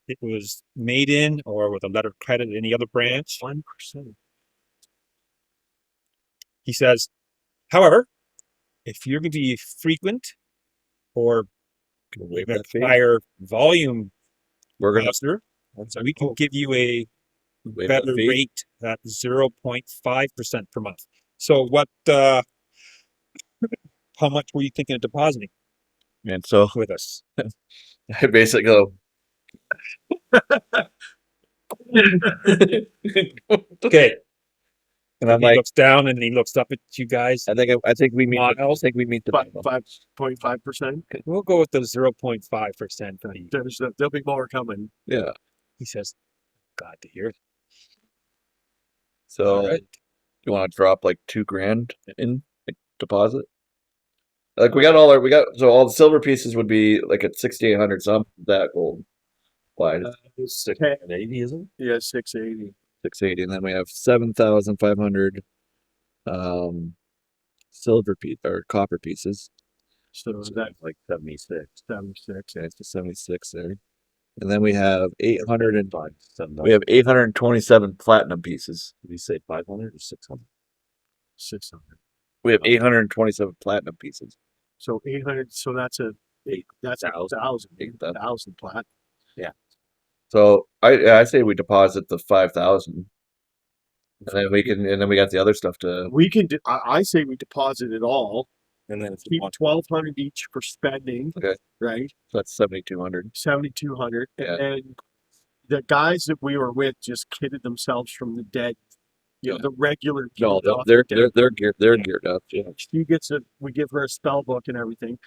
it was made in or with a letter of credit in any other branch. 1%. He says, however, if you're going to be frequent or waive even that fee. higher volume We're gonna investor, so we can give you a waive that better fee. rate at 0.5% per month. So what, how much were you thinking of depositing And so with us? I basically go, Okay. and I'm He like, looks down and he looks up at you guys. I think we meet. I Miles? think we meet the minimum. 5.5%. We'll go with the 0.5% fee. There'll be more coming. Yeah. He says, glad to hear it. So All right. you want to drop like $2,000 in deposit? Like we got all the silver pieces would be like at 6,800 some that gold. Why? 680, isn't it? Yeah, 680. 680, and then we have 7,500 silver piece or copper pieces. So So that's that's like 76. 76. Okay, it's 76 there. And then we have 800 and Five, 700. we have 827 platinum pieces. Did you say 500 or 600? 600. We have 827 platinum pieces. So 800. So that's a 8,000. 1,000 plat. So I say we deposit the 5,000, and then we got the other stuff to. We can. I say we deposit it all. And then if you Keep want 1,200 each for spending. Okay. Right. So that's 7,200. 7,200. Yeah. And then the guys that we were with just kidded themselves from the dead. You know, Yeah. the regular. No, kid off they're the dead. geared up. Yeah. She gets we give her a spell book and everything.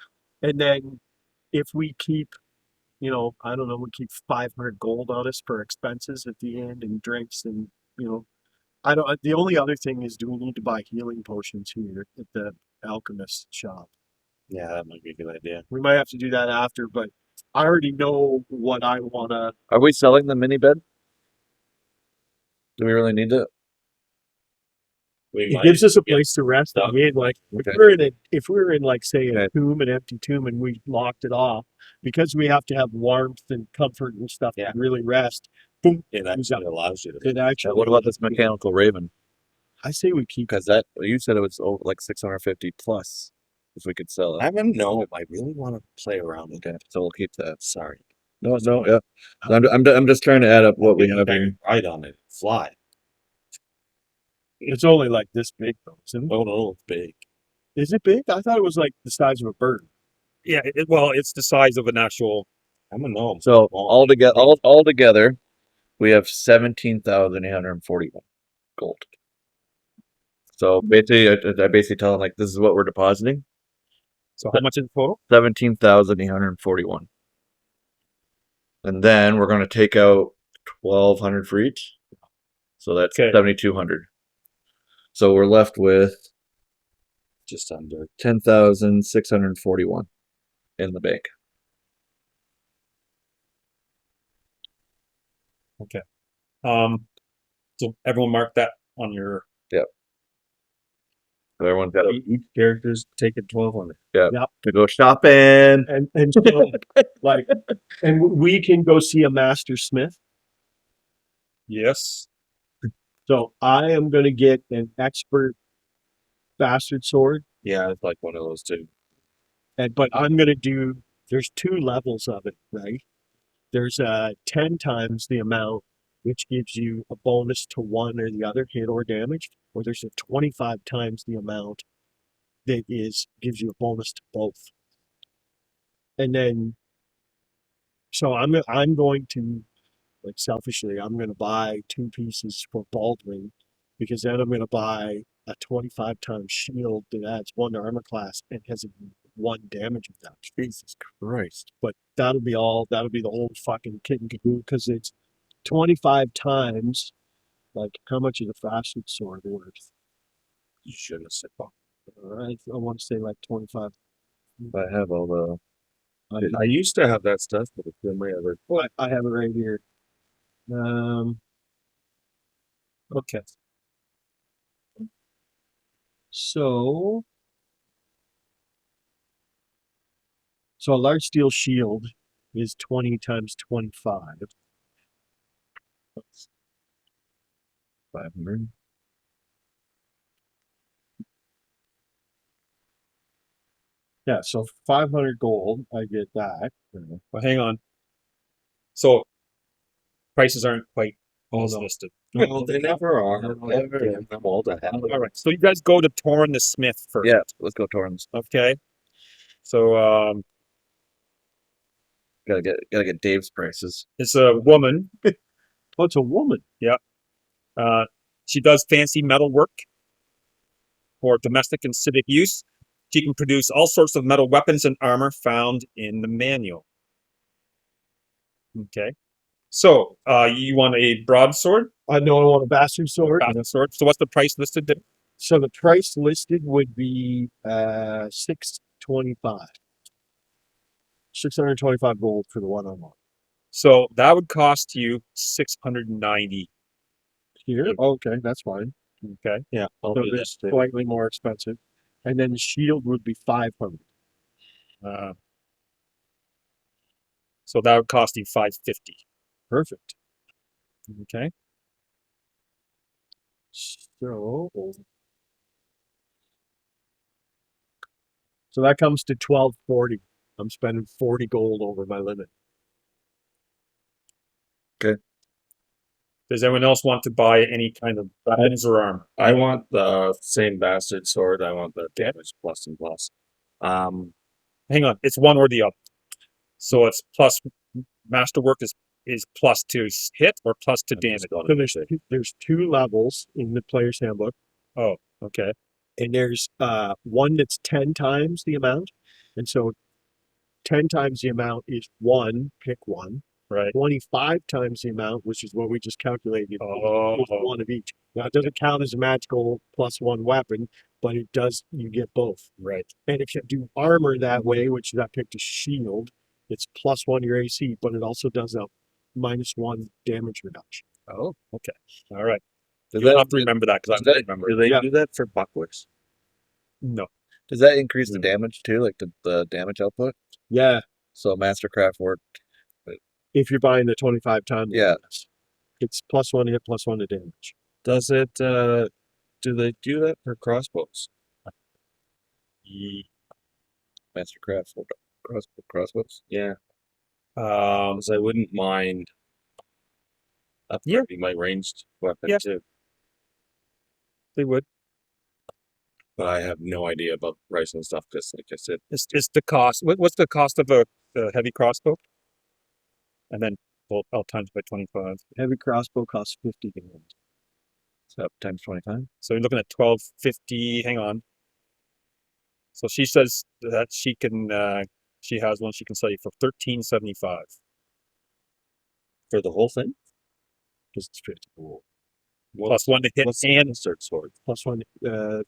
And then if we keep, I don't know, we keep 500 gold on us for expenses at the end and drinks and, the only other thing is, do we need to buy healing potions here at the alchemist shop? Yeah, that might be a good idea. We might have to do that after, but I already know what I want to. Are we selling the mini bed? Do we really need it? We It might gives us a get place to rest. stuff. Again, like Okay. if we were in like say a Okay. tomb, an empty tomb, and we locked it off because we have to have warmth and comfort and stuff Yeah. to really rest. Boom! It actually allows you to. It actually. What about this mechanical raven? I say we keep. Because that you said it was over like 650 plus if we could sell it. I don't know if I really want to play around with Okay, it. so we'll keep that. Sorry. No, yeah. I'm just trying to add up what we have here. Right on it. Fly. It's only like this big though, isn't it? Oh no, it's big. Is it big? I thought it was like the size of a bird. Yeah, well, it's the size of an actual. I'm a gnome. So all together, we have 17,841 gold. So basically, I basically tell them like this is what we're depositing. So how much is the total? 17,841. And then we're going to take out 1,200 for each. So that's Okay. 7,200. So we're left with Just under. 10,641 in the bank. So everyone mark that on your. So everyone's got Each character's taking 1,200. to go shopping. And so, like, and we can go see a master smith. Yes. So I am going to get an expert bastard sword, Yeah, it's like one of those two. but I'm going to do. There's 2 levels of it, right? There's 10 times the amount, which gives you a bonus to one or the other hit or damage, or there's a 25 times the amount that gives you a bonus to both. And then, so I'm going to, like, selfishly, I'm going to buy 2 pieces for Baldwin, because then I'm going to buy a 25 times shield that adds 1 to armor class and has 1 damage reduction. Jesus Christ. But that'll be the whole fucking kit and caboodle, because it's 25 times, like, how much is a bastard sword worth? You shouldn't have said that. I want to say like 25. I have all the. I used to have that stuff, but it's been my other. Well, I have it right here. Okay. So a large steel shield is 20 times 25. 500. Yeah, so 500 gold, I get that. Well, hang on. So prices aren't quite Oh, as no. listed. Well, they never are. Never. Damn them all to hell. All right. So you guys go to Torn the Smith first. Yeah, let's go Torrens. Okay. So Gotta get Dave's prices. it's a woman. Oh, it's a woman. She does fancy metal work for domestic and civic use. She can produce all sorts of metal weapons and armor found in the manual. Okay. So you want a broadsword? I know I want a bastard sword. Broadsword. So what's the price listed there? So the price listed would be 625. 625 gold for the one I want. So that would cost you 690. Here? Okay, that's fine. Okay. Yeah, I'll So do this this. slightly more expensive. And then the shield would be 500. So that would cost you 550. Perfect. Okay. So that comes to 1240. I'm spending 40 gold over my limit. Does anyone else want to buy any kind of weapons or armor? I want the same bastard sword. I want the damage plus and plus. Hang on. It's one or the other. So it's plus masterwork is plus to hit or plus to damage. So there's two levels in the player's handbook. Oh, okay. And there's one that's 10 times the amount. And so 10 times the amount is one, pick one. Right. 25 times the amount, which is what we just calculated, Oh. is one of each. Now it doesn't count as a magical plus one weapon, but it does, you get both. Right. And if you do armor that way, which I picked a shield, it's plus one your AC, but it also does a -1 damage reduction. Oh, okay. All right. Does You'll that, have to remember that because I does don't that- remember. Do they Yeah. do that for bucklers? No. does that increase the damage too, like the damage output? Yeah, So Mastercraft work. if you're buying the 25 times. Yeah. It's plus one to hit, plus one to damage. Does it? Do they do that for crossbows? Mastercraft crossbows. Yeah, Um, because I wouldn't mind upgrading my ranged weapon Yeah. too, they would. but I have no idea about the price and stuff. Because, like I said, It's the cost. What's the cost of a heavy crossbow? And then I'll times by 25. Heavy crossbow costs 50 gold. So times 25. So you're looking at 1250. Hang on. So she says that she can. She has one she can sell you for 1375. for the whole thing, Because it's 50 gold. Plus one to hit what's the and insert sword? Plus one,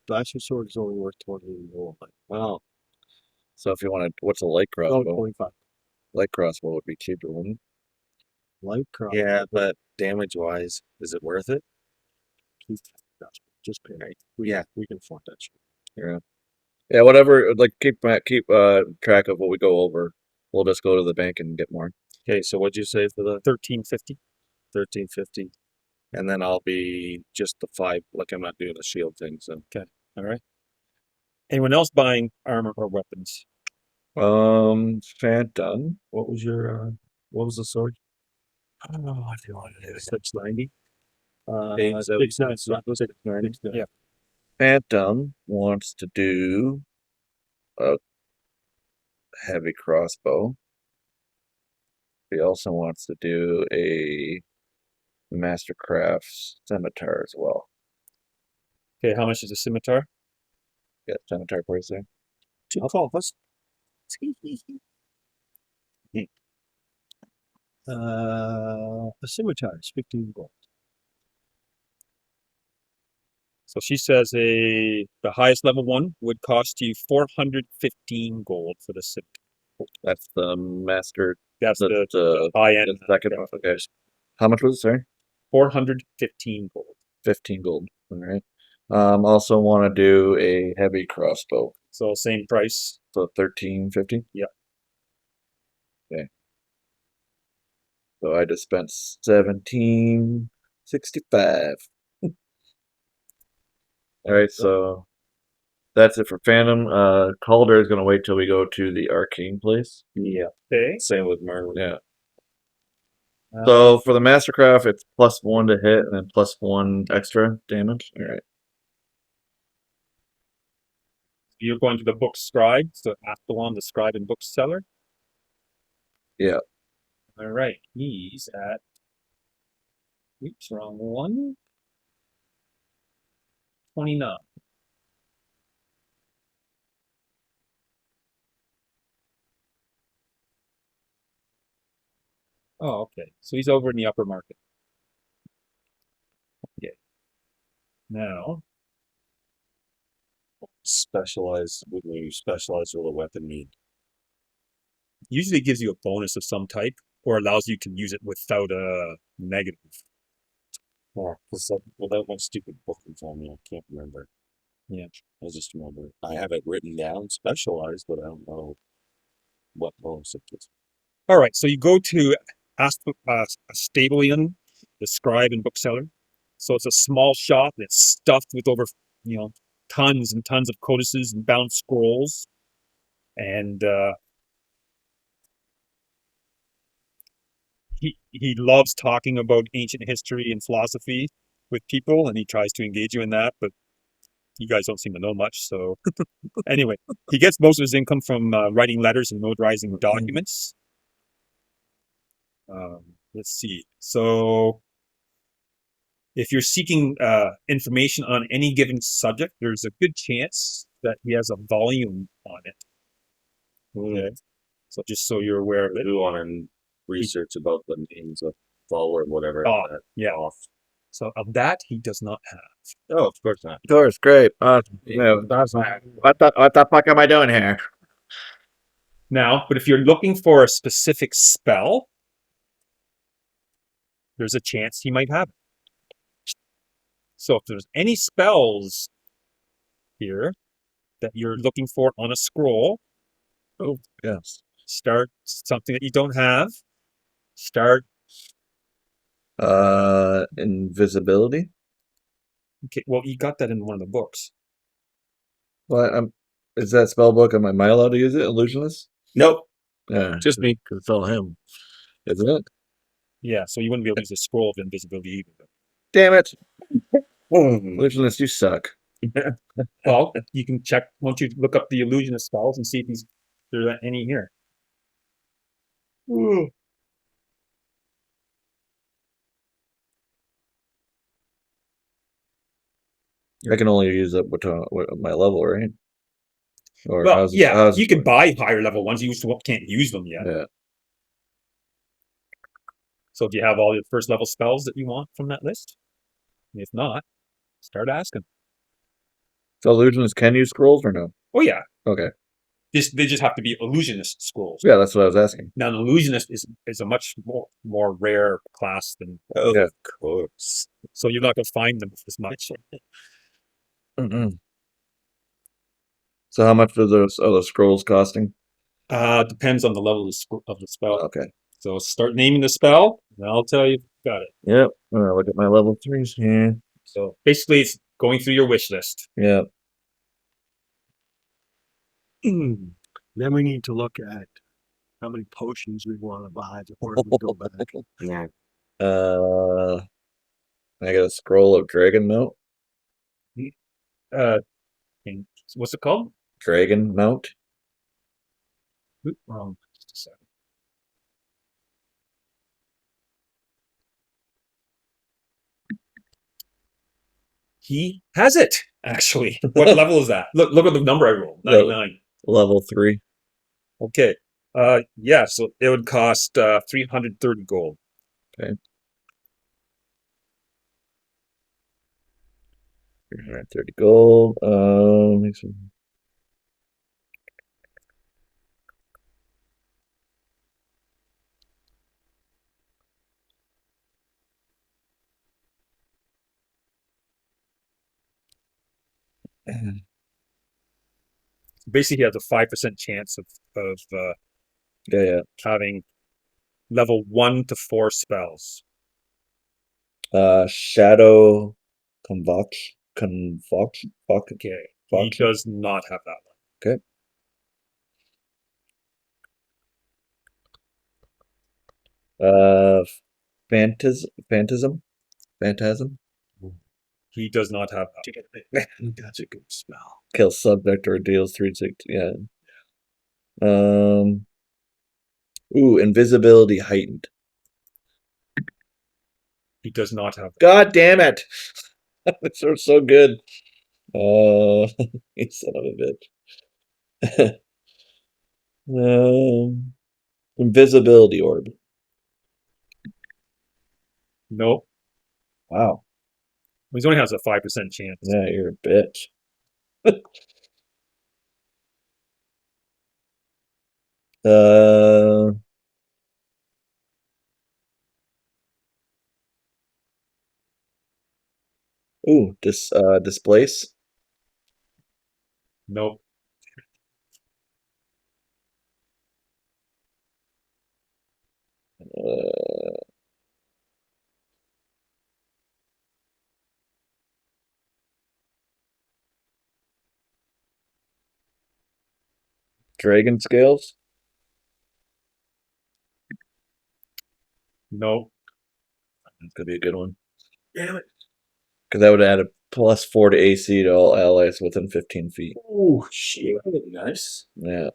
bastard sword is only worth 20 gold. Wow, So if you want to, what's a light Oh, crossbow? 25. Light crossbow would be cheaper, wouldn't Light crossbow. yeah, but damage wise, is it worth it? Just pay. Right. Yeah, we can afford that shit. it? Yeah. Yeah, whatever. Like keep track of what we go over. We'll just go to the bank and get more. Okay, so what'd you say for the 1350. 1350? And then I'll be just the 5. Like I'm not doing the shield thing. So All right. Anyone else buying armor or weapons? Phantom. what was your what was the sword? Oh, I feel like it is 690. James, that 690. Yeah. Phantom wants to do a heavy crossbow. He also wants to do a Mastercraft scimitar as well. Okay, how much is a scimitar? Got scimitar price there. 2 call us. A scimitar is 15 gold. So she says the highest level one would cost you 415 gold for the scimitar. That's the master. That's the the high end. second one. Okay. How much was it? Sorry, 415 gold. 15 gold. All right. Also want to do a heavy crossbow. So same price. So 1350. Yeah. Okay. So I just spent 1765. All right, so that's it for fandom. Calder is gonna wait till we go to the arcane place. Yeah. Okay. Same with Merlin. Yeah. So for the Mastercraft, it's +1 to hit and then +1 extra damage. All right. You're going to the book scribe, so Athlon, the scribe and bookseller. Yeah. All right, he's at. Oops, wrong one. 29. Oh, okay. So he's over in the upper market. Okay. Now, Specialized. When you specialize with a weapon, mean usually gives you a bonus of some type or allows you to use it without a negative. well, that one stupid book in front of me. I can't remember. Yeah. I just remember I have it written down, specialized, but I don't know what bonus it is. All right, so you go to Stabilian, the scribe and bookseller. So it's a small shop that's stuffed with over, tons and tons of codices and bound scrolls. And he loves talking about ancient history and philosophy with people, and he tries to engage you in that, but you guys don't seem to know much. So anyway, he gets most of his income from writing letters and notarizing documents. Let's see. So if you're seeking information on any given subject, there's a good chance that he has a volume on it. Okay. So just so you're aware of I it. do want to research about the names of Vul or whatever. Oh, that yeah. off. So of that, he does not have. Oh, of course not. Of course, great. No, what the fuck am I doing here? Now, but if you're looking for a specific spell, there's a chance he might have it. So if there's any spells here that you're looking for on a scroll, Oh, yes. start something that you don't have. Start. Invisibility. Okay, well, you got that in one of the books. What? Is that spell book? Am I allowed to use it? Illusionist? Nope. Yeah, Just me. because it's all him. Isn't it? Yeah, so you wouldn't be able to use a scroll of invisibility either. Damn it! Boom. Illusionist, you suck. Well, you can check. Why don't you look up the illusionist spells and see if there are any here? Ooh. I can only use it with my level, right? Or Well, how's yeah, how's you can buy higher level ones. You just can't use them yet. Yeah. So do you have all your first level spells that you want from that list? If not, start asking. So illusionists can use scrolls or no? Oh yeah, Okay. they just have to be illusionist scrolls. Yeah, that's what I was asking. Now, an illusionist is a much more rare class than. Of Yeah. course. So you're not going to find them as much. So how much are those scrolls costing? Depends on the level of the spell. Okay. So start naming the spell, and I'll tell you. Got it. Yep. I'm gonna look at my level 3s here. So basically, it's going through your wish list. Yeah. Then we need to look at how many potions we want to buy before we go back. Yeah. I got a scroll of dragon mount. And what's it called? Dragon mount. Oop, wrong. Just a second. He has it, actually. What level is that? Look at the number I rolled. 99. Level 3. Okay. Yeah, so it would cost 330 gold. Okay. 330 gold. Makes some... Basically, he has a 5% chance of Yeah. having level 1 to 4 spells. Shadow Convox. Okay. He does not have that one. Phantasm. He does not have that. That's a good spell. Kill subject or deals 3/6. Yeah. Ooh, invisibility heightened. He does not have that. God damn it! This are so good. You son of a bitch. Invisibility orb. Nope. Wow. He only has a 5% chance. Yeah, you're a bitch. Displace. Nope. Dragon scales. Nope. That's gonna be a good one. Damn it. Because that would add a +4 to AC to all allies within 15 feet. Oh, shit. Nice. Yeah.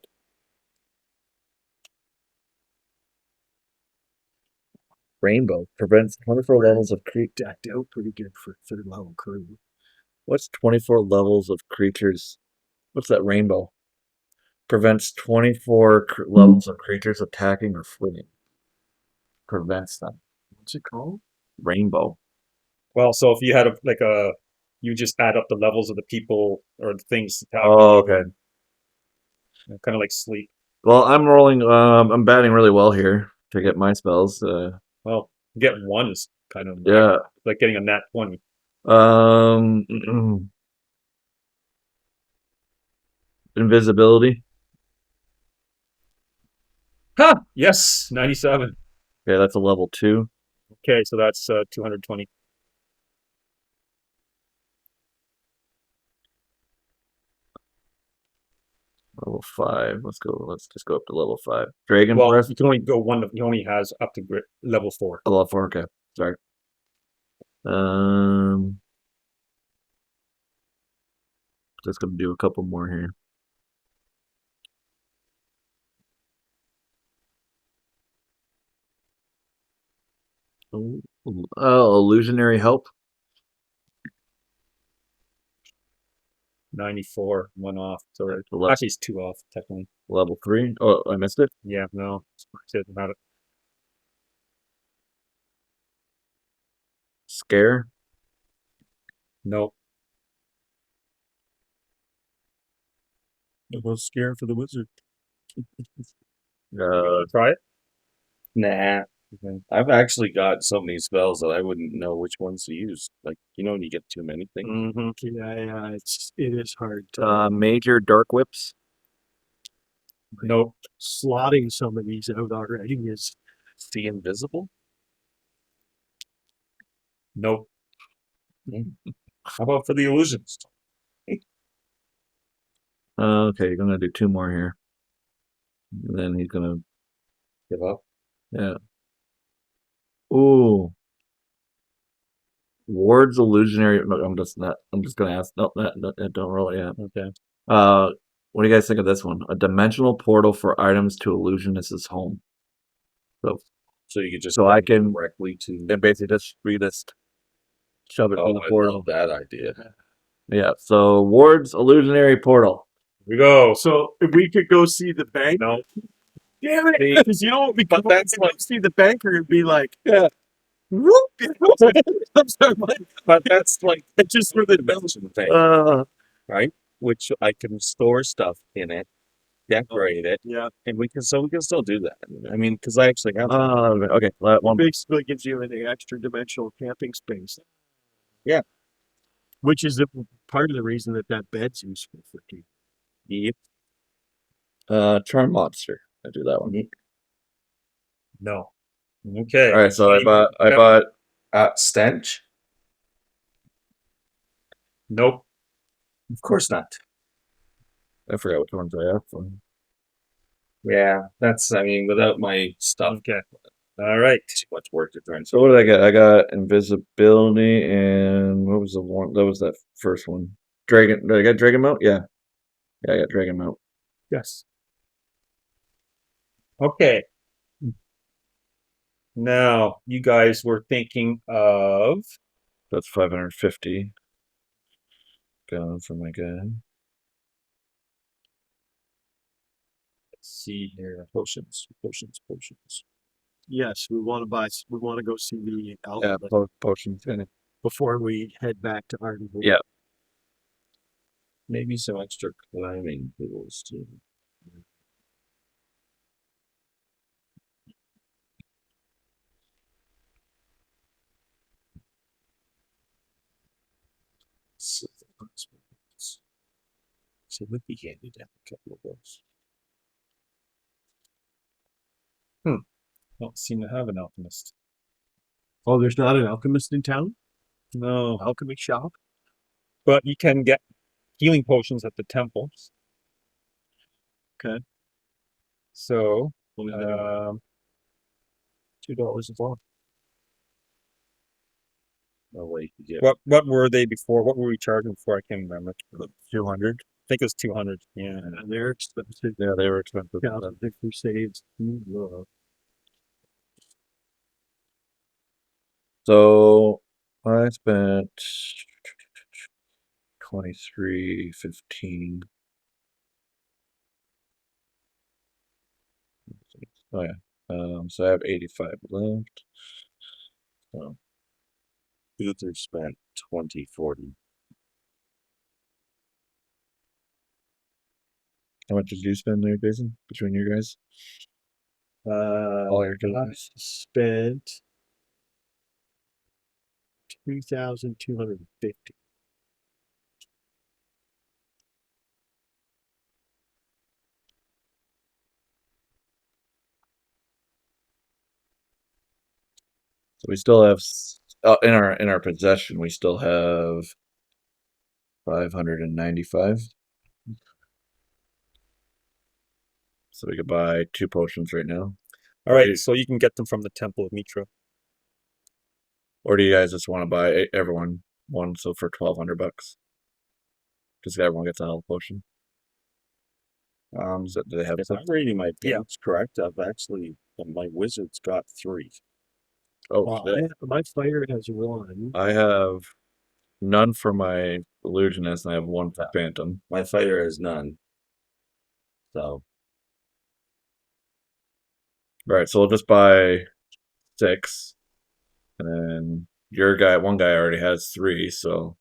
Rainbow prevents 24 levels of Decked out pretty good for third level crew. What's 24 levels of creatures? What's that rainbow? Prevents 24 levels of creatures attacking or fleeing. Prevents them. What's it called? Rainbow. Well, so if you had you just add up the levels of the people or the things. Oh, okay. Kind of like sleep. Well, I'm rolling. I'm batting really well here to get my spells. Well, get one is kind of Yeah. like getting a nat 20. Invisibility. Ha! Yes, 97. Okay, that's a level 2. Okay, so that's 220. Level 5. Let's go. Let's just go up to level 5. Dragon Well, breath. you can only go one. He only has up to level 4. Oh, level 4. Okay, sorry. Just gonna do a couple more here. Illusionary help. 94, one off. So Level- actually, it's 2 off technically. Level 3. Oh, I missed it. Yeah, no, it doesn't matter. Scare. No, It was scare for the wizard. try it. Nah. I've actually got so many spells that I wouldn't know which ones to use. Like, when you get too many things. Mm-hmm. Yeah, it is hard to Major dark whips. Nope. slotting some of these out already is See invisible? Nope. How about for the illusions? Okay, you're gonna do 2 more here. And then he's gonna Give up? Yeah. Ooh. Ward's illusionary. No, I'm just gonna ask. No, don't roll it yet. Okay. What do you guys think of this one? A dimensional portal for items to illusionist's home. So you could just So I can directly to and basically just shove it through the I portal. love that idea. Yeah. So Ward's illusionary portal. Here we go. so if we could go see the bank. No. Damn it! Because you know what we could that's like see the banker and be like, Yeah. whoop, comes our money. But that's like It's just for the dimension thing, right? Which I can store stuff in it, decorate it, yeah. and we can still do that. I mean, because I actually have Okay. One. Basically gives you an extra dimensional camping space. Yeah. Which is part of the reason that bed's useful for you. Yep. Charm monster. I do that one. No. Okay. All right. So I bought Stench. Nope. Of course not. I forgot which ones I have. Yeah, that's, I mean, without my stuff, Okay. All right. too much work to try and So what did I get? I got invisibility and what was the one? That was that first one. Dragon. Did I get dragon mount? Yeah. Yeah, I got dragon mount. Yes. Okay. Now, you guys were thinking of That's 550. Going for my guy. let's see here. potions. Yes, we want to buy. We want to go see the Yeah, outlet potions. before we head back to Arden Vul. Yeah. Maybe some extra climbing tools too. So it would be handy to have a couple of those. Don't seem to have an alchemist. Oh, there's not an alchemist in town. No. Alchemy shop. But you can get healing potions at the temples. Okay. So, $2 a bottle. Oh wait, yeah. what were they before? What were we charging for? I can't remember. 200. I think it was 200. Yeah. And they're expensive. Yeah, they were expensive. Yeah, the Crusades. So I spent 23.15. Oh yeah. So I have 85 left. So Luther spent 2040. how much did you spend there, Jason? Between you guys? All your I guys? spent 2,250. So we still have in our possession. We still have 595. So we could buy 2 potions right now. All right. So you can get them from the Temple of Mitra. Or do you guys just want to buy everyone one? So for $1,200, just everyone gets a health potion. So do they have? If I'm reading my Yeah. page correct, I've actually my wizard's got 3. Oh, Well, shit. my fighter has 1. I have none for my illusionist, and I have 1 for phantom. My fighter has none. So Right, so we'll just buy 6, and then your guy, one guy already has 3, so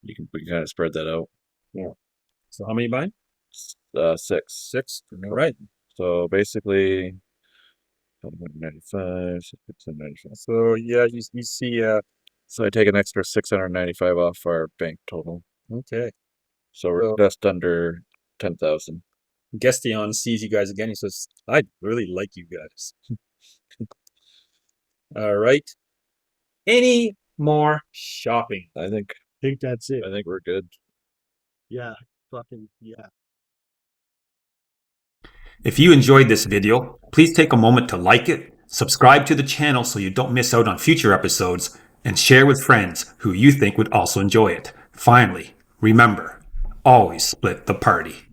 we can kind of spread that out. So how many you buying? 6. 6. All right. So basically, 595, 695. So yeah, you see. So I take an extra 695 off our bank total. Okay. So we're So- just under 10,000. Gestion sees you guys again. He says, "I really like you guys." All right. Any more shopping? I think That's it. we're good. Yeah. Fucking yeah. If you enjoyed this video, please take a moment to like it, subscribe to the channel so you don't miss out on future episodes, and share with friends who you think would also enjoy it. Finally, remember, always split the party.